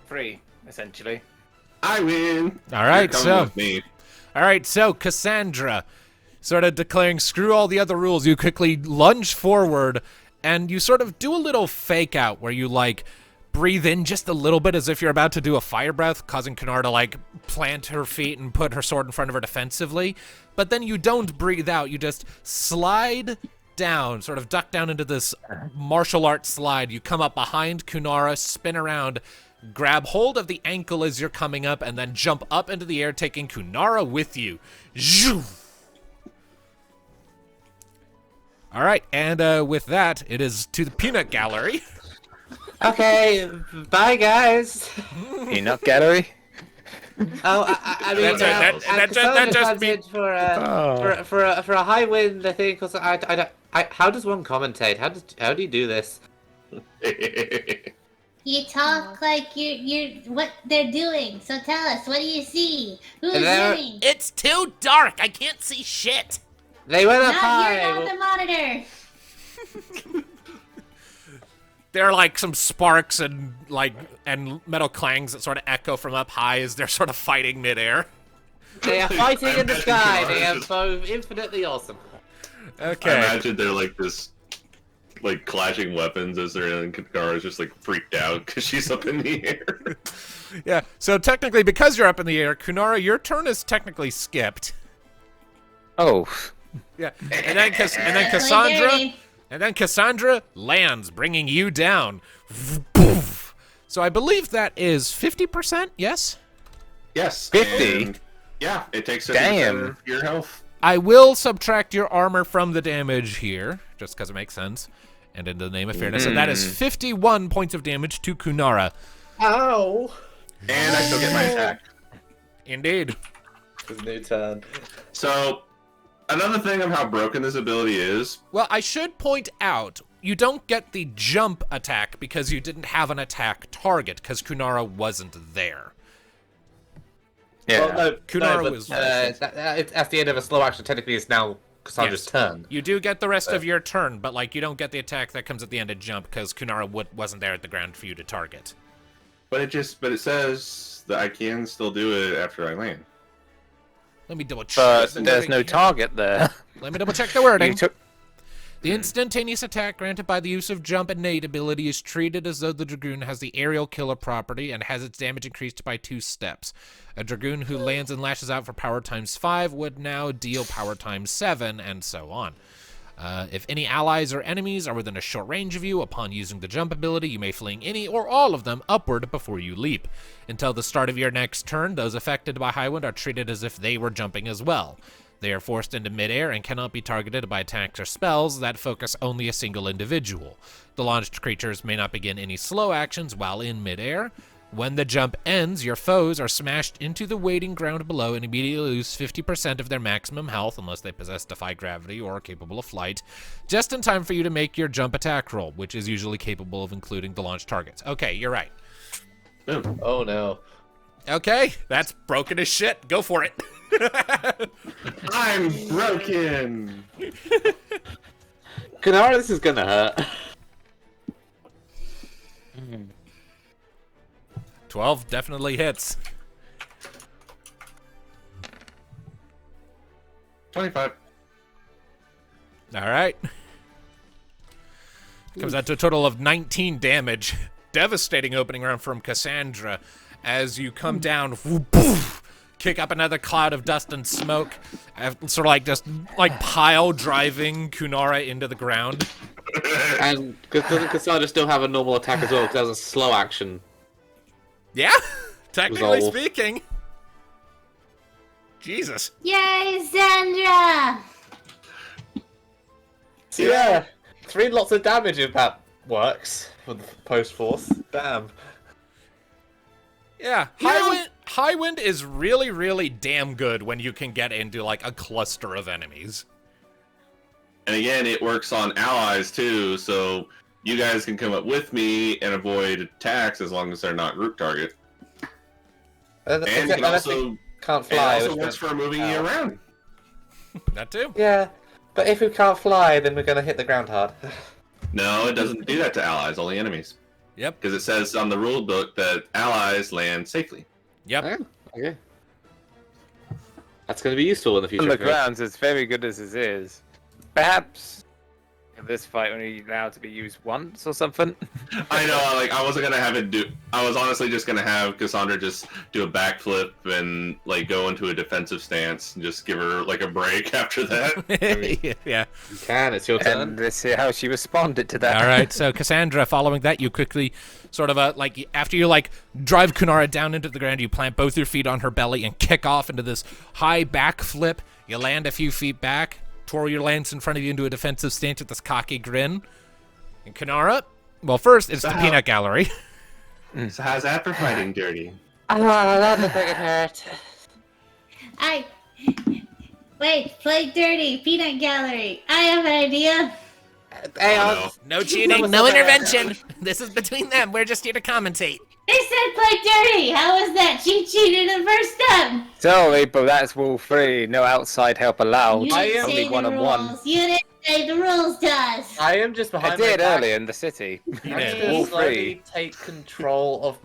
S3: 3, essentially.
S5: I win.
S1: All right,
S5: You're coming
S1: so
S5: with me.
S1: Cassandra, sort of declaring screw all the other rules, you quickly lunge forward and you sort of do a little fake out where you like breathe in just a little bit as if you're about to do a fire breath, causing Kunara to like plant her feet and put her sword in front of her defensively. But then you don't breathe out, you just slide down, sort of duck down into this martial arts slide. You come up behind Kunara, spin around, grab hold of the ankle as you're coming up, and then jump up into the air, taking Kunara with you. Zhoo! All right, and with that, it is to the peanut gallery.
S2: Okay, bye guys.
S3: Peanut gallery?
S2: Oh, I mean,
S1: that just means-
S2: for a high wind, I think. Cause how does one commentate? How do you do this?
S7: You talk like you're what they're doing. So tell us, what do you see? Who's
S2: There-
S7: winning?
S10: It's too dark. I can't see shit.
S2: They went up
S7: Not
S2: high.
S7: here on the monitor.
S1: There are like some sparks and metal clangs that sort of echo from up high as they're sort of fighting midair.
S2: They are fighting in the
S5: imagine
S2: sky.
S5: Kunara's
S2: They are
S5: just-
S2: both infinitely awesome.
S5: I
S1: Okay.
S5: imagine they're like this, like clashing weapons as they're in. Katara's just like freaked out because she's up in the air.
S1: Yeah. So technically, because you're up in the air, Kunara, your turn is technically skipped.
S3: Oh.
S1: Yeah. And then
S7: Play
S1: Kassandra.
S7: dirty.
S1: And then Kassandra lands, bringing you down. So I believe that is 50%, yes?
S5: Yes.
S3: 50?
S5: and yeah, it takes 50%
S3: Damn.
S5: of your health.
S1: I will subtract your armor from the damage here, just because it makes sense, and in the name of fairness. And that is 51 points of damage to Kunara.
S2: Ow!
S5: And I still get my attack.
S1: Indeed.
S2: His new turn.
S5: So, another thing of how broken this ability is.
S1: Well, I should point out, you don't get the jump attack because you didn't have an attack target, because Kunara wasn't there.
S3: Yeah.
S2: Well, no,
S1: Kunara
S2: but,
S1: was-
S2: at the end of a slow action. Technically, it's now Cassandra's
S1: Yes.
S2: turn.
S1: You do get the rest of your turn, but like you don't get the attack that comes at the end of jump because Kunara wasn't there at the ground for you to target.
S5: But it says that I can still do it after I land.
S1: Let me double check.
S3: But
S1: the
S3: there's
S1: wording
S3: no
S1: here.
S3: target there.
S1: Let me double check the wording.
S3: You took...
S1: The instantaneous attack granted by the use of jump and nade ability is treated as though the Dragoon has the aerial killer property and has its damage increased by 2 steps. A Dragoon who lands and lashes out for power times 5 would now deal power times 7, and so on. If any allies or enemies are within a short range of you, upon using the jump ability, you may fling any or all of them upward before you leap. Until the start of your next turn, those affected by Highwind are treated as if they were jumping as well. They are forced into midair and cannot be targeted by attacks or spells that focus only a single individual. The launched creatures may not begin any slow actions while in midair. When the jump ends, your foes are smashed into the waiting ground below and immediately lose 50% of their maximum health unless they possess Defy Gravity or are capable of flight, just in time for you to make your jump attack roll, which is usually capable of including the launch targets. Okay, you're right.
S5: Boom.
S2: Oh no.
S1: Okay, that's broken as shit. Go for it.
S5: I'm broken.
S2: Kunara, this is gonna hurt.
S1: 12 definitely hits.
S5: 25.
S1: All right. Comes out to a total of 19 damage. Devastating opening round from Kassandra as you come down, whoop, poof, kick up another cloud of dust and smoke, sort of like just like pile driving Kunara into the ground.
S2: And doesn't Kassandra still have a normal attack as well? Because that was a slow action.
S1: Yeah, technically
S2: Resolve.
S1: speaking. Jesus.
S7: Yay, Sandra!
S2: Yeah, 3 lots of damage if that works with the post force. Damn.
S1: Yeah, Highwind is really, really damn good when you can get into like a cluster of enemies.
S5: And again, it works on allies too, so you guys can come up with me and avoid attacks as long as they're not group target. And it also
S2: can't fly.
S5: also works for moving you around.
S1: That too.
S2: Yeah, but if we can't fly, then we're gonna hit the ground hard.
S5: No, it doesn't do that to allies, only enemies.
S1: Yep.
S5: Because it says on the rule book that allies land safely.
S1: Yep.
S2: Okay. That's gonna be useful in the future.
S3: On the
S2: correct?
S3: grounds, as very good as it is. Perhaps in this fight only allowed to be used once or something.
S5: I know, like I wasn't gonna have it do. I was honestly just gonna have Kassandra just do a backflip and like go into a defensive stance and just give her like a break after that.
S1: Yeah.
S2: You can. It's your turn.
S3: And let's see how she responded to that.
S1: All right, so Kassandra, following that, you quickly sort of like after you like drive Kunara down into the ground, you plant both your feet on her belly and kick off into this high backflip. You land a few feet back, twirl your lance in front of you into a defensive stance with this cocky grin. And Kunara, well, first it's the peanut gallery.
S5: So how's that for fighting dirty?
S2: Oh, that looks like it hurt.
S7: Wait, play dirty, peanut gallery. I have an idea.
S2: Hey,
S5: Oh,
S1: No cheating, no intervention. This is between them. We're just here to commentate.
S7: They said play dirty. How was that? She cheated the first time.
S3: Sorry, but that's rule 3. No outside help allowed.
S7: You didn't
S3: Only
S7: say the
S3: one-on-one.
S7: rules. You didn't say the rules to us.
S2: I am just behind
S3: I did
S2: my back.
S3: earlier in the city.
S1: You
S2: I'm
S1: did.
S2: just
S3: All
S2: gonna slowly
S3: three.
S2: take control of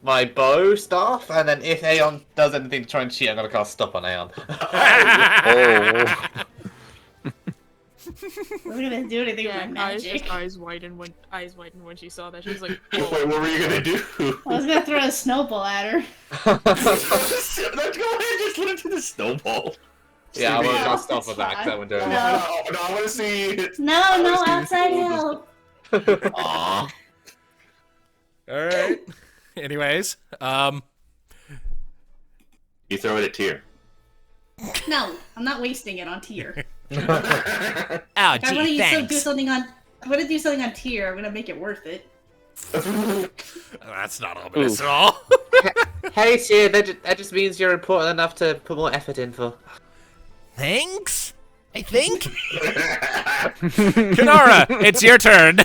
S2: my bow staff, and then if Aeon does anything to try and cheat, I'm gonna cast stop on Aeon.
S3: Oh.
S7: We're gonna do anything
S6: Yeah,
S7: with my magic.
S6: eyes widened when she saw that. She was like,
S5: Wait,
S6: "Whoa."
S5: what were you gonna do?
S7: I was gonna throw a snowball at her.
S5: Let's go ahead, just let it do the snowball.
S2: Yeah, I will
S5: Yeah.
S2: cast off of that because I wouldn't do it.
S5: No, I want to see it.
S7: No, outside help.
S5: Aww.
S1: All right. Anyways,
S5: You throw it at Tyr.
S7: No, I'm not wasting it on tier.
S1: oh,
S7: If I want to
S1: gee,
S7: do
S1: thanks.
S7: something on, I'm gonna do something on tier. I'm gonna make it worth it.
S1: That's not ominous at all.
S2: Hey, Tyr, that just means you're important enough to put more effort in for.
S10: Thanks? I think?
S1: Kunara, it's your turn.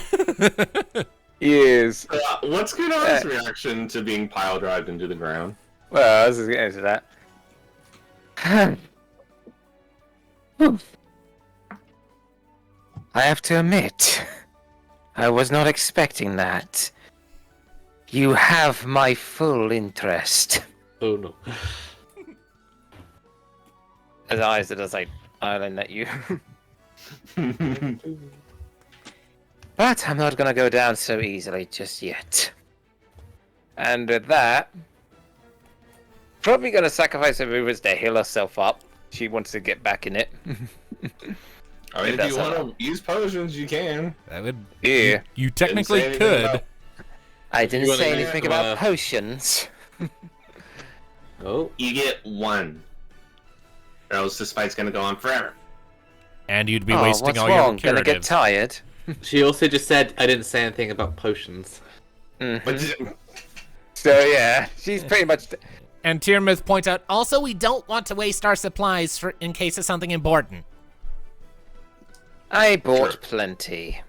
S3: Yes.
S5: What's Kunara's reaction to being pile drived into the ground?
S3: Well, I was just getting into that. I have to admit, I was not expecting that. You have my full interest.
S2: Oh no.
S3: His eyes are just like island at you. But I'm not gonna go down so easily just yet. And with that, probably gonna sacrifice her movements to heal herself up. She wants to get back in it.
S5: I mean, if
S3: That's
S5: you want to use potions, you can.
S1: That would.
S3: Yeah.
S1: You technically
S5: Didn't say anything
S1: could.
S5: about-
S3: I didn't
S2: wanna
S3: say
S2: use
S3: anything
S2: them,
S3: about potions.
S2: Oh.
S5: You get one. Or else this fight's gonna go on forever.
S1: And you'd be
S3: Oh,
S1: wasting
S3: what's
S1: all
S3: wrong?
S1: your
S3: Gonna get
S1: curatives.
S3: tired.
S2: She also just said I didn't say anything about potions.
S3: Mhm.
S5: But
S3: So yeah, she's pretty much.
S1: And Tyrmouth points out,
S10: Also, we don't want to waste our supplies for in case of something important.
S3: I bought plenty.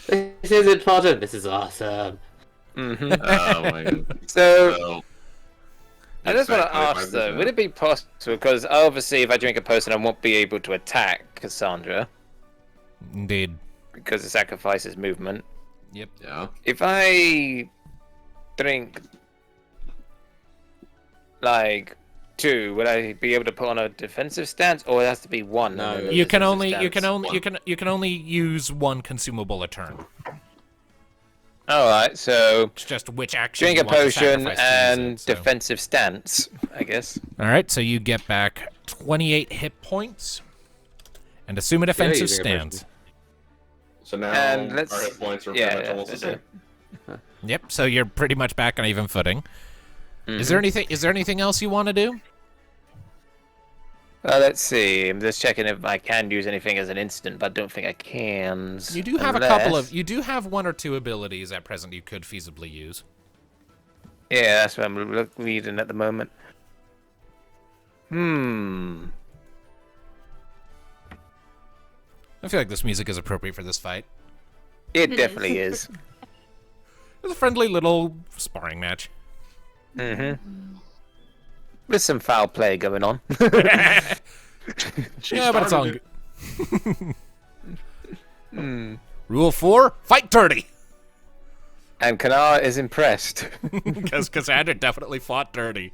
S2: This is important. This is awesome.
S3: Mm-hmm.
S5: oh my god.
S3: So
S5: So,
S3: I just want to ask though, would it be possible, because obviously if I drink a potion I won't be able to attack Kassandra.
S1: Indeed.
S3: Because it sacrifices movement.
S1: Yep.
S5: Yeah.
S3: If I drink like 2, would I be able to put on a defensive stance, or it has to be 1?
S2: No,
S1: You can only use 1 consumable a turn.
S3: Alright, so
S1: It's just which action
S3: drink
S1: you
S3: a
S1: want to
S3: potion
S1: sacrifice to
S3: and
S1: use it, so.
S3: defensive stance, I guess.
S1: Alright, so you get back 28 hit points. And assume a defensive
S2: using a potion.
S1: stance.
S5: So now
S3: And let's-
S5: our hit points are
S3: yeah,
S5: pretty much almost the
S3: that's
S5: same.
S1: Yep, so you're pretty much back on even footing.
S3: Mm-hmm.
S1: Is there anything else you want to do?
S3: Let's see. I'm just checking if I can use anything as an instant, but I don't think I can.
S1: You do have you do have 1 or 2 abilities at present you could feasibly use.
S3: Yeah, that's what I'm reading at the moment.
S1: I feel like this music is appropriate for this fight.
S3: It definitely is.
S1: It's a friendly little sparring match.
S3: Mm-hmm. With some foul play going on.
S1: Yeah, but it's all good. Rule 4, fight dirty.
S3: And Kunara is impressed.
S1: Because Kassandra definitely fought dirty.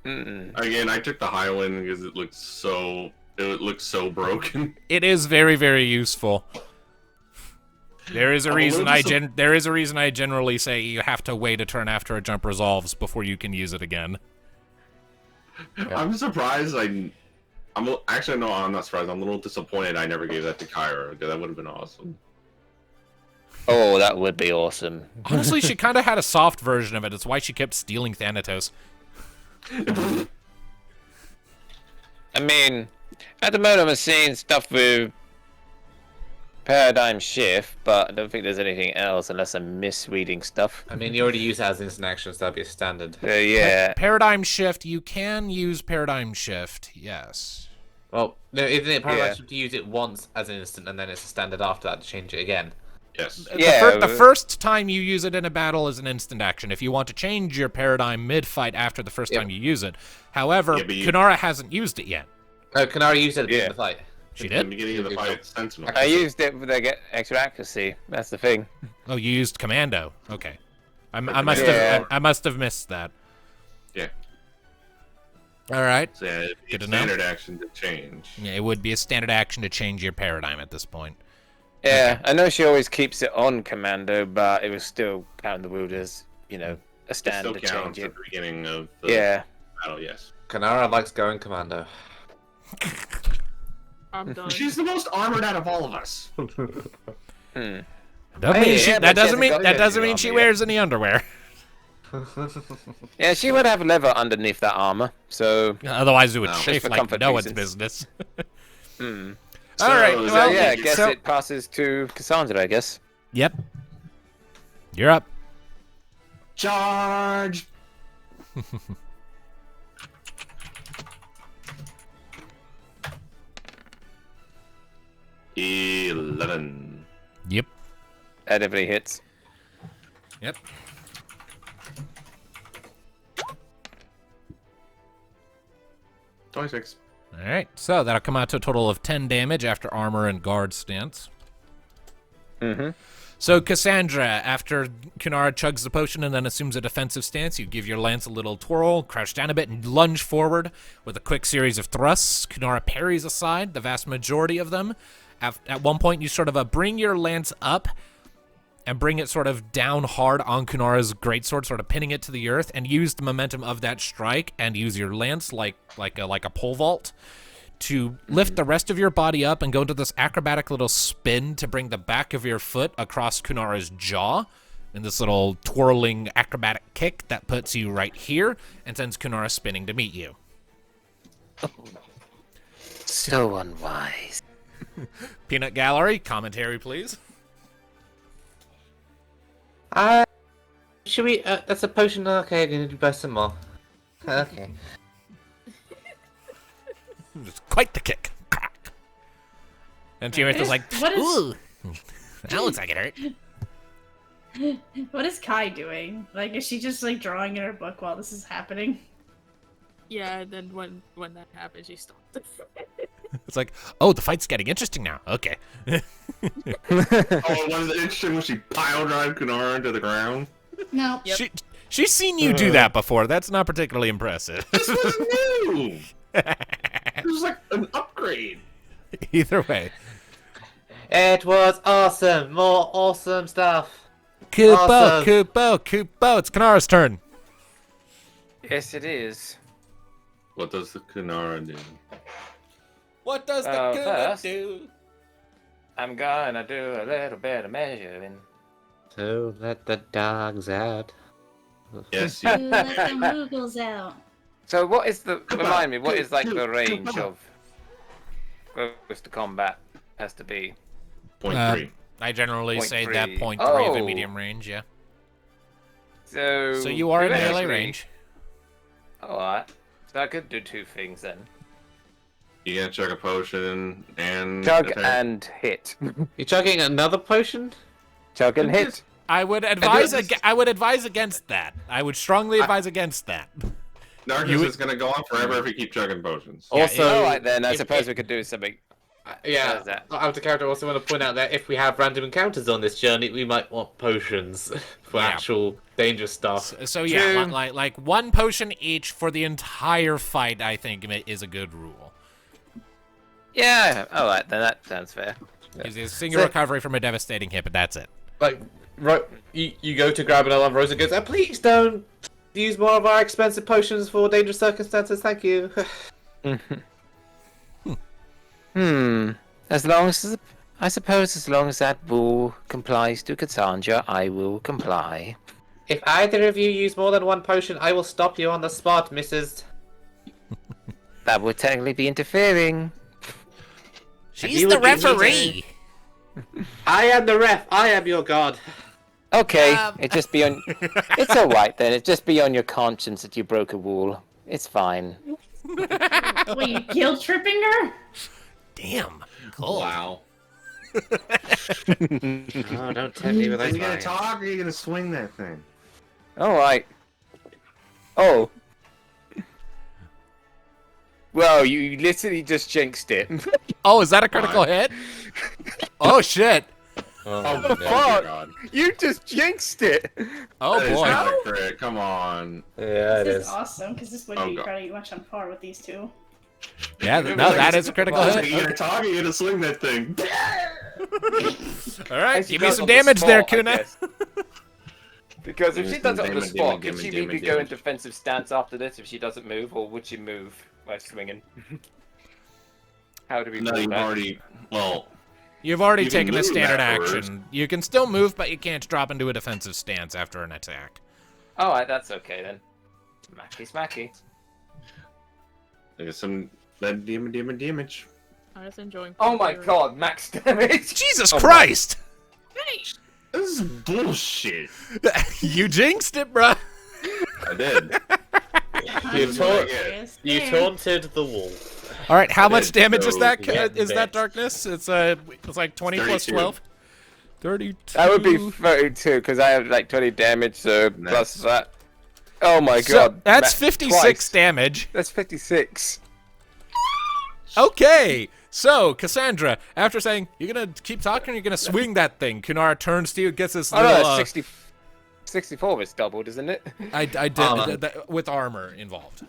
S5: Again, I took the Highwind because it looks so broken.
S1: It is very, very useful. There is a reason I generally say you have to wait a turn after a jump resolves before you can use it again.
S5: Yeah. I'm surprised. Actually, no, I'm not surprised. I'm a little disappointed I never gave that to Kyra, because that would have been awesome.
S3: Oh, that would be awesome.
S1: Honestly, she kind of had a soft version of it. It's why she kept stealing Thanatos.
S3: I mean, at the moment I'm seeing stuff with Paradigm Shift, but I don't think there's anything else unless I'm misreading stuff.
S2: I mean, you already use it as instant action, so that'd be a standard.
S3: Yeah.
S1: Paradigm Shift, you can use Paradigm Shift, yes.
S2: Well, no, isn't it paradigm shift to use it once as an instant, and then it's a standard after that to change it again?
S5: Yes.
S1: The first time you use it in a battle is an instant action. If you want to change your paradigm mid-fight after the first time you use it. However, Kunara hasn't used it yet.
S2: No, Kunara used it at the beginning of the fight.
S1: She
S5: At
S1: did?
S5: the beginning of the fight, it's Sentinel.
S3: I used it to get extra accuracy. That's the thing.
S1: Oh, you used Commando. Okay. I must have missed that.
S5: Yeah.
S1: All right.
S5: So, yeah, it'd be
S1: Good
S5: a
S1: to know.
S5: standard action to change.
S1: Yeah, it would be a standard action to change your paradigm at this point.
S3: Yeah, I know she always keeps it on Commando, but it was still counting the wound as, a standard to
S5: It still
S3: change
S5: counts
S3: it.
S5: at the beginning of the battle, yes.
S2: Kunara likes going commando.
S6: I'm done.
S5: She's the most armored out of all of us.
S1: That doesn't mean she wears any underwear.
S3: Yeah, she would have leather underneath that armor, so...
S1: Otherwise it would
S3: Just
S1: chafe
S3: for
S1: like
S3: comfort
S1: no one's
S3: reasons.
S1: business.
S5: So,
S1: All right,
S5: is
S1: well,
S5: that-
S3: yeah, I guess
S1: so-
S3: it passes to Kassandra, I guess.
S1: Yep. You're up.
S5: Charge! $11.
S1: Yep.
S3: That definitely hits.
S1: Yep.
S5: $26.
S1: All right, so that'll come out to a total of 10 damage after armor and guard stance.
S3: Mm-hmm.
S1: So, Kassandra, after Kunara chugs the potion and then assumes a defensive stance, you give your lance a little twirl, crouch down a bit, and lunge forward with a quick series of thrusts. Kunara parries aside, the vast majority of them. At one point, you sort of bring your lance up and bring it sort of down hard on Kunara's greatsword, sort of pinning it to the earth, and use the momentum of that strike and use your lance like a pole vault to lift the rest of your body up and go into this acrobatic little spin to bring the back of your foot across Kunara's jaw in this little twirling acrobatic kick that puts you right here and sends Kunara spinning to meet you.
S3: So unwise.
S1: Peanut Gallery, commentary, please.
S2: Should we? That's a potion. Okay, I'm gonna buy some more. Okay.
S1: It's quite the kick. Crack. And Tiamatha's like,
S7: what is-
S1: ooh, that looks like it hurt.
S7: What is Kai doing? Like, is she just like drawing in her book while this is happening?
S6: Yeah, and then when that happens, she stopped.
S1: It's like, oh, the fight's getting interesting now. Okay.
S5: Oh, one of the interesting was she pile drive Kunara into the ground.
S7: No.
S6: Yep.
S1: She's seen you do that before. That's not particularly impressive.
S5: This was new. It was like an upgrade.
S1: Either way.
S2: It was awesome. More awesome stuff.
S1: Kupo,
S2: Awesome.
S1: Kupo. It's Kunara's turn.
S3: Yes, it is.
S5: What does the Kunara do?
S1: What does the
S3: Kuna
S1: Kuna
S3: first-
S1: do?
S3: I'm gonna do a little bit of measuring.
S2: So let the dogs out.
S5: Yes,
S7: You
S5: you.
S7: let the Moogles out.
S3: So what is the...
S5: Come on,
S3: Remind me, what is like
S5: come
S3: the
S5: on,
S3: range
S5: come on.
S3: of... Close to combat has to be?
S5: Point 3.
S1: I generally
S3: Point
S1: say that
S3: three.
S1: point 3 of a
S3: Oh.
S1: medium range, yeah.
S3: So...
S1: So you are in melee
S3: theoretically-
S1: range.
S3: Alright. So I could do 2 things then.
S5: You gotta chug a potion and
S3: Chug
S5: attack.
S3: and hit.
S2: You chugging another potion?
S3: Chug and hit.
S1: I would advise
S5: this-
S1: I would advise against that. I would strongly advise against that.
S5: Narcus
S1: You-
S5: is gonna go on forever if you keep chugging potions.
S1: Yeah,
S2: Also,
S3: Alright then, I
S2: if-
S3: suppose we could do something.
S2: Yeah,
S3: How's that?
S2: out of character, I also want to point out that if we have random encounters on this journey, we might want potions for
S1: Yeah.
S2: actual dangerous stuff.
S1: So yeah,
S3: True.
S1: like one potion each for the entire fight, I think is a good rule.
S3: Yeah, alright then, that sounds fair.
S1: Is a single
S2: So-
S1: recovery from a devastating hit, but that's it.
S2: Like, you go to grab another, and Rosa goes, please don't use more of our expensive potions for dangerous circumstances, thank you.
S3: As long as... I suppose as long as that bull complies to Kassandra, I will comply.
S2: If either of you use more than one potion, I will stop you on the spot, Mrs.
S3: That would technically be interfering.
S1: She's
S2: you
S1: the
S2: would be
S1: referee.
S2: I am the ref, I am your god.
S3: Okay, it just be on... It's alright then, it just be on your conscience that you broke a rule. It's fine.
S7: Were you guilt tripping her?
S1: Damn. Cool.
S5: Wow.
S2: Oh, don't tempt me with
S5: Are
S2: those
S5: you gonna
S2: lines.
S5: talk or are you gonna swing that thing?
S3: Alright. Oh. Well, you literally just jinxed it.
S1: Oh, is that a critical hit? Oh shit.
S2: Oh,
S5: Oh,
S3: fuck.
S5: God.
S3: You just jinxed it!
S1: Oh
S5: That is
S1: boy.
S5: not a crit. Come on.
S2: yeah, it
S7: This is
S2: is.
S7: awesome, because this would
S5: Oh,
S7: be
S5: God.
S7: pretty much on par with these two.
S1: Yeah, no, that is a critical
S5: Well,
S1: hit.
S5: you're gonna talk or you're gonna swing that thing.
S1: All right,
S3: As
S1: give
S3: you
S1: me
S3: go
S1: some
S3: on the
S1: damage there,
S3: spot, I
S1: Kuna.
S3: guess. Because if she does it on the
S5: Damage,
S3: spot,
S5: damage,
S3: could she
S5: damage,
S3: maybe
S5: damage.
S3: go in defensive stance after this if she doesn't move, or would she move by swinging? How do we
S5: No,
S3: rule
S5: you've
S3: that?
S5: already. Well,
S1: You've already
S5: You can
S1: taken a
S5: move
S1: standard
S5: afterwards.
S1: action. You can still move, but you can't drop into a defensive stance after an attack.
S3: Alright, that's okay then. Smacky smacky.
S5: there's some that damage.
S6: I'm just enjoying.
S3: Oh my
S6: Freebirds.
S3: god, max damage!
S1: Jesus
S3: Oh my-
S1: Christ!
S5: This is bullshit.
S1: You jinxed it, bruh.
S5: I did.
S2: You, taunt-
S7: Yes,
S2: you
S7: there.
S2: taunted the wolf.
S1: All right, how much
S5: is
S1: damage is
S5: so
S1: that?
S2: get
S1: Is that
S2: bit.
S1: darkness? It's like 20 plus
S5: 32.
S1: 12. 32.
S3: That would be 32, because I have like 20 damage, so
S5: Nice.
S3: plus that. Oh my
S1: So
S3: god.
S1: that's
S3: ma-
S1: 56
S3: twice.
S1: damage.
S3: That's 56.
S1: Okay, so Kassandra, after saying you're gonna keep talking, you're gonna swing that thing. Kunara turns to you, gets this
S3: Oh
S1: little.
S3: no, 64 is doubled, isn't it?
S1: I did
S2: Armor.
S1: with armor involved.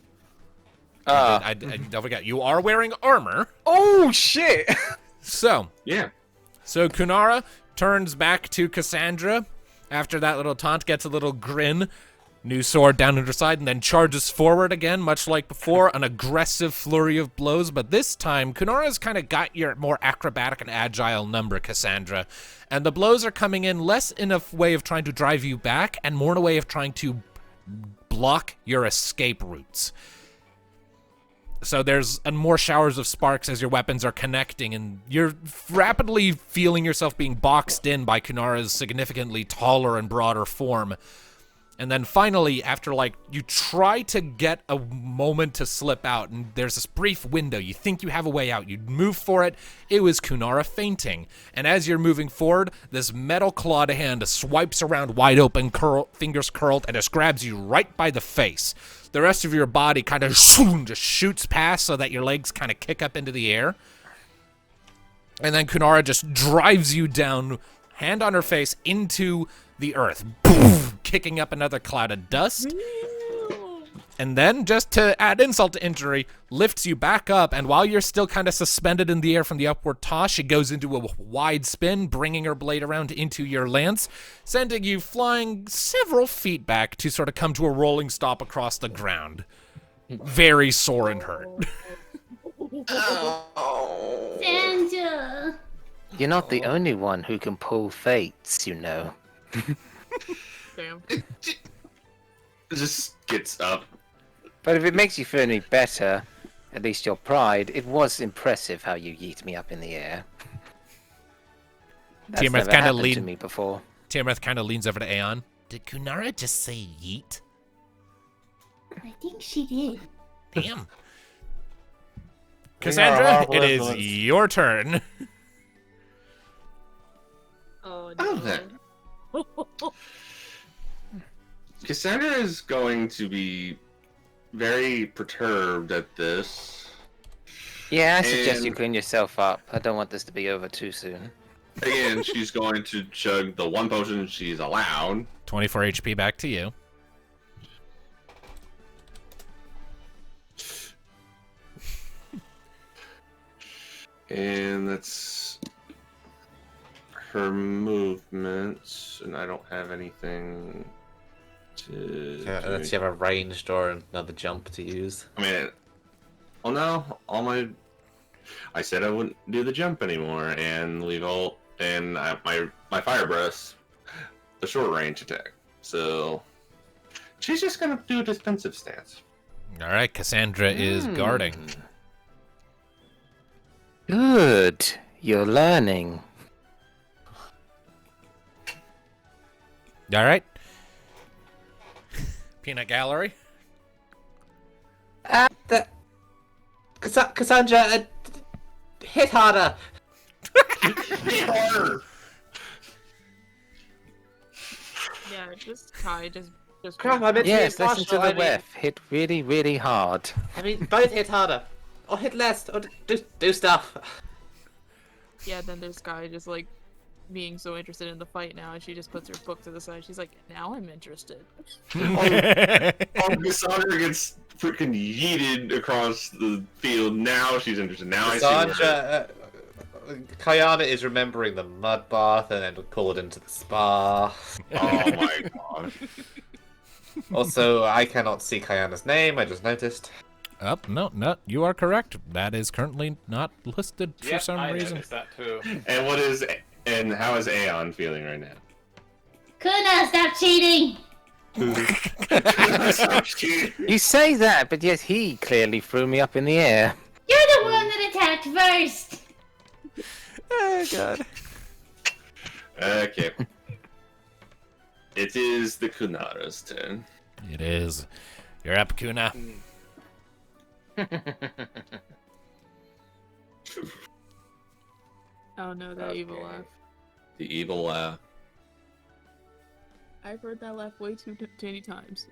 S3: Ah.
S1: I don't forget, you are wearing armor.
S3: Oh shit!
S1: So
S5: Yeah.
S1: Kunara turns back to Kassandra after that little taunt, gets a little grin, new sword down at her side, and then charges forward again, much like before, an aggressive flurry of blows. But this time, Kunara's kind of got your more acrobatic and agile number, Kassandra. And the blows are coming in less in a way of trying to drive you back and more in a way of trying to block your escape routes. So there's more showers of sparks as your weapons are connecting, and you're rapidly feeling yourself being boxed in by Kunara's significantly taller and broader form. And then finally, after you try to get a moment to slip out, and there's this brief window, you think you have a way out, you move for it, it was Kunara fainting. And as you're moving forward, this metal clawed hand swipes around wide open, fingers curled, and just grabs you right by the face. The rest of your body kind of just shoots past so that your legs kind of kick up into the air. And then Kunara just drives you down, hand on her face, into the earth, boom, kicking up another cloud of dust. And then, just to add insult to injury, lifts you back up, and while you're still kind of suspended in the air from the upward toss, she goes into a wide spin, bringing her blade around into your lance, sending you flying several feet back to sort of come to a rolling stop across the ground. Very sore and hurt.
S7: Sandra!
S3: You're not the only one who can pull fates, you know.
S6: Damn.
S5: Just gets up.
S3: But if it makes you feel any better, at least your pride, it was impressive how you yeet me up in the air. That's
S1: Tiamat
S3: never
S1: kind of
S3: happened to me before.
S1: Tiamat kind of leans over to Aeon.
S10: Did Kunara just say yeet?
S7: I think she did.
S10: Damn.
S1: Cassandra, it is your turn.
S6: Oh,
S5: Okay.
S6: no.
S5: Cassandra is going to be very perturbed at this.
S3: Yeah, I suggest you
S5: And-
S3: clean yourself up. I don't want this to be over too soon.
S5: Again, she's going to chug the one potion she's allowed.
S1: 24 HP back to you.
S5: And that's her movements, and I don't have anything to.
S8: Unless you have a ranged or another jump to use.
S5: I mean, well, no, I said I wouldn't do the jump anymore and leave all and my fire breath, the short range attack. So she's just gonna do a defensive stance.
S1: All right, Cassandra is guarding.
S3: Good. You're learning.
S1: All right. Peanut Gallery.
S2: Cassandra, hit harder.
S5: Hit harder.
S6: Yeah, just Kai, just
S2: Crap, I meant
S3: Yes,
S2: to be
S3: listen to
S2: impartial.
S3: the ref. Hit really, really hard.
S2: I mean, both hit harder. Or hit less. Or do stuff.
S6: Yeah, then there's Kai just being so interested in the fight now, and she just puts her book to the side. She's like, now I'm interested.
S5: Cassandra gets freaking yeeted across the field. Now she's interested. Now I see where...
S8: Cassandra, Kayana is remembering the mud bath and then called into the spa.
S5: Oh my god.
S8: Also, I cannot see Kayana's name, I just noticed.
S1: No, you are correct. That is currently not listed for some reason.
S8: noticed that too.
S5: And how is Aeon feeling right now?
S7: Kuna, stop cheating!
S3: You say that, but yet he clearly threw me up in the air.
S7: You're the one that attacked first!
S3: Oh, God.
S5: Okay. It is the Kunara's turn.
S1: It is. You're up, Kuna.
S6: Oh no, that evil laugh.
S5: The evil laugh.
S6: I've heard that laugh way too many times.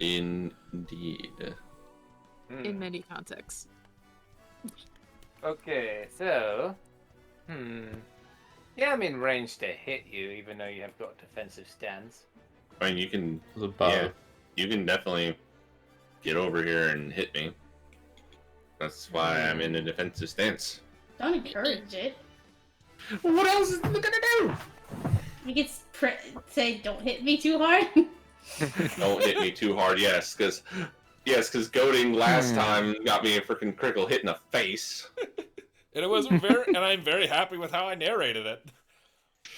S5: Indeed.
S6: In many contexts.
S3: Okay, so... Yeah, I'm in range to hit you, even though you have got a defensive stance.
S5: I mean, you can...
S8: The bow.
S5: Yeah, you can definitely get over here and hit me. That's why I'm in a defensive stance.
S7: Don't encourage it.
S5: What else is it gonna do?
S7: You can say, don't hit me too hard.
S5: Don't hit me too hard, yes, because goading last time got me a freaking critical hit in the face.
S1: And it wasn't very, and I'm very happy with how I narrated it.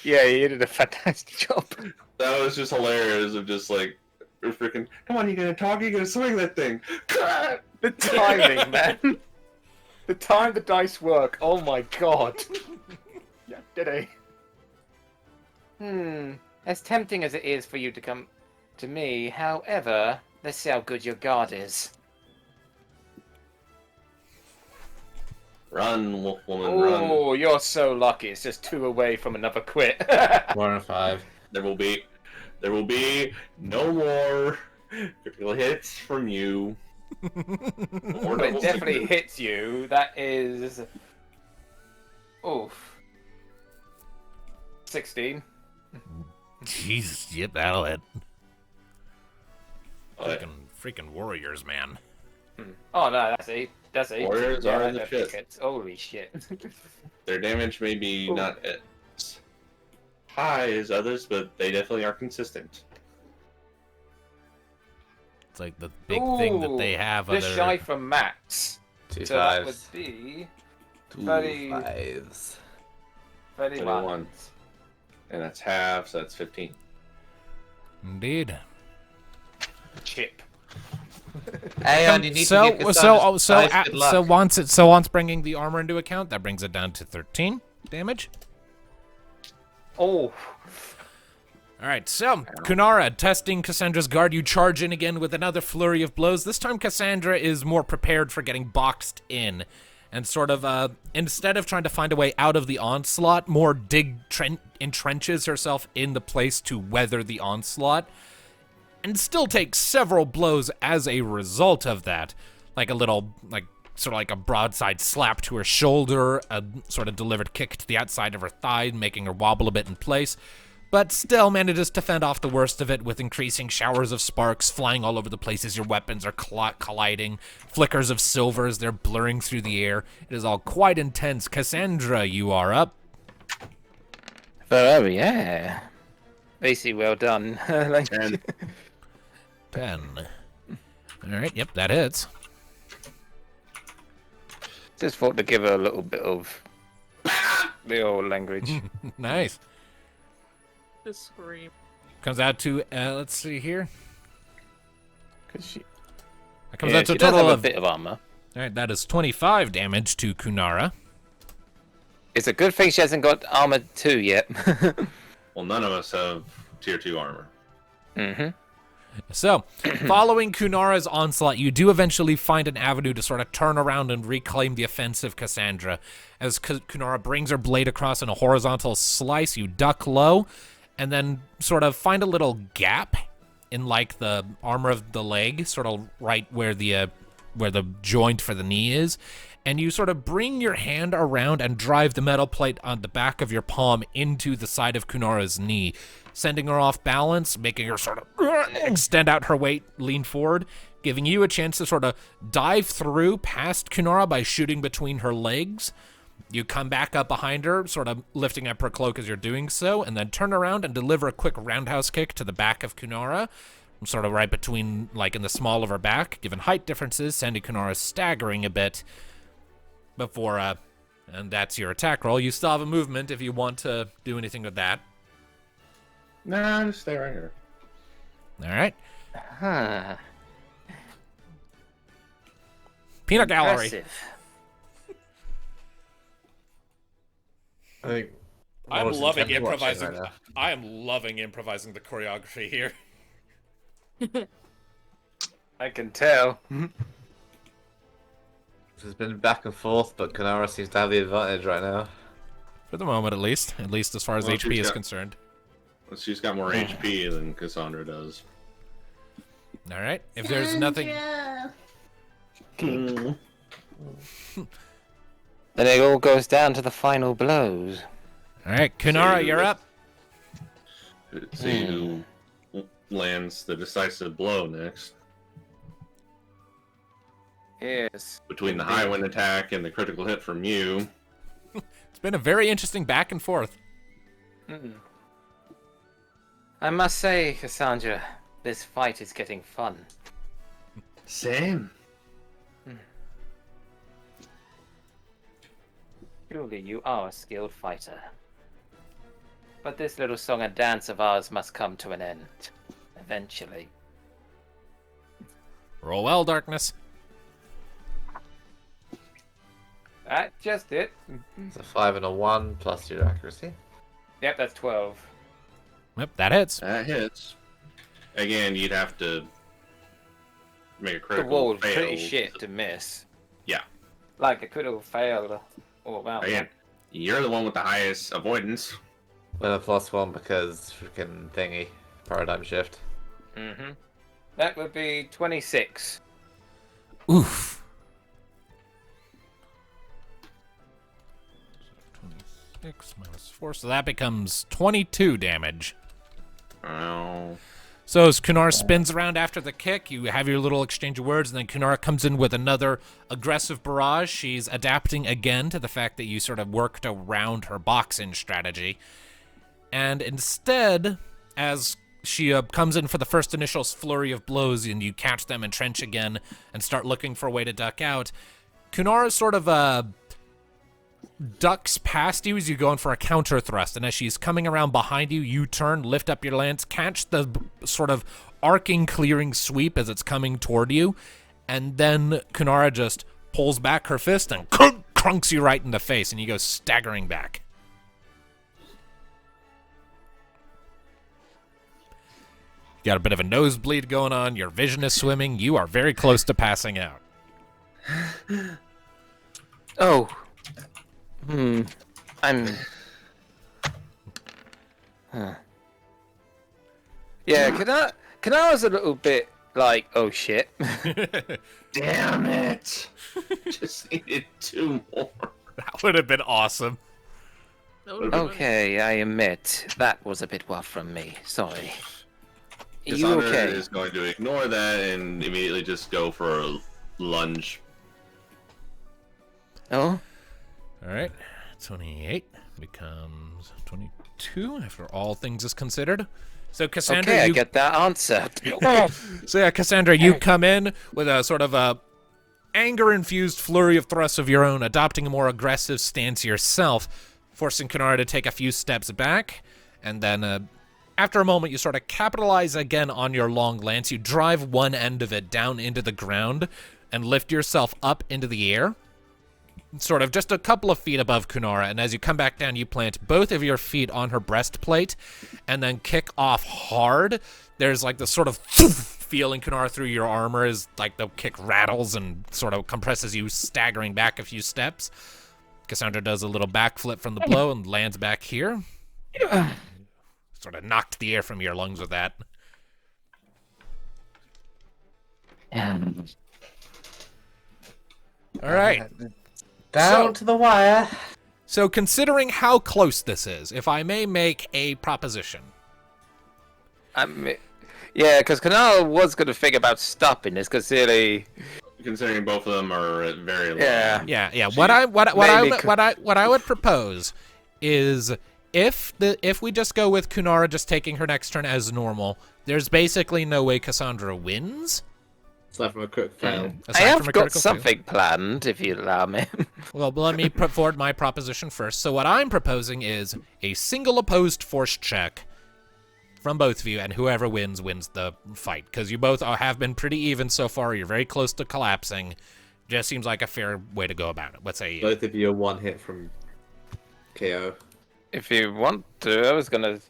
S3: Yeah, you did a fantastic job.
S5: That was just hilarious. Of just like, freaking, come on, you gonna talk? You gonna swing that thing?
S3: The timing, man. The time the dice work. Oh my god. Yeah, did I? As tempting as it is for you to come to me, however, let's see how good your guard is.
S5: Run, wolf woman, run.
S3: Oh, you're so lucky. It's just 2 away from another quit.
S8: 4 and 5.
S5: There will be no more critical hits from you. Or
S3: But it
S5: double
S3: definitely
S5: stickers.
S3: hits you. That is... Oof. 16.
S1: Jesus, yep, that'll hit.
S5: But
S1: Freaking warriors, man.
S3: Oh no, that's 8. That's 8.
S5: Warriors are in the
S3: that
S5: shit.
S3: hits. Holy shit.
S5: their damage may be
S3: Ooh.
S5: not as high as others, but they definitely are consistent.
S1: It's like the big thing that they
S3: Ooh,
S1: have.
S3: Just
S1: other...
S3: shy from max.
S8: 2
S3: So that would
S8: fives.
S3: be
S8: 2
S3: 30.
S8: fives.
S3: 31.
S5: 31. And that's half, so that's 15.
S1: Indeed.
S3: Chip.
S8: Aeon, you need
S1: so
S8: to give
S1: so
S8: Cassandra's
S1: so
S8: dice good luck.
S1: so once bringing the armor into account, that brings it down to 13 damage.
S3: Oh.
S1: All right, so Kunara, testing Cassandra's guard, you charge in again with another flurry of blows. This time Cassandra is more prepared for getting boxed in, and sort of, instead of trying to find a way out of the onslaught, more entrenches herself in the place to weather the onslaught, and still takes several blows as a result of that. Like a little, sort of like a broadside slap to her shoulder, a sort of delivered kick to the outside of her thigh, making her wobble a bit in place, but still manages to fend off the worst of it with increasing showers of sparks flying all over the place as your weapons are colliding, flickers of silver as they're blurring through the air. It is all quite intense. Cassandra, you are up.
S3: Oh, yeah. Basically, well done.
S5: And
S1: 10. All right, yep, that hits.
S3: Just thought to give her a little bit of the old language.
S1: Nice.
S6: Just scream.
S1: Comes out to, let's see here.
S3: Cause she,
S1: That comes
S3: yeah,
S1: out to
S3: she
S1: a
S3: does
S1: total
S3: have
S1: of...
S3: a bit of armor.
S1: All right, that is 25 damage to Kunara.
S3: It's a good thing she hasn't got armor 2 yet.
S5: well, none of us have tier 2 armor.
S3: Mm-hmm.
S1: So, following Kunara's onslaught, you do eventually find an avenue to sort of turn around and reclaim the offensive Cassandra. As Kunara brings her blade across in a horizontal slice, you duck low, and then sort of find a little gap in like the armor of the leg, sort of right where the joint for the knee is, and you sort of bring your hand around and drive the metal plate on the back of your palm into the side of Kunara's knee, sending her off balance, making her sort of extend out her weight, lean forward, giving you a chance to sort of dive through past Kunara by shooting between her legs. You come back up behind her, sort of lifting up her cloak as you're doing so, and then turn around and deliver a quick roundhouse kick to the back of Kunara, sort of right between, like, in the small of her back, given height differences, sending Kunara staggering a bit before, and that's your attack roll. You still have a movement if you want to do anything with that.
S5: Nah, just stay right here.
S1: All right.
S3: Huh.
S1: Peanut Gallery.
S3: Impressive.
S8: I think
S1: I'm
S8: Rosa's
S1: loving
S8: intently watching
S1: improvising.
S8: right now.
S1: I am loving improvising the choreography here.
S3: I can tell.
S8: It's been back and forth, but Kunara seems to have the advantage right now.
S1: For the moment, at least as far as
S5: Well,
S1: HP
S5: she's
S1: is
S5: got-
S1: concerned.
S5: She's got more HP than Cassandra does.
S1: All right. If there's nothing,
S7: Sandra.
S3: Then it all goes down to the final blows.
S1: all right, Kunara, you're up.
S5: Let's see who lands the decisive blow next.
S3: Yes.
S5: Between the Highwind attack and the critical hit from you.
S1: It's been a very interesting back and forth.
S3: I must say, Cassandra, this fight is getting fun.
S5: Same.
S3: Truly, you are a skilled fighter. But this little song and dance of ours must come to an end. Eventually.
S1: Roll well, darkness.
S3: That's just it.
S8: It's a 5 and a 1 plus your accuracy.
S3: Yep, that's 12.
S1: Yep, that hits.
S5: That hits. Again, you'd have to make a
S3: The
S5: critical
S3: wall was
S5: fail.
S3: pretty shit to miss.
S5: Yeah.
S3: Like a critical fail all about.
S5: Again, you're the one with the highest avoidance.
S2: With a +1 because freaking thingy. Paradigm shift.
S3: Mm-hmm. That would be 26.
S1: Oof. 26 minus 4, so that becomes 22 damage.
S5: Oh.
S1: So as Kunara spins around after the kick, you have your little exchange of words, and then Kunara comes in with another aggressive barrage. She's adapting again to the fact that you sort of worked around her boxing strategy. And instead, as she comes in for the first initial flurry of blows, and you catch them and trench again and start looking for a way to duck out, Kunara sort of ducks past you as you go in for a counter thrust, and as she's coming around behind you, you turn, lift up your lance, catch the sort of arcing clearing sweep as it's coming toward you, and then Kunara just pulls back her fist and crunks you right in the face, and you go staggering back. You got a bit of a nosebleed going on, your vision is swimming, you are very close to passing out.
S3: Oh. I'm... Huh. Yeah, can I was a little bit like, oh shit.
S5: Damn it! Just needed 2 more.
S1: That would have been awesome.
S3: Okay, I admit, that was a bit rough from me. Sorry. Are you
S5: Kassandra
S3: okay?
S5: is going to ignore that and immediately just go for a lunge.
S3: Oh?
S1: Alright, 28 becomes 22 after all things is considered. So Cassandra,
S3: Okay, I
S1: you...
S3: get that answer.
S1: So yeah, Cassandra, you come in with a sort of a anger-infused flurry of thrusts of your own, adopting a more aggressive stance yourself, forcing Kunara to take a few steps back, and then after a moment you sort of capitalize again on your long lance. You drive one end of it down into the ground and lift yourself up into the air, sort of just a couple of feet above Kunara, and as you come back down, you plant both of your feet on her breastplate and then kick off hard. There's like this sort of feeling, Kunara, through your armor as like the kick rattles and sort of compresses you, staggering back a few steps. Kassandra does a little backflip from the blow and lands back here. Sort of knocked the air from your lungs with that. All right.
S2: Down to the wire.
S1: So considering how close this is, if I may make a proposition.
S3: Yeah, because Kunara was going to think about stopping this, because really...
S5: Considering both of them are at very low.
S3: Yeah.
S1: Yeah. What I would propose is if we just go with Kunara just taking her next turn as normal, there's basically no way Kassandra wins.
S2: Aside from a quick fail.
S3: I have got something planned, if you allow me.
S1: Well, let me put forward my proposition first. So what I'm proposing is a single opposed force check from both of you, and whoever wins the fight. Because you both have been pretty even so far. You're very close to collapsing. Just seems like a fair way to go about it. What say you?
S2: Both of you are one hit from KO.
S3: If you want to, I was going to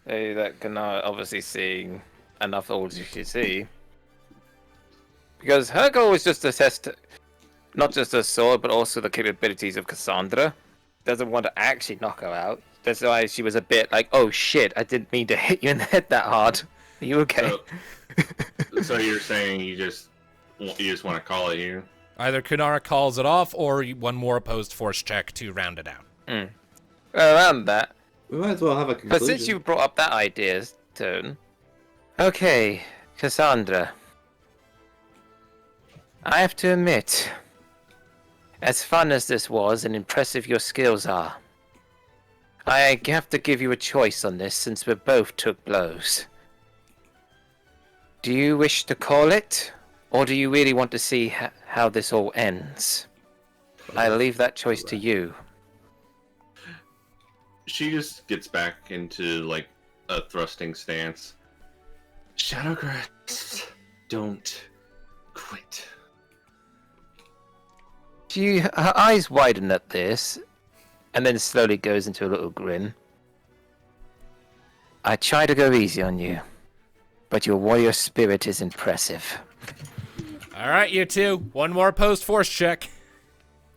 S3: say that Kunara obviously seeing enough olds you should see. Because her goal was just to test not just her sword, but also the capabilities of Kassandra. Doesn't want to actually knock her out. That's why she was a bit like, oh shit, I didn't mean to hit you in the head that hard. Are you okay?
S5: So you're saying you just want to call it you?
S1: Either Kunara calls it off, or one more opposed force check to round it out.
S3: Around that.
S2: We might as well have a conclusion.
S3: But since you brought up that idea's turn. Okay, Kassandra. I have to admit, as fun as this was and impressive your skills are, I have to give you a choice on this since we both took blows. Do you wish to call it, or do you really want to see how this all ends? I leave that choice to you.
S5: She just gets back into like a thrusting stance. Shadowcrest, don't quit.
S3: Her eyes widen at this, and then slowly goes into a little grin. I try to go easy on you, but your warrior spirit is impressive.
S1: All right, you two. One more post-force check.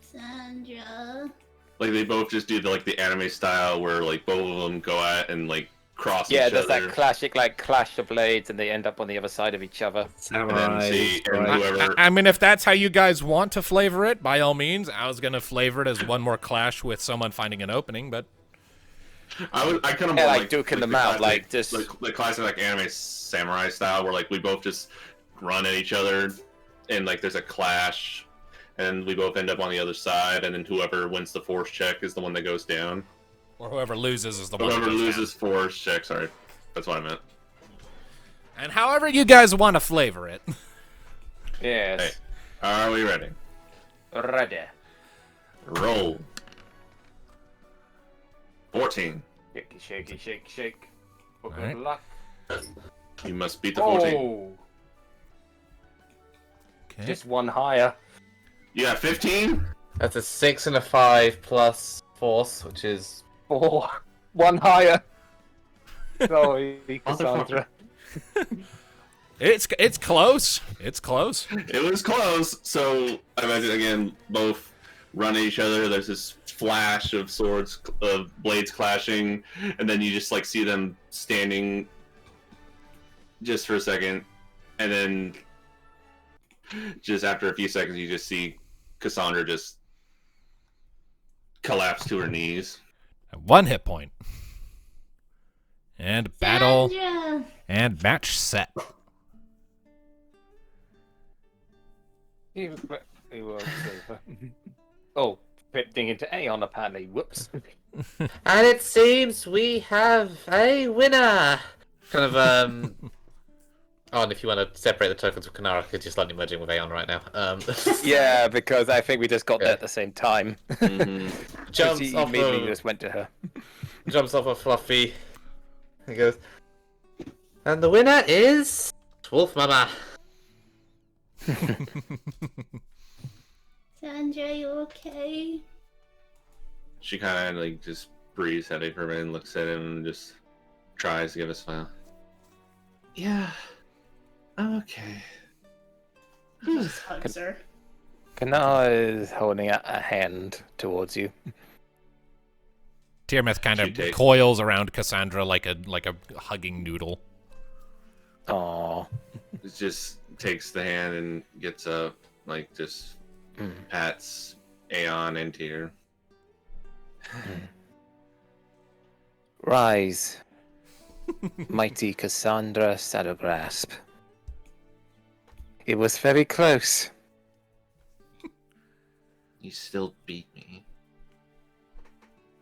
S7: Cassandra.
S5: Like they both just do the anime style where like both of them go at and like cross
S3: Yeah,
S5: each
S3: there's
S5: other.
S3: that classic like clash of blades, and they end up on the other side of each other.
S5: And then see, and
S8: right.
S5: whoever.
S1: I mean, if that's how you guys want to flavor it, by all means. I was gonna flavor it as one more clash with someone finding an opening, but
S5: I kind of
S3: Yeah,
S5: more
S3: like duking them out,
S5: classic,
S3: like, just-
S5: the classic like anime samurai style where like we both just run at each other and like there's a clash and we both end up on the other side and then whoever wins the force check is the one that goes down.
S1: or whoever loses is the one.
S5: Whoever
S1: that goes
S5: loses force check, sorry. That's what I meant.
S1: down. And however you guys want to flavor it.
S3: Yes.
S5: Hey, are we ready?
S3: Ready.
S5: Roll. 14.
S3: Shaky, shaky, shake, shake. Good
S1: Alright.
S3: luck.
S5: You must beat the 14.
S3: Oh,
S1: Okay.
S3: just one higher.
S5: You got 15?
S2: That's a 6 and a 5 plus force, which is
S3: 4. One higher. Sorry, Cassandra.
S1: It's close. It's close.
S5: It was close. So I imagine again, both run at each other. There's this flash of swords, of blades clashing, and then you just like see them standing just for a second, and then just after a few seconds, you just see Kassandra just collapse to her knees.
S1: 1 hit point. And battle
S7: Cassandra.
S1: and match set.
S3: Oh, drifting into Aeon apparently. Whoops.
S2: And it seems we have a winner! Kind of, Oh, and if you want to separate the tokens of Kunara, because you're slightly merging with Aeon right now.
S3: Yeah, because I think we just got there at the same time.
S2: Jumps
S3: He
S2: off
S3: immediately
S2: of,
S3: just went to her.
S2: jumps off of Fluffy. He goes, and the winner is Wolf Mama.
S7: Cassandra, you okay?
S5: She kind of like just breathes heavy for a minute and looks at him and just tries to give a smile. Yeah, I'm okay.
S7: Just hugs her.
S3: Kunara is holding out a hand towards you.
S1: Tiamat kind
S5: She
S1: of
S5: takes-
S1: coils around Cassandra like a hugging noodle.
S3: Aww.
S5: It just takes the hand and gets up, like just pats Aeon and Tyr.
S3: Rise, mighty Cassandra Shadowgrasp. It was very close.
S5: You still beat me.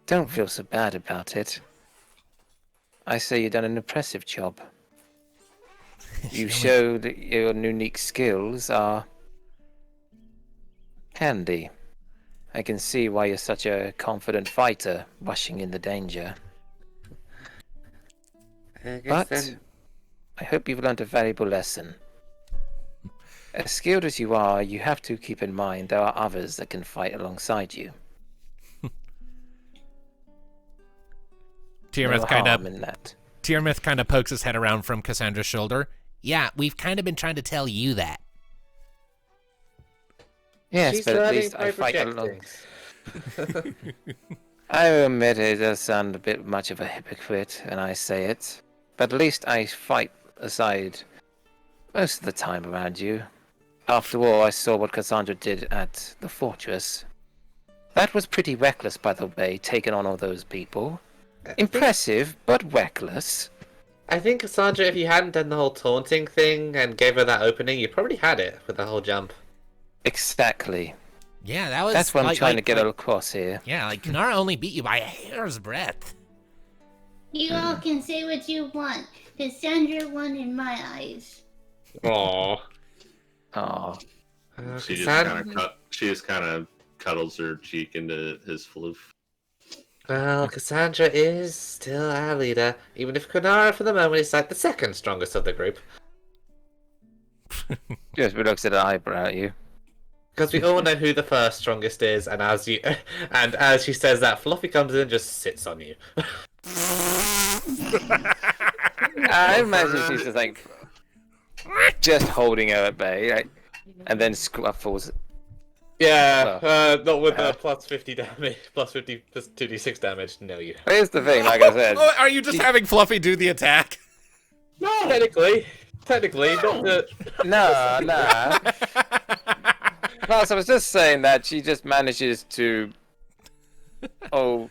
S3: Don't feel so bad about it. I say you've done an impressive job. You showed that your unique skills are handy. I can see why you're such a confident fighter, rushing in the danger. But I hope you've learned a valuable lesson. As skilled as you are, you have to keep in mind there are others that can fight alongside you.
S1: Tiamat
S3: Tiamat
S1: kind of pokes his head around from Cassandra's shoulder.
S10: Yeah, we've kind of been trying to tell you that.
S3: Yes,
S2: She's
S3: but at
S2: learning
S3: least
S2: by
S3: I fight
S2: projecting.
S3: along. I admit it does sound a bit much of a hypocrite when I say it, but at least I fight aside most of the time around you. After all, I saw what Cassandra did at the fortress. That was pretty reckless, by the way, taking on all those people. Impressive, but reckless.
S2: I think, Cassandra, if you hadn't done the whole taunting thing and gave her that opening, you probably had it with the whole jump.
S3: Exactly.
S1: Yeah, that was.
S3: That's what I'm
S1: like-
S3: trying
S1: like-
S3: to get
S1: like-
S3: across here.
S1: Yeah, like Kunara only beat you by a hair's breadth.
S7: You all can say what you want. Cassandra won in my eyes.
S2: Aww.
S3: Oh,
S5: She just kind of cuddles her cheek into his floof.
S2: Well, Cassandra is still our leader, even if Kunara for the moment is like the second strongest of the group.
S3: just looks at an eyebrow at you.
S2: Because we all know who the first strongest is, and as she says that, Fluffy comes in and just sits on you.
S3: I imagine she's just like just holding her at bay, like, and then scuffles.
S2: Yeah, not with the plus 50 damage, plus 50 plus 2d6 damage. No, you.
S3: Here's the thing, like I said.
S1: Oh, are you just having Fluffy do the attack?
S2: No, technically, not the.
S3: No. No, so I was just saying that she just manages to hold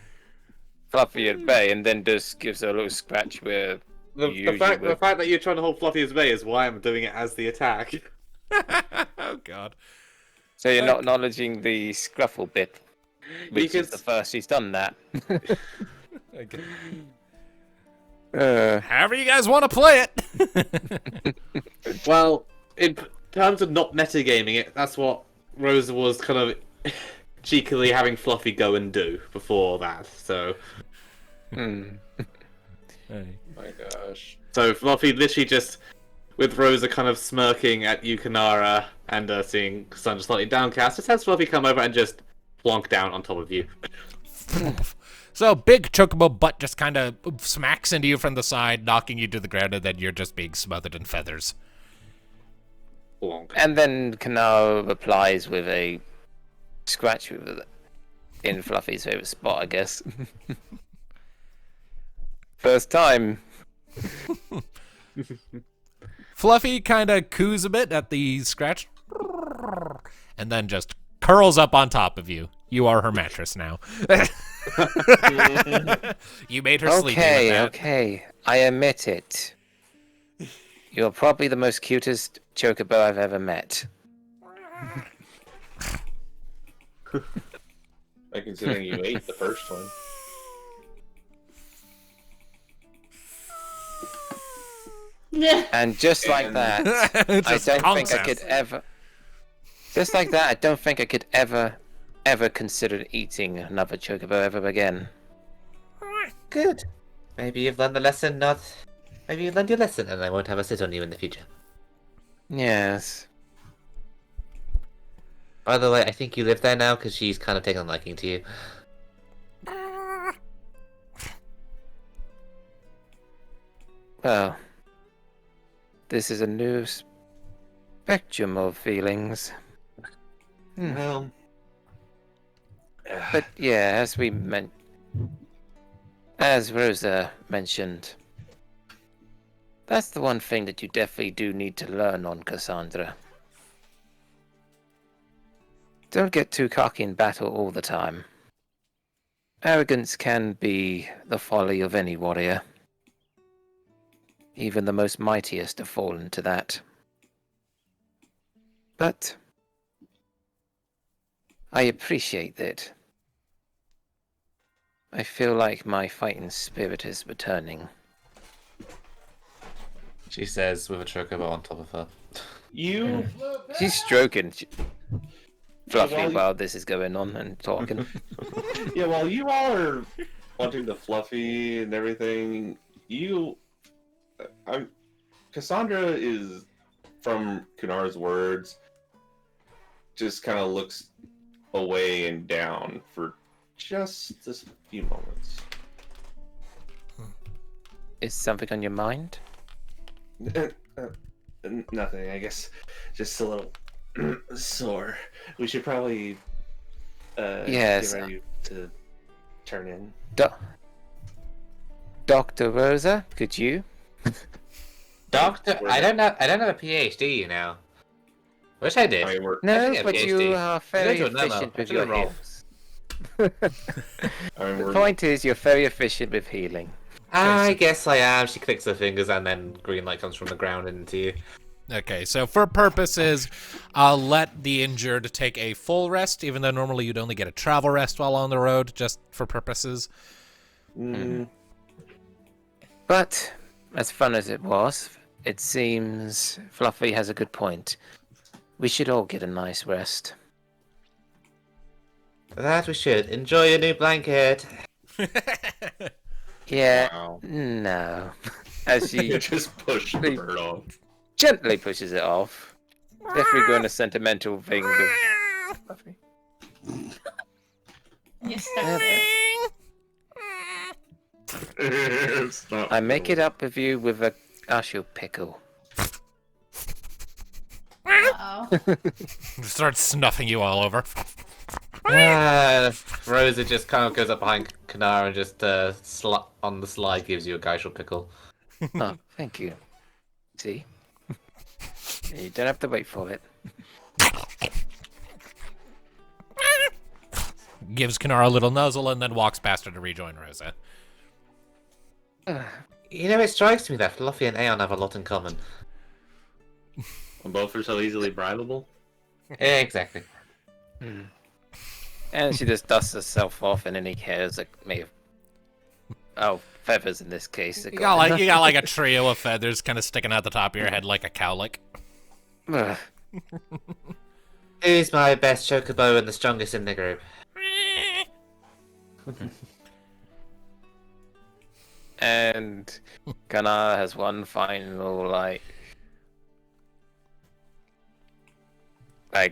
S3: Fluffy at bay and then just gives her a little scratch where
S2: The fact that you're trying to hold Fluffy at bay is why I'm doing it as the attack.
S1: Oh god.
S3: So you're not acknowledging the scruffle bit, which is the first she's done that.
S1: Okay. However you guys want to play it.
S2: Well, in terms of not metagaming it, that's what Rosa was kind of cheekily having Fluffy go and do before that. So.
S1: Hey.
S5: My gosh.
S2: So Fluffy literally just, with Rosa kind of smirking at you, Kunara, and seeing Cassandra slightly downcast, just has Fluffy come over and just plonk down on top of you.
S1: So big chocobo butt just kind of smacks into you from the side, knocking you to the ground, and then you're just being smothered in feathers.
S2: Plonk.
S3: And then Kunara replies with a scratch in Fluffy's favorite spot, I guess. First time.
S1: Fluffy kind of coos a bit at the scratch, and then just curls up on top of you. You are her mattress now. You made her sleepy with that.
S3: Okay, I admit it. You're probably the most cutest chocobo I've ever met.
S5: Considering you ate the first one.
S3: And just like that, I don't think I could ever. Just like that, I don't think I could ever consider eating another chocobo ever again.
S2: Good. Maybe you've learned the lesson, Maybe you've learned your lesson, and I won't have a sit on you in the future.
S3: Yes.
S2: By the way, I think you live there now, because she's kind of taken a liking to you.
S3: Well, this is a new spectrum of feelings.
S2: Well...
S3: But yeah, as Rosa mentioned, that's the one thing that you definitely do need to learn on Cassandra. Don't get too cocky in battle all the time. Arrogance can be the folly of any warrior. Even the most mightiest have fallen to that. But I appreciate that. I feel like my fighting spirit is returning.
S2: She says with a chocobo on top of her.
S3: She's stroking Fluffy while this is going on and talking.
S5: Yeah, while you all are wanting the Fluffy and everything, Cassandra is, from Kunara's words, just kind of looks away and down for just a few moments.
S3: Is something on your mind?
S5: Nothing, I guess. Just a little sore. We should probably
S3: yes.
S5: get ready to turn in.
S3: Dr. Rosa, could you?
S2: Doctor, I don't have a PhD, you know. Wish I did.
S3: No, but you are very efficient with your heals. The point is, you're very efficient with healing.
S2: I guess I am. She clicks her fingers and then green light comes from the ground into you.
S1: Okay, so for purposes, I'll let the injured take a full rest, even though normally you'd only get a travel rest while on the road, just for purposes.
S3: But, as fun as it was, it seems Fluffy has a good point. We should all get a nice rest.
S2: That we should. Enjoy your new blanket.
S3: Yeah,
S5: Wow.
S3: no. As she
S5: just push the bird off.
S3: Gently pushes it off. Definitely going a sentimental thing with Fluffy.
S7: Yes,
S5: Stop.
S3: I make it up with you with a ashu pickle.
S7: Wow.
S1: Starts snuffing you all over.
S2: Rosa just kind of goes up behind Kunara and just on the slide gives you a geishal pickle.
S3: Oh, thank you. See? You don't have to wait for it.
S1: Gives Kunara a little nuzzle and then walks past her to rejoin Rosa.
S2: You know, it strikes me that Fluffy and Aeon have a lot in common.
S5: Both are so easily bribable.
S2: Yeah, exactly.
S3: And she just dusts herself off, and any hairs that may have... Oh, feathers in this case.
S1: You got like a trio of feathers kind of sticking out the top of your head like a cowlick.
S3: Ugh.
S2: Who's my best chocobo and the strongest in the group?
S3: And Kunara has one final, like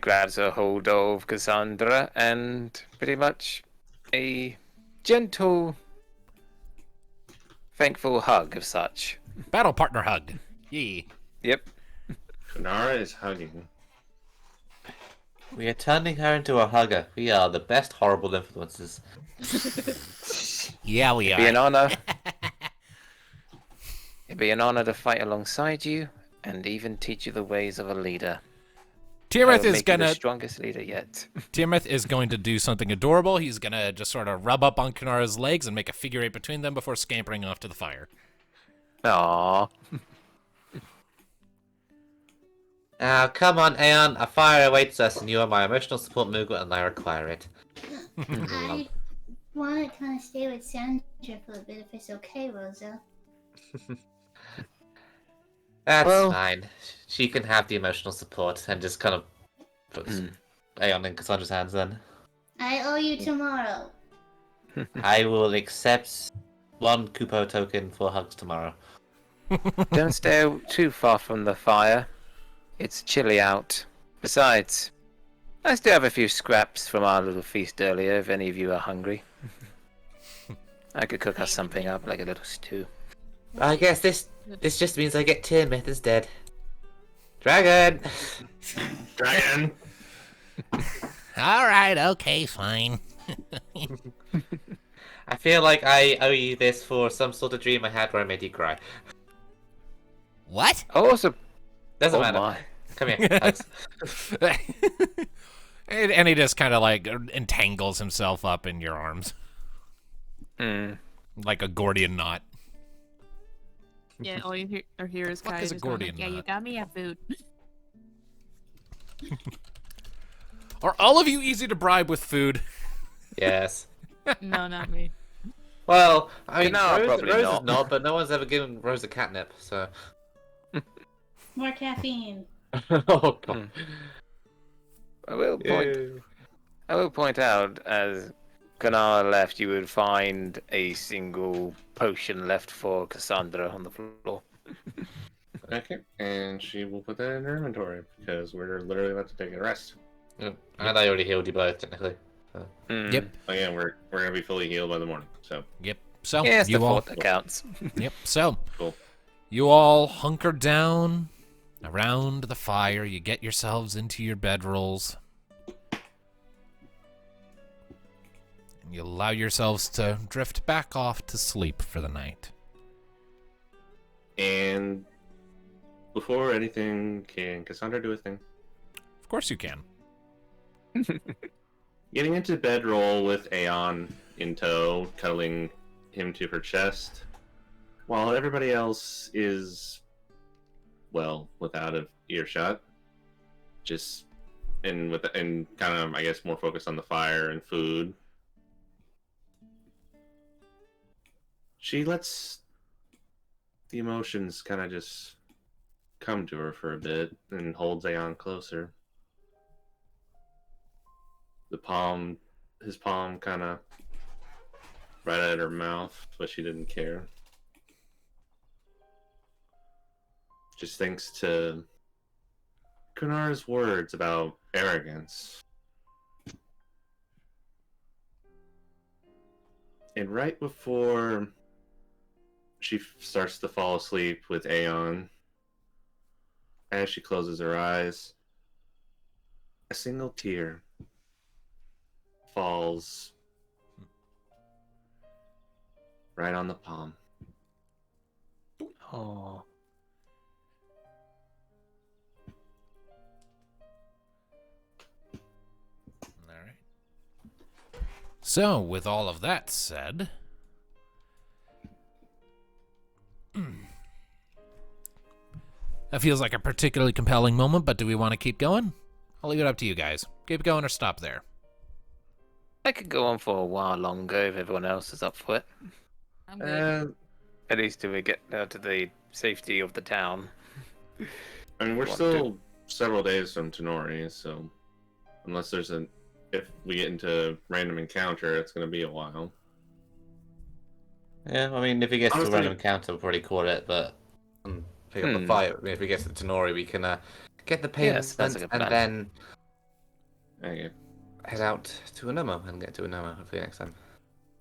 S3: grabs a hold of Kassandra and pretty much a gentle, thankful hug of such.
S1: Battle partner hug. Yee.
S3: Yep.
S5: Kunara is hugging.
S2: We are turning her into a hugger. We are the best horrible influences.
S1: Yeah, we
S3: It'd be an
S1: are.
S3: honor. It'd be an honor to fight alongside you and even teach you the ways of a leader.
S1: Tiamat
S3: I will
S1: is
S3: make you the
S1: gonna.
S3: strongest leader yet.
S1: Tiamat is going to do something adorable. He's gonna just sort of rub up on Kunara's legs and make a figure eight between them before scampering off to the fire.
S3: Aww.
S2: Now, come on, Aeon. A fire awaits us, and you are my emotional support Moogle, and I require it.
S4: I want to kind of stay with Sandra for a bit if it's okay, Rosa.
S2: That's
S3: Well-
S2: fine. She can have the emotional support, and just kind of puts Aeon in Cassandra's hands then.
S4: I owe you tomorrow.
S2: I will accept one Kupo token for hugs tomorrow.
S3: Don't stay too far from the fire. It's chilly out. Besides, I still have a few scraps from our little feast earlier if any of you are hungry. I could cook us something up, like a little stew.
S2: I guess this just means I get tier myth instead. Dragon!
S5: Dragon!
S10: All right, okay, fine.
S2: I feel like I owe you this for some sort of dream I had where I made you cry.
S10: What?
S3: Also,
S2: Doesn't
S3: oh
S2: matter.
S3: my.
S2: Come here, hugs.
S1: and he just kind of like entangles himself up in your arms like a Gordian knot.
S6: Yeah, all you hear is
S1: What
S6: Kai
S1: is a
S6: just going
S1: Gordian
S6: like, yeah, you
S1: knot?
S6: got me a food.
S1: Are all of you easy to bribe with food?
S2: Yes.
S6: No, not me.
S2: Well, I mean,
S3: No,
S2: Rose
S3: probably
S2: is
S3: not.
S2: not, but no one's ever given Rose a catnip, so.
S7: More caffeine.
S2: Oh, God.
S3: I will point out, as Kunara left, you would find a single potion left for Kassandra on the floor.
S5: Okay, and she will put that in her inventory because we're literally about to take a rest.
S2: Yep. And I already healed you both, technically.
S1: Yep.
S5: Again, we're gonna be fully healed by the morning. So
S1: Yep. So
S3: Yeah, it's the
S1: you all.
S3: thought that counts.
S1: Yep. So
S5: cool.
S1: you all hunker down around the fire. You get yourselves into your bedrolls. And you allow yourselves to drift back off to sleep for the night.
S5: And before anything, can Cassandra do a thing?
S1: Of course you can.
S5: Getting into bedroll with Aeon in tow, cuddling him to her chest, while everybody else is, well, without an earshot, just and kind of, I guess, more focused on the fire and food. She lets the emotions kind of just come to her for a bit and holds Aeon closer. His palm kind of right at her mouth, but she didn't care. Just thanks to Kunara's words about arrogance. And right before she starts to fall asleep with Aeon. As she closes her eyes, a single tear falls right on the palm.
S3: Oh.
S1: Alright. So, with all of that said, that feels like a particularly compelling moment, but do we want to keep going? I'll leave it up to you guys. Keep going or stop there.
S3: I could go on for a while longer if everyone else is up for it.
S6: I'm good.
S3: At least till we get to the safety of the town.
S5: I mean, we're
S3: Want
S5: still several days from Tenori, so unless there's if we get into random encounter, it's going to be a while.
S2: Yeah, I mean, if he gets to a
S5: Honestly-
S2: random encounter, we'll probably call it, but pick up the fight. I mean, if we get to Tenori, we can get the payment
S3: sounds like a plan.
S2: and then
S5: Okay.
S2: head out to Anomo and get to Anomo hopefully next time.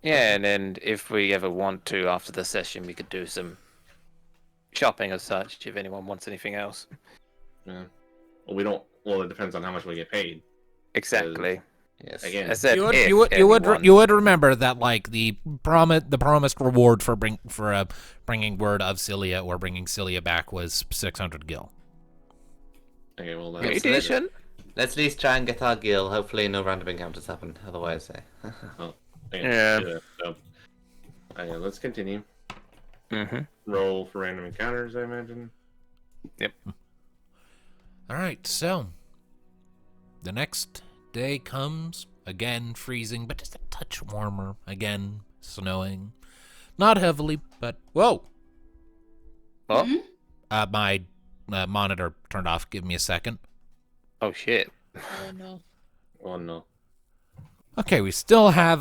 S3: Yeah, and then if we ever want to, after the session, we could do some shopping as such, if anyone wants anything else.
S5: Yeah. Well, we don't. Well, it depends on how much we get paid.
S3: Exactly.
S2: Yes.
S5: Again,
S3: I said
S1: You would,
S3: if
S1: you would, you would,
S3: anyone-
S1: you would remember that, like, the promised reward for bringing word of Cilia or bringing Cilia back was 600 gil.
S5: Okay, well,
S3: Pretty
S5: that's
S3: decent.
S2: Let's at least try and get our gil. Hopefully, no random encounters happen. Otherwise,
S3: Yeah.
S5: So, let's continue.
S3: Mm-hmm.
S5: Roll for random encounters, I imagine.
S3: Yep.
S1: Alright, so the next day comes, again freezing, but just a touch warmer, again snowing. Not heavily, but whoa!
S3: Oh,
S1: My monitor turned off. Give me a second.
S3: oh shit.
S6: Oh no.
S5: Oh no.
S1: Okay, we still have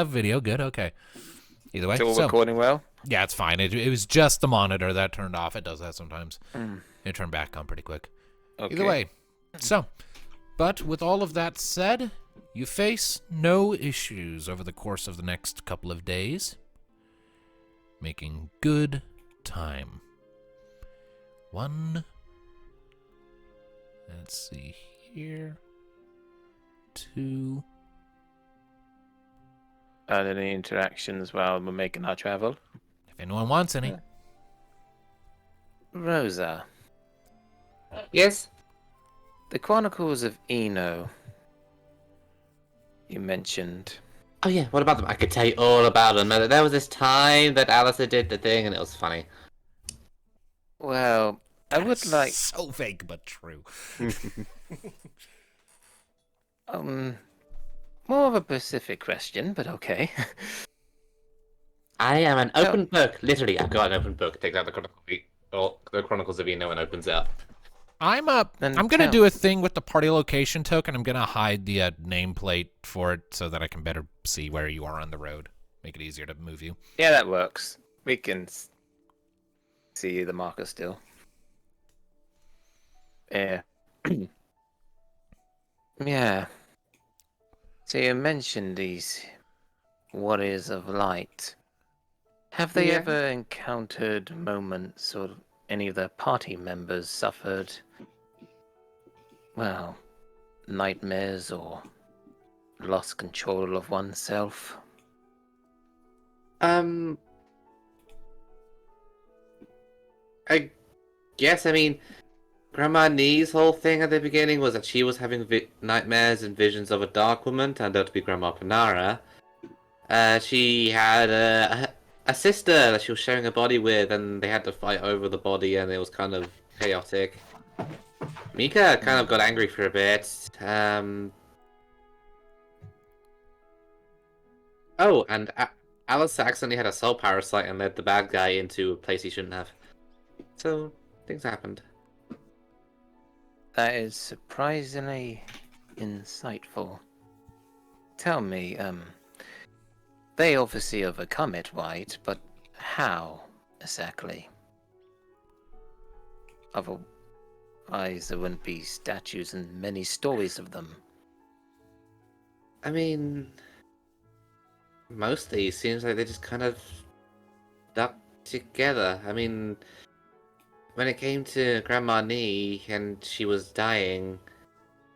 S1: video. Good. Okay. Either way,
S3: Still
S1: so
S3: recording well?
S1: yeah, it's fine. It was just the monitor that turned off. It does that sometimes.
S3: Mm.
S1: It turned back on pretty quick.
S3: Okay.
S1: Either way, so, but with all of that said, you face no issues over the course of the next couple of days, making good time. Let's see here, 2.
S3: Are there any interactions while we're making our travel?
S1: If anyone wants any.
S3: Rosa,
S2: yes.
S3: the Chronicles of Eno, you mentioned.
S2: Oh yeah, what about them? I could tell you all about them. There was this time that Alistair did the thing, and it was funny.
S3: Well, I would like
S1: So vague but true.
S3: more of a specific question, but okay.
S2: I am an open book. Literally, I've got an open book. Takes out the Chronicles of Eno and opens it up.
S1: I'm
S3: Then
S1: gonna
S3: tell-
S1: do a thing with the party location token. I'm gonna hide the nameplate for it so that I can better see where you are on the road. Make it easier to move you.
S3: Yeah, that works. We can see the marker still. Yeah. Yeah. So you mentioned these warriors of light. Have they
S2: Yeah.
S3: ever encountered moments or any of their party members suffered, well, nightmares or lost control of oneself?
S2: I guess, I mean, Grandma Nee's whole thing at the beginning was that she was having nightmares and visions of a dark woman, turned out to be Grandma Kunara. She had a sister that she was sharing a body with, and they had to fight over the body, and it was kind of chaotic. Mika kind of got angry for a bit. Oh, and Alice accidentally had a soul parasite and led the bad guy into a place he shouldn't have. So, things happened.
S3: That is surprisingly insightful. Tell me, they obviously overcome it, right? But how exactly? Otherwise, there wouldn't be statues and many stories of them.
S2: I mean, mostly it seems like they just kind of stuck together. I mean, when it came to Grandma Nee and she was dying,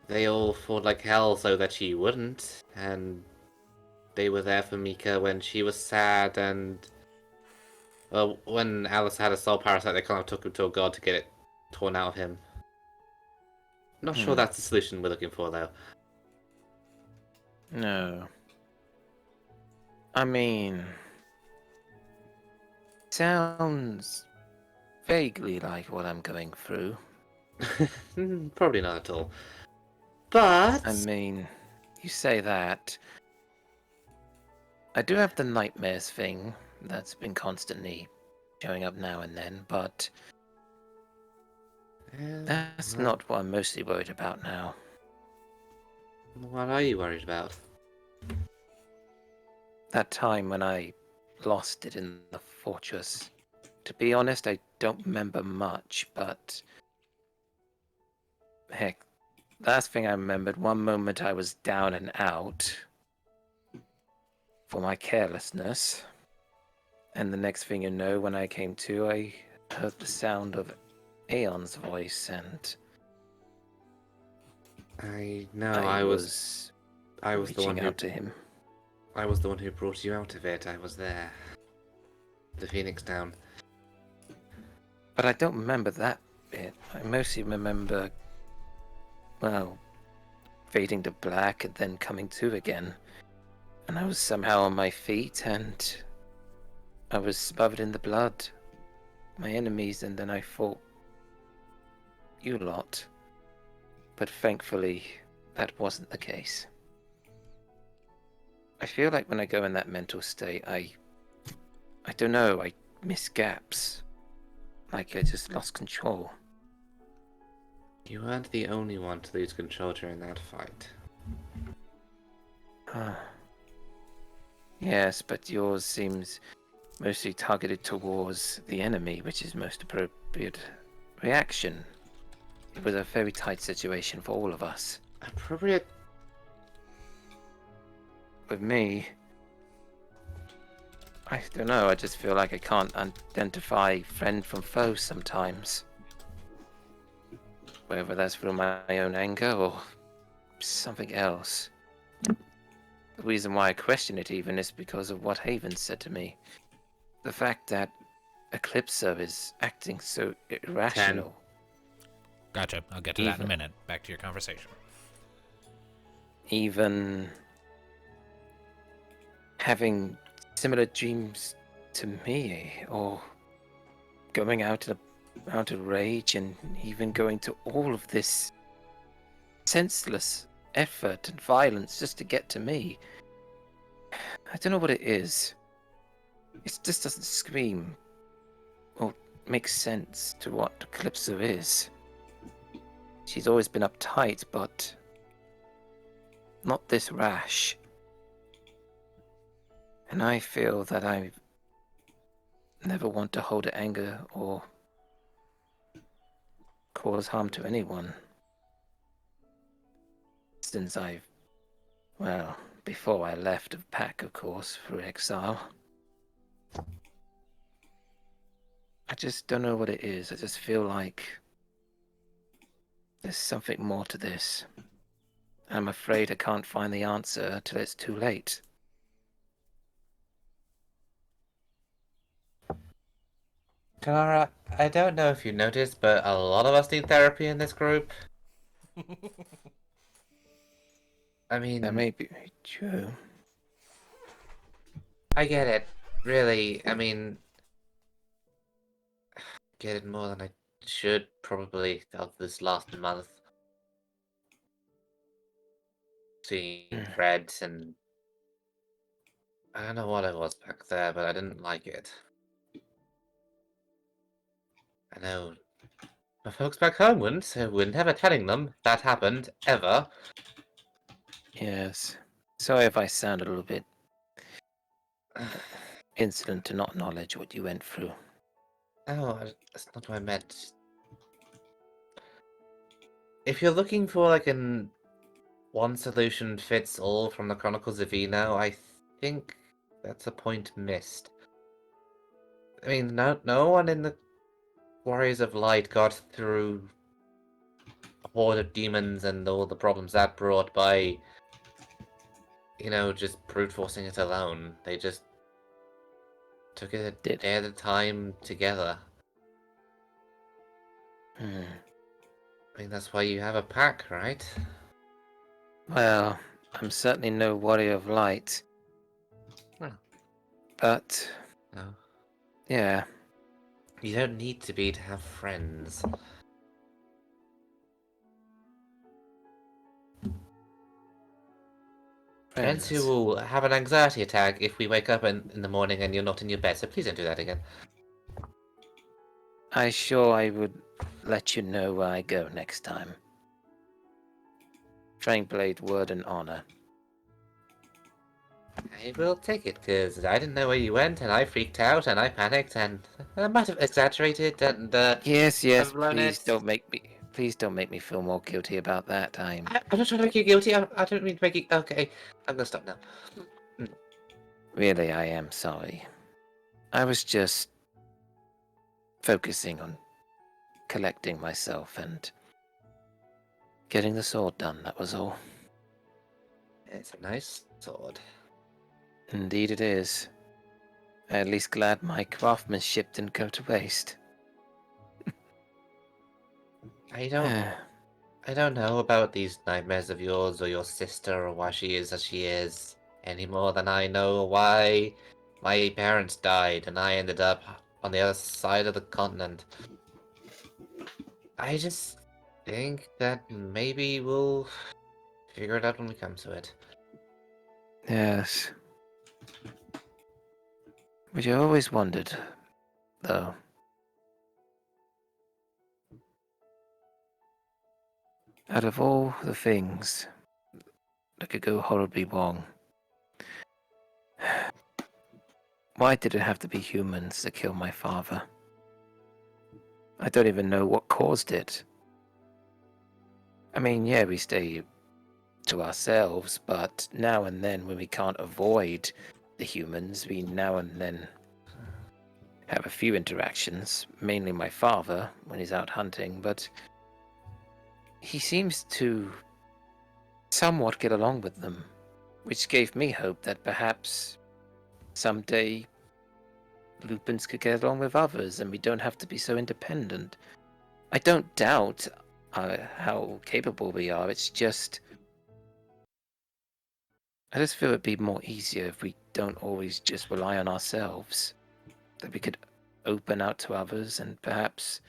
S2: they all fought like hell so that she wouldn't, and they were there for Mika when she was sad, and well, when Alice had a soul parasite, they kind of took him to a god to get it torn out of him. Not sure that's the solution we're looking for, though.
S3: No. I mean, sounds vaguely like what I'm going through.
S2: Probably not at all. But
S3: I mean, you say that. I do have the nightmares thing that's been constantly showing up now and then, but that's not what I'm mostly worried about now.
S2: What are you worried about?
S3: That time when I lost it in the fortress. To be honest, I don't remember much, but heck, last thing I remembered, one moment I was down and out for my carelessness, and the next thing you know, when I came to, I heard the sound of Aeon's voice, and
S2: I know,
S3: I was
S2: the one
S3: reaching
S2: who
S3: out to him.
S2: I was the one who brought you out of it. I was there. The Phoenix Down.
S3: But I don't remember that bit. I mostly remember, well, fading to black and then coming to again. And I was somehow on my feet and I was smothered in the blood. My enemies, and then I fought you lot. But thankfully, that wasn't the case. I feel like when I go in that mental state, I don't know, I miss gaps. Like I just lost control.
S2: You weren't the only one to lose control during that fight.
S3: Yes, but yours seems mostly targeted towards the enemy, which is most appropriate reaction. It was a very tight situation for all of us.
S2: Appropriate?
S3: With me, I don't know, I just feel like I can't identify friend from foe sometimes. Whether that's through my own anger or something else. The reason why I question it even is because of what Haven said to me. The fact that Eclipser is acting so irrational.
S1: Gotcha. I'll get to that in a minute. Back to your conversation.
S3: Even having similar dreams to me, or going out in a bout of rage, and even going to all of this senseless effort and violence just to get to me. I don't know what it is. It just doesn't scream or make sense to what Calypso is. She's always been uptight, but not this rash. And I feel that I never want to hold anger or cause harm to anyone. Since before I left the pack, of course, through exile. I just don't know what it is. I just feel like there's something more to this. I'm afraid I can't find the answer till it's too late.
S2: Kunara, I don't know if you noticed, but a lot of us need therapy in this group. I mean...
S3: That may be true.
S2: I get it. Really, I mean... get it more than I should, probably, of this last month. Seeing Fred and... I don't know what it was back there, but I didn't like it. I know my folks back home wouldn't, so we're never telling them that happened, ever.
S3: Yes. Sorry if I sound a little bit insolent to not acknowledge what you went through.
S2: Oh, that's not what I meant. If you're looking for like an one solution fits all from the Chronicles of Eno, I think that's a point missed. I mean, no one in the Warriors of Light got through a horde of demons and all the problems that brought by, just brute forcing it alone. They just took it a day at a time together.
S3: Hmm.
S2: I mean, that's why you have a pack, right?
S3: Well, I'm certainly no warrior of light.
S2: Oh.
S3: But,
S2: No.
S3: yeah.
S2: You don't need to be to have friends. Friends who will have an anxiety attack if we wake up in the morning and you're not in your bed, so please don't do that again.
S3: I would let you know where I go next time. Trainblade, word and honor.
S2: I will take it, because I didn't know where you went, and I freaked out, and I panicked, and I might have exaggerated, and
S3: Yes,
S2: I've blown
S3: please
S2: it.
S3: don't make me feel more guilty about that.
S2: I'm not trying to make you guilty. I don't mean to make you. Okay, I'm gonna stop now.
S3: Really, I am sorry. I was just focusing on collecting myself and getting the sword done, that was all.
S2: It's a nice sword.
S3: Indeed it is. At least glad my craftsmanship didn't go to waste.
S2: I don't know about these nightmares of yours or your sister or why she is as she is any more than I know why my parents died and I ended up on the other side of the continent. I just think that maybe we'll figure it out when we come to it.
S3: Yes. But you always wondered, though. Out of all the things that could go horribly wrong, why did it have to be humans that killed my father? I don't even know what caused it. I mean, yeah, we stay to ourselves, but now and then when we can't avoid the humans, we now and then have a few interactions, mainly my father when he's out hunting, but he seems to somewhat get along with them, which gave me hope that perhaps someday Lupins could get along with others and we don't have to be so independent. I don't doubt how capable we are, it's just I just feel it'd be more easier if we don't always just rely on ourselves, that we could open out to others and perhaps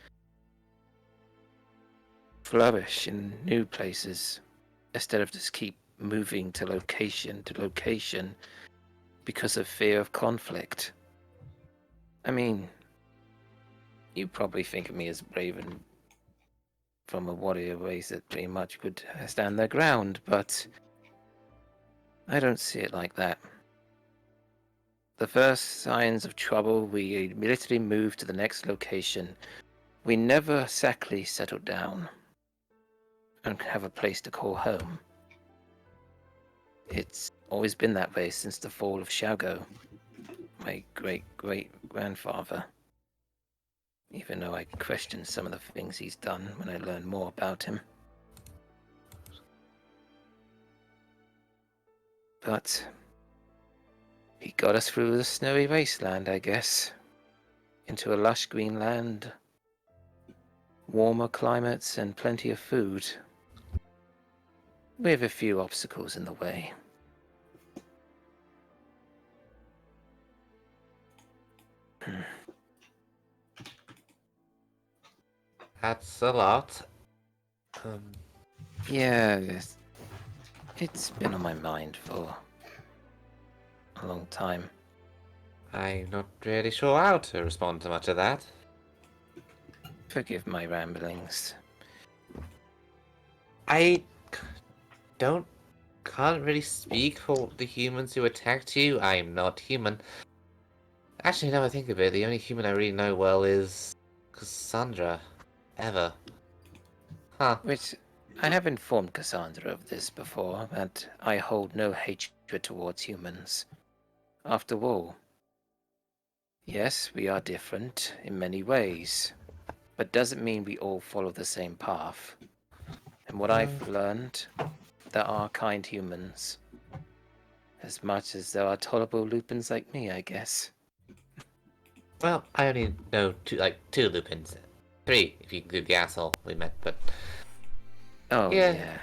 S3: flourish in new places instead of just keep moving to location because of fear of conflict. I mean, you probably think of me as brave and from a warrior race that pretty much would stand their ground, but I don't see it like that. The first signs of trouble, we immediately moved to the next location. We never exactly settled down and have a place to call home. It's always been that way since the fall of Xiaogo, my great-great-grandfather. Even though I question some of the things he's done when I learn more about him. But he got us through the snowy wasteland, I guess. Into a lush green land, warmer climates, and plenty of food. With a few obstacles in the way.
S2: That's a lot.
S3: Yeah, it's been on my mind for a long time.
S2: I'm not really sure how to respond to much of that.
S3: Forgive my ramblings.
S2: I can't really speak for the humans who attacked you. I'm not human. Actually, now I think of it, the only human I really know well is Kassandra. Ever. Huh.
S3: Which I have informed Kassandra of this before, that I hold no hatred towards humans. After all, Yes, we are different in many ways, but doesn't mean we all follow the same path. And what I've learned, there are kind humans, as much as there are tolerable lupins like me, I guess.
S2: Well, I only know two Lupins. 3, if you include the asshole we met, but...
S3: Oh, yeah.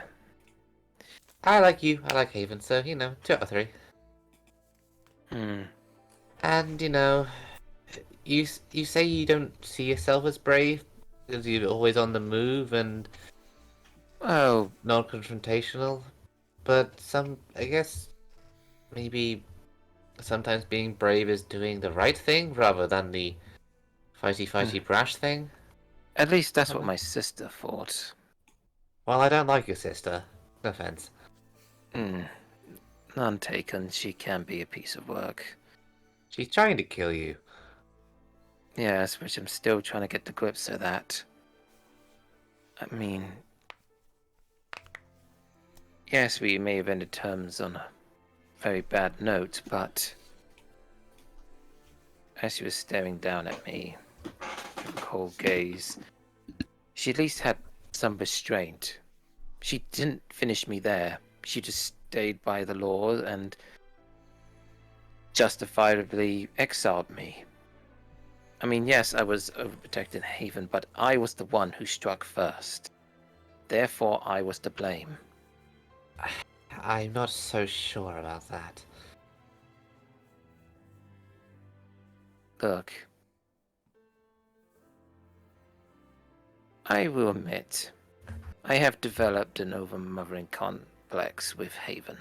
S2: I like you, I like Haven, so, 2 out of 3.
S3: Hmm.
S2: And, you say you don't see yourself as brave, because you're always on the move and
S3: Well,
S2: non-confrontational, but I guess, maybe sometimes being brave is doing the right thing rather than the fighty brash thing.
S3: at least that's what my sister thought.
S2: Well, I don't like your sister. No offense.
S3: Hmm. None taken, she can be a piece of work.
S2: She's trying to kill you.
S3: Yes, which I'm still trying to get to grips with that. I mean... Yes, we may have ended terms on a very bad note, but... As she was staring down at me, with a cold gaze, she at least had some restraint. She didn't finish me there. She just stayed by the law and justifiably exiled me. I mean, yes, I was overprotected in Haven, but I was the one who struck first. Therefore, I was to blame.
S2: I'm not so sure about that.
S3: Look, I will admit, I have developed an overmothering complex with Haven.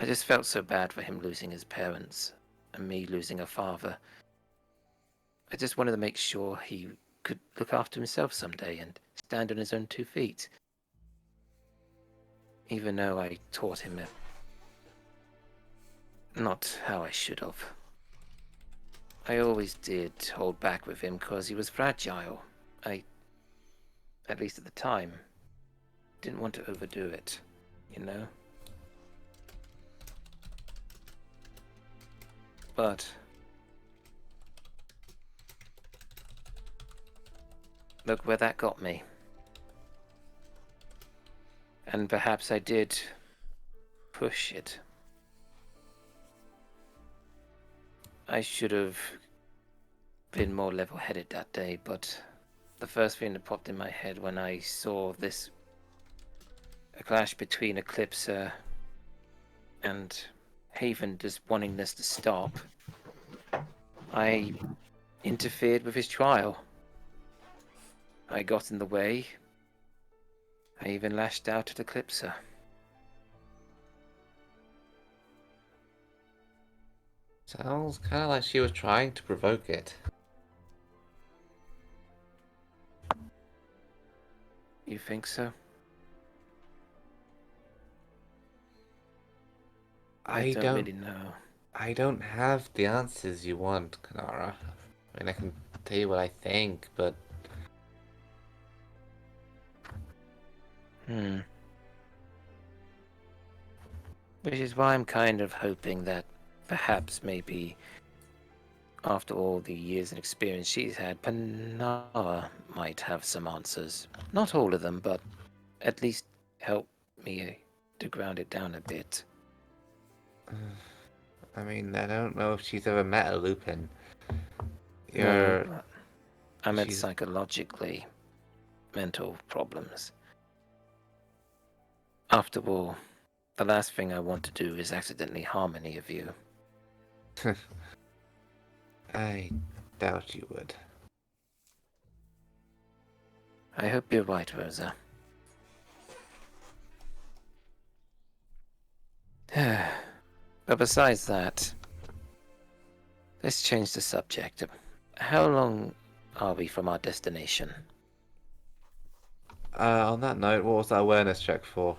S3: I just felt so bad for him losing his parents, and me losing a father. I just wanted to make sure he could look after himself someday and stand on his own 2 feet. Even though I taught him not how I should have. I always did hold back with him because he was fragile. At least at the time, didn't want to overdo it, But look where that got me. And perhaps I did push it. I should have been more level-headed that day, but the first thing that popped in my head when I saw a clash between Eclipser and Haven just wanting this to stop, I interfered with his trial. I got in the way. I even lashed out at Eclipser.
S2: Sounds kind of like she was trying to provoke it.
S3: You think so? I don't really know.
S2: I don't have the answers you want, Kunara. I mean, I can tell you what I think, but...
S3: Which is why I'm kind of hoping that perhaps maybe after all the years and experience she's had, Kunara might have some answers. Not all of them, but at least help me to ground it down a bit.
S2: I mean, I don't know if she's ever met a Lupin.
S3: No, I meant psychologically. Mental problems. After all, the last thing I want to do is accidentally harm any of you.
S2: I doubt you would.
S3: I hope you're right, Rosa. But besides that, let's change the subject. How long are we from our destination?
S2: On that note, what was that awareness check for?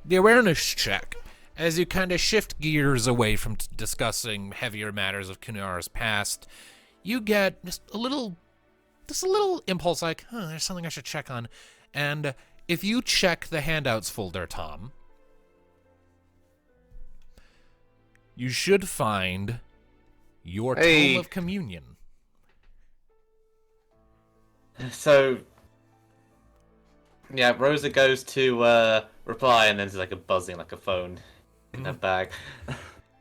S1: The awareness check, as you kind of shift gears away from discussing heavier matters of Kunara's past, you get just a little impulse like, there's something I should check on. And if you check the handouts folder, Tom, you should find your
S2: Hey.
S1: tome of communion.
S2: So, yeah, Rosa goes to reply, and then there's like a buzzing, like a phone in her bag.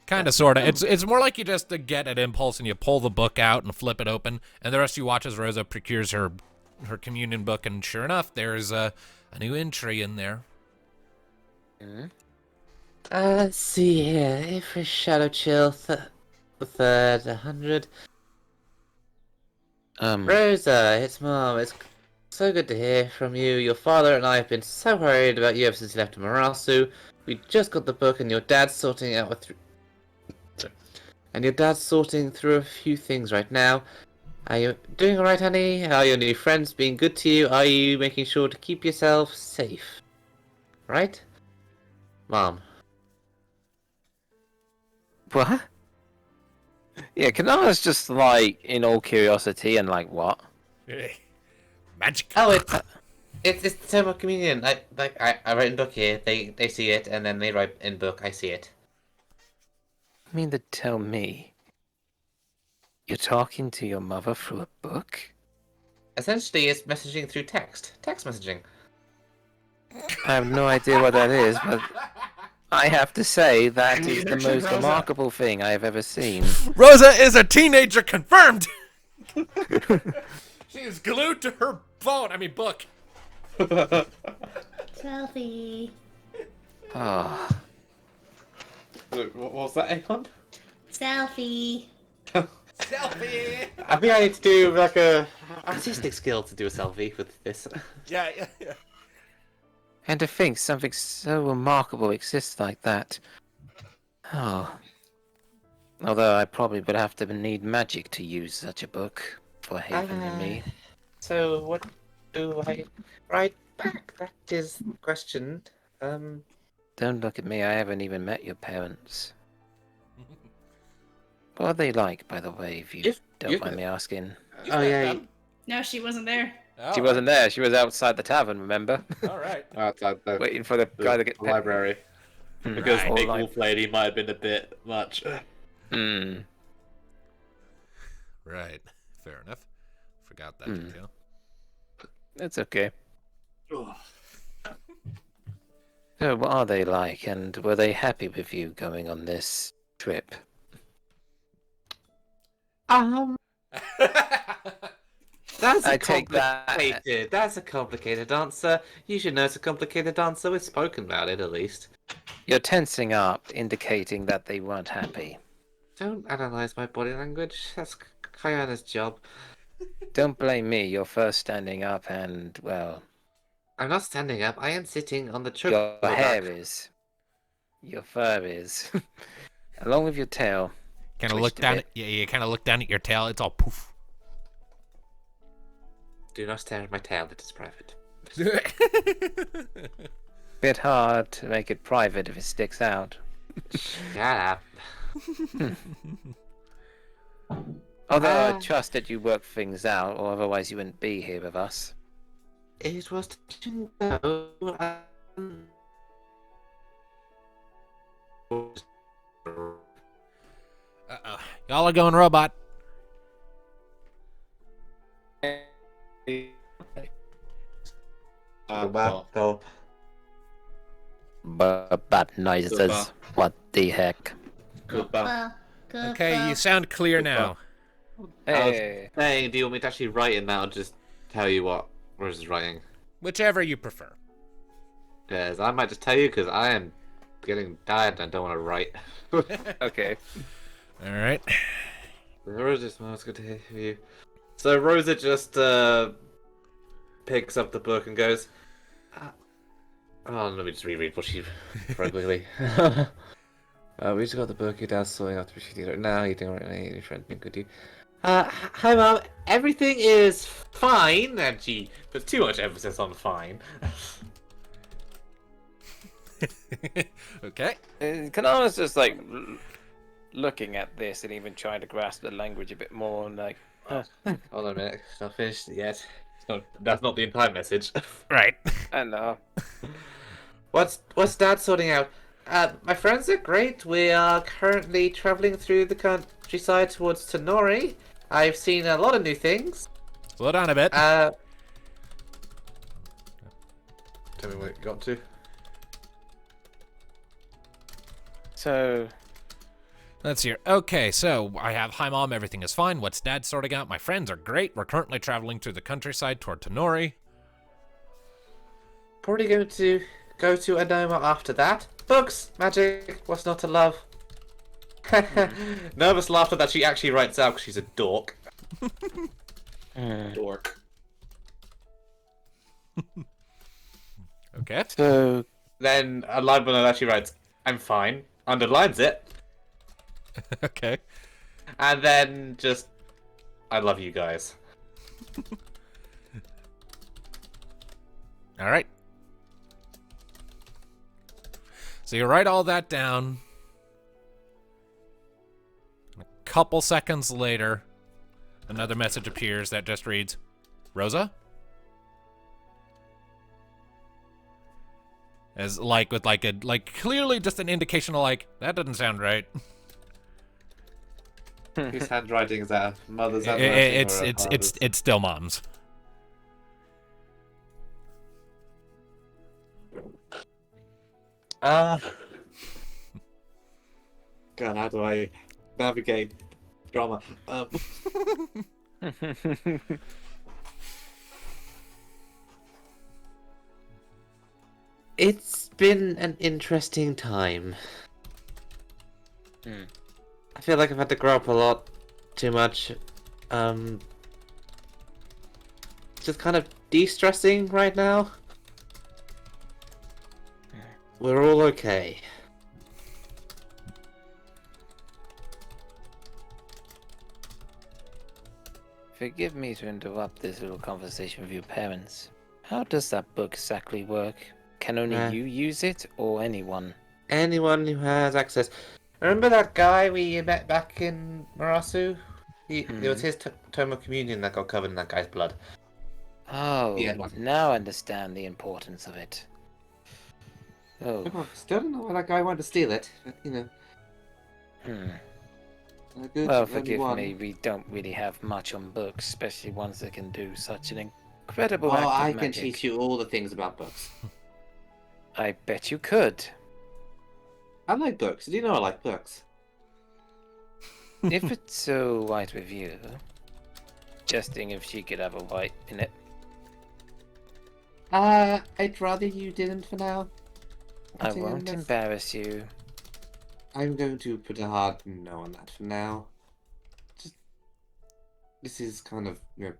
S1: Kind of, sort of. It's more like you just get an impulse and you pull the book out and flip it open, and the rest of you watch as Rosa procures her communion book, and sure enough, there's a new entry in there.
S2: Let's see here. If we shadow chill, the third, 100. Rosa, it's Mom. It's so good to hear from you. Your father and I have been so worried about you ever since you left Marasu. We just got the book, and your dad's sorting out through a few things right now. Are you doing alright, honey? Are your new friends being good to you? Are you making sure to keep yourself safe? Right? Mom.
S3: What? Yeah, Kunara's just like in all curiosity and like what?
S1: Magic.
S2: Oh, it's the tome of communion. I write in book here. They see it, and then they write in book. I see it.
S3: You mean to tell me you're talking to your mother through a book?
S2: Essentially, it's messaging through text. Text messaging.
S3: I have no idea what that is, but I have to say that is the most remarkable thing I have ever seen.
S1: Rosa is a teenager, confirmed. She is glued to her book.
S7: Selfie.
S3: Oh,
S2: What was that, Aegon?
S7: Selfie.
S1: Selfie.
S2: I think I need to do like a artistic skill to do a selfie with this.
S1: Yeah.
S3: and to think something so remarkable exists like that. Oh. Although I probably would have to need magic to use such a book for Haven and me.
S2: So what do I write back? That is the question.
S3: Don't look at me, I haven't even met your parents. What are they like, by the way, if you don't mind me asking?
S2: Oh yeah.
S7: No, she wasn't there.
S3: She wasn't there, she was outside the tavern, remember?
S1: All right.
S8: Outside the
S3: Waiting for the guy to get
S8: library.
S3: Hmm.
S8: Because
S1: Right.
S8: Big
S3: Or
S8: Wolf Lady might have been a bit much.
S3: Hmm.
S1: Right. Fair enough. Forgot that
S3: Hmm.
S1: detail.
S3: That's okay. So, what are they like, and were they happy with you going on this trip?
S2: That's
S3: I take that-
S2: complicated. That's a complicated answer. You should know it's a complicated answer. We've spoken about it at least.
S3: You're tensing up, indicating that they weren't happy.
S2: Don't analyze my body language. That's Kayana's job.
S3: Don't blame me, you're first standing up and, well,
S2: I'm not standing up. I am sitting on the
S3: your
S2: chocobo
S3: hair
S2: back.
S3: is. Your fur is. Along with your tail.
S1: Kind of
S3: Twitched
S1: look
S3: a
S1: down.
S3: bit.
S1: You kind of look down at your tail. It's all poof.
S2: Do not stare at my tail. It is private.
S3: Bit hard to make it private if it sticks out.
S2: Shut up.
S3: Although I trust that you work things out, or otherwise you wouldn't be here with us.
S2: It was touch and go.
S1: Uh-oh. Y'all are going robot.
S2: Go.
S3: But noises. What the heck?
S8: Goodbye.
S1: Okay, you sound clear now.
S3: Hey.
S2: Hey, do you want me to actually write in that or just tell you what Rosa's writing?
S1: Whichever you prefer.
S2: Because I might just tell you because I am getting tired and I don't want to write.
S3: Okay.
S1: All right.
S2: Rosa, it's good to hear from you. So Rosa just picks up the book and goes, oh, let me just reread what she wrote quickly. We just got the book. Your dad's sorting out the procedure right now. You're doing right now. Your friend being good to you. Hi, Mom. Everything is fine. And she puts too much emphasis on fine.
S1: Okay.
S3: Kanana's just like looking at this and even trying to grasp the language a bit more and like,
S2: Hold on a minute. It's not finished yet. That's not the entire message.
S1: Right.
S3: I know.
S2: What's Dad sorting out? My friends are great. We are currently traveling through the countryside towards Tenori. I've seen a lot of new things.
S1: Slow down a bit.
S2: Tell me what it got to.
S3: So,
S1: Let's hear. Okay, so I have, hi mom, everything is fine. What's dad sorting out? My friends are great. We're currently traveling through the countryside toward Tenori.
S2: Probably going to go to Anoma after that. Books, magic, what's not to love? Nervous laughter that she actually writes out because she's a dork.
S5: Dork.
S1: Okay.
S3: so
S2: Then a line below that she writes, I'm fine. Underlines it.
S1: Okay.
S2: And then just, I love you guys.
S1: All right. So you write all that down. A couple seconds later, another message appears that just reads, Rosa? As like with like a clearly just an indication of like, that doesn't sound right.
S2: Whose handwriting is that? Mother's handwriting?
S1: It's still mom's.
S2: God, how do I navigate drama? It's been an interesting time. I feel like I've had to grow up a lot too much. Just kind of de-stressing right now. We're all okay.
S3: forgive me to interrupt this little conversation with your parents. How does that book exactly work? Can only you use it, or anyone?
S2: Anyone who has access. Remember that guy we met back in Marasu? It was his tome of communion that got covered in that guy's blood.
S3: Oh,
S2: Yeah.
S3: now I understand the importance of it. Oh.
S2: Still don't know why that guy wanted to steal it, but you know.
S3: Well, forgive me, we don't really have much on books, especially ones that can do such an incredible act of
S2: I
S3: magic.
S2: can teach you all the things about books.
S3: I bet you could.
S2: I like books. Do you know I like books?
S3: If it's so right with you, suggesting if she could have a right in it.
S2: I'd rather you didn't for now.
S3: I won't embarrass you.
S2: I'm going to put a hard no on that for now. This is kind of, you know,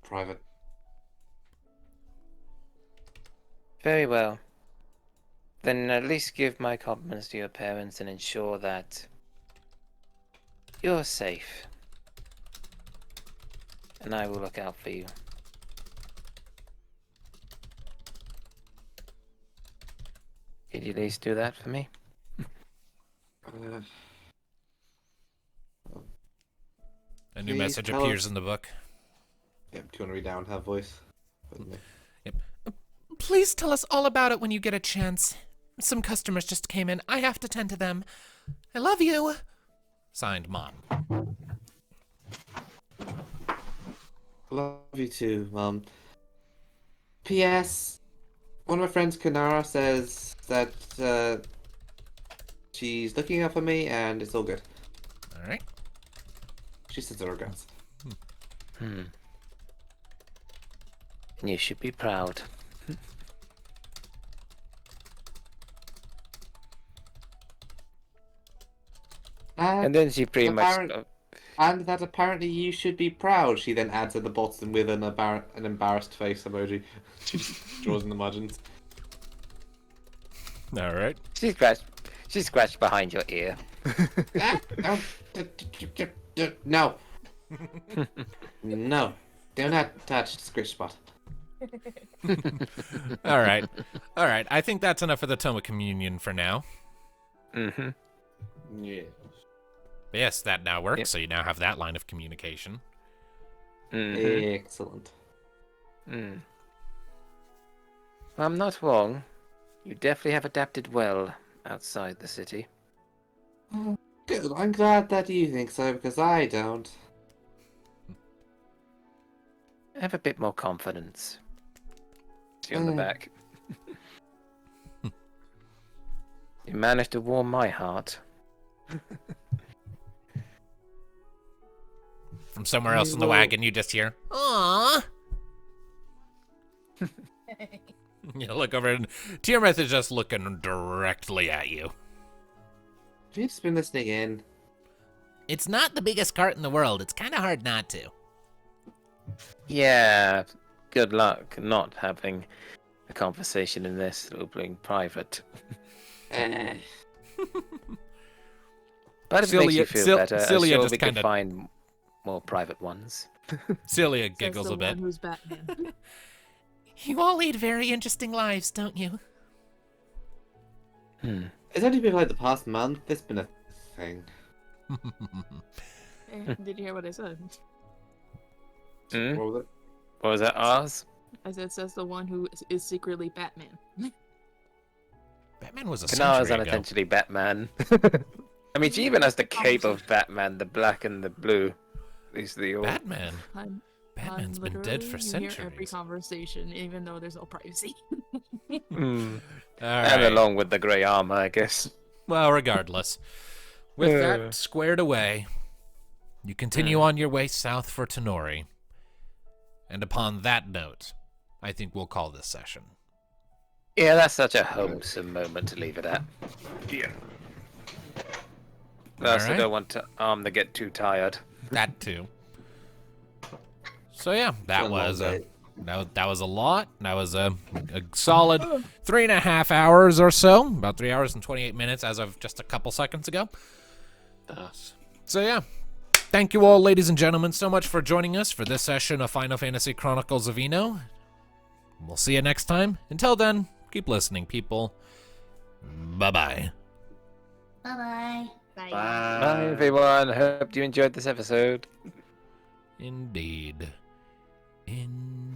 S2: private.
S3: Very well. Then at least give my compliments to your parents and ensure that you're safe. And I will look out for you. Could you at least do that for me?
S1: A new
S2: Please
S1: message
S2: tell
S1: appears
S2: us-
S1: in the book.
S2: Yep, do you want to read down her voice?
S1: Yep. Please tell us all about it when you get a chance. Some customers just came in. I have to tend to them. I love you. Signed, Mom.
S2: Love you too, Mum. P.S. One of my friends, Kunara, says that she's looking out for me and it's all good.
S1: All right.
S2: She sends her regards.
S3: You should be proud. And then she pretty much...
S2: And that apparently you should be proud, she then adds at the bottom with an embarrassed face emoji. She just draws in the margins.
S1: All right.
S3: She scratched behind your ear.
S2: No. No. Do not touch the squish spot.
S1: All right. All right. I think that's enough for the Tome of Communion for now.
S5: Yeah.
S1: Yes, that now works,
S3: Yep.
S1: so you now have that line of communication.
S2: Excellent.
S3: I'm not wrong. You definitely have adapted well outside the city.
S8: Good. I'm glad that you think so, because I don't.
S3: Have a bit more confidence. See you on the back. You managed to warm my heart.
S1: From somewhere else in the wagon, you just hear, "Aww." You look over, and Tiamat is just looking directly at you.
S8: Have you just been listening in?
S10: It's not the biggest cart in the world. It's kind of hard not to.
S3: Yeah, good luck not having a conversation in this. It'll bring private. But if it makes you feel better, I'm
S1: Celia
S3: sure
S1: just
S3: we can
S1: kinda-
S3: find more private ones.
S1: Celia
S6: Says
S1: giggles
S6: the
S1: a bit.
S6: one who's Batman.
S10: You all lead very interesting lives, don't you?
S8: It's only been like the past month. It's been a thing.
S6: Did you hear what I said?
S3: Hmm?
S8: What was it?
S3: What was that, Oz?
S6: I said, says the one who is secretly Batman.
S1: Batman was a
S3: Kunara's
S1: century ago.
S3: unintentionally Batman. I mean, she even has the cape of Batman, the black and the blue. These are the old...
S1: Batman?
S6: I'm
S1: Batman's been dead for
S6: literally, you hear every
S1: centuries.
S6: conversation, even though there's no privacy.
S3: Mm.
S1: All
S3: And
S1: right.
S3: along with the grey armor, I guess.
S1: Well, regardless. With that squared away, you continue on your way south for Tenori. And upon that note, I think we'll call this session.
S3: Yeah, that's such a wholesome moment to leave it at. Yeah. I also
S1: Alright.
S3: don't want to to get too tired.
S1: That too. So yeah, that was a lot. That was a solid 3.5 hours or so. About 3 hours and 28 minutes as of just a couple seconds ago. So yeah. Thank you all, ladies and gentlemen, so much for joining us for this session of Final Fantasy Chronicles of Eno. We'll see you next time. Until then, keep listening, people. Bye-bye.
S4: Bye-bye.
S7: Bye.
S3: Bye, everyone. Hope you enjoyed this episode.
S1: Indeed. Indeed.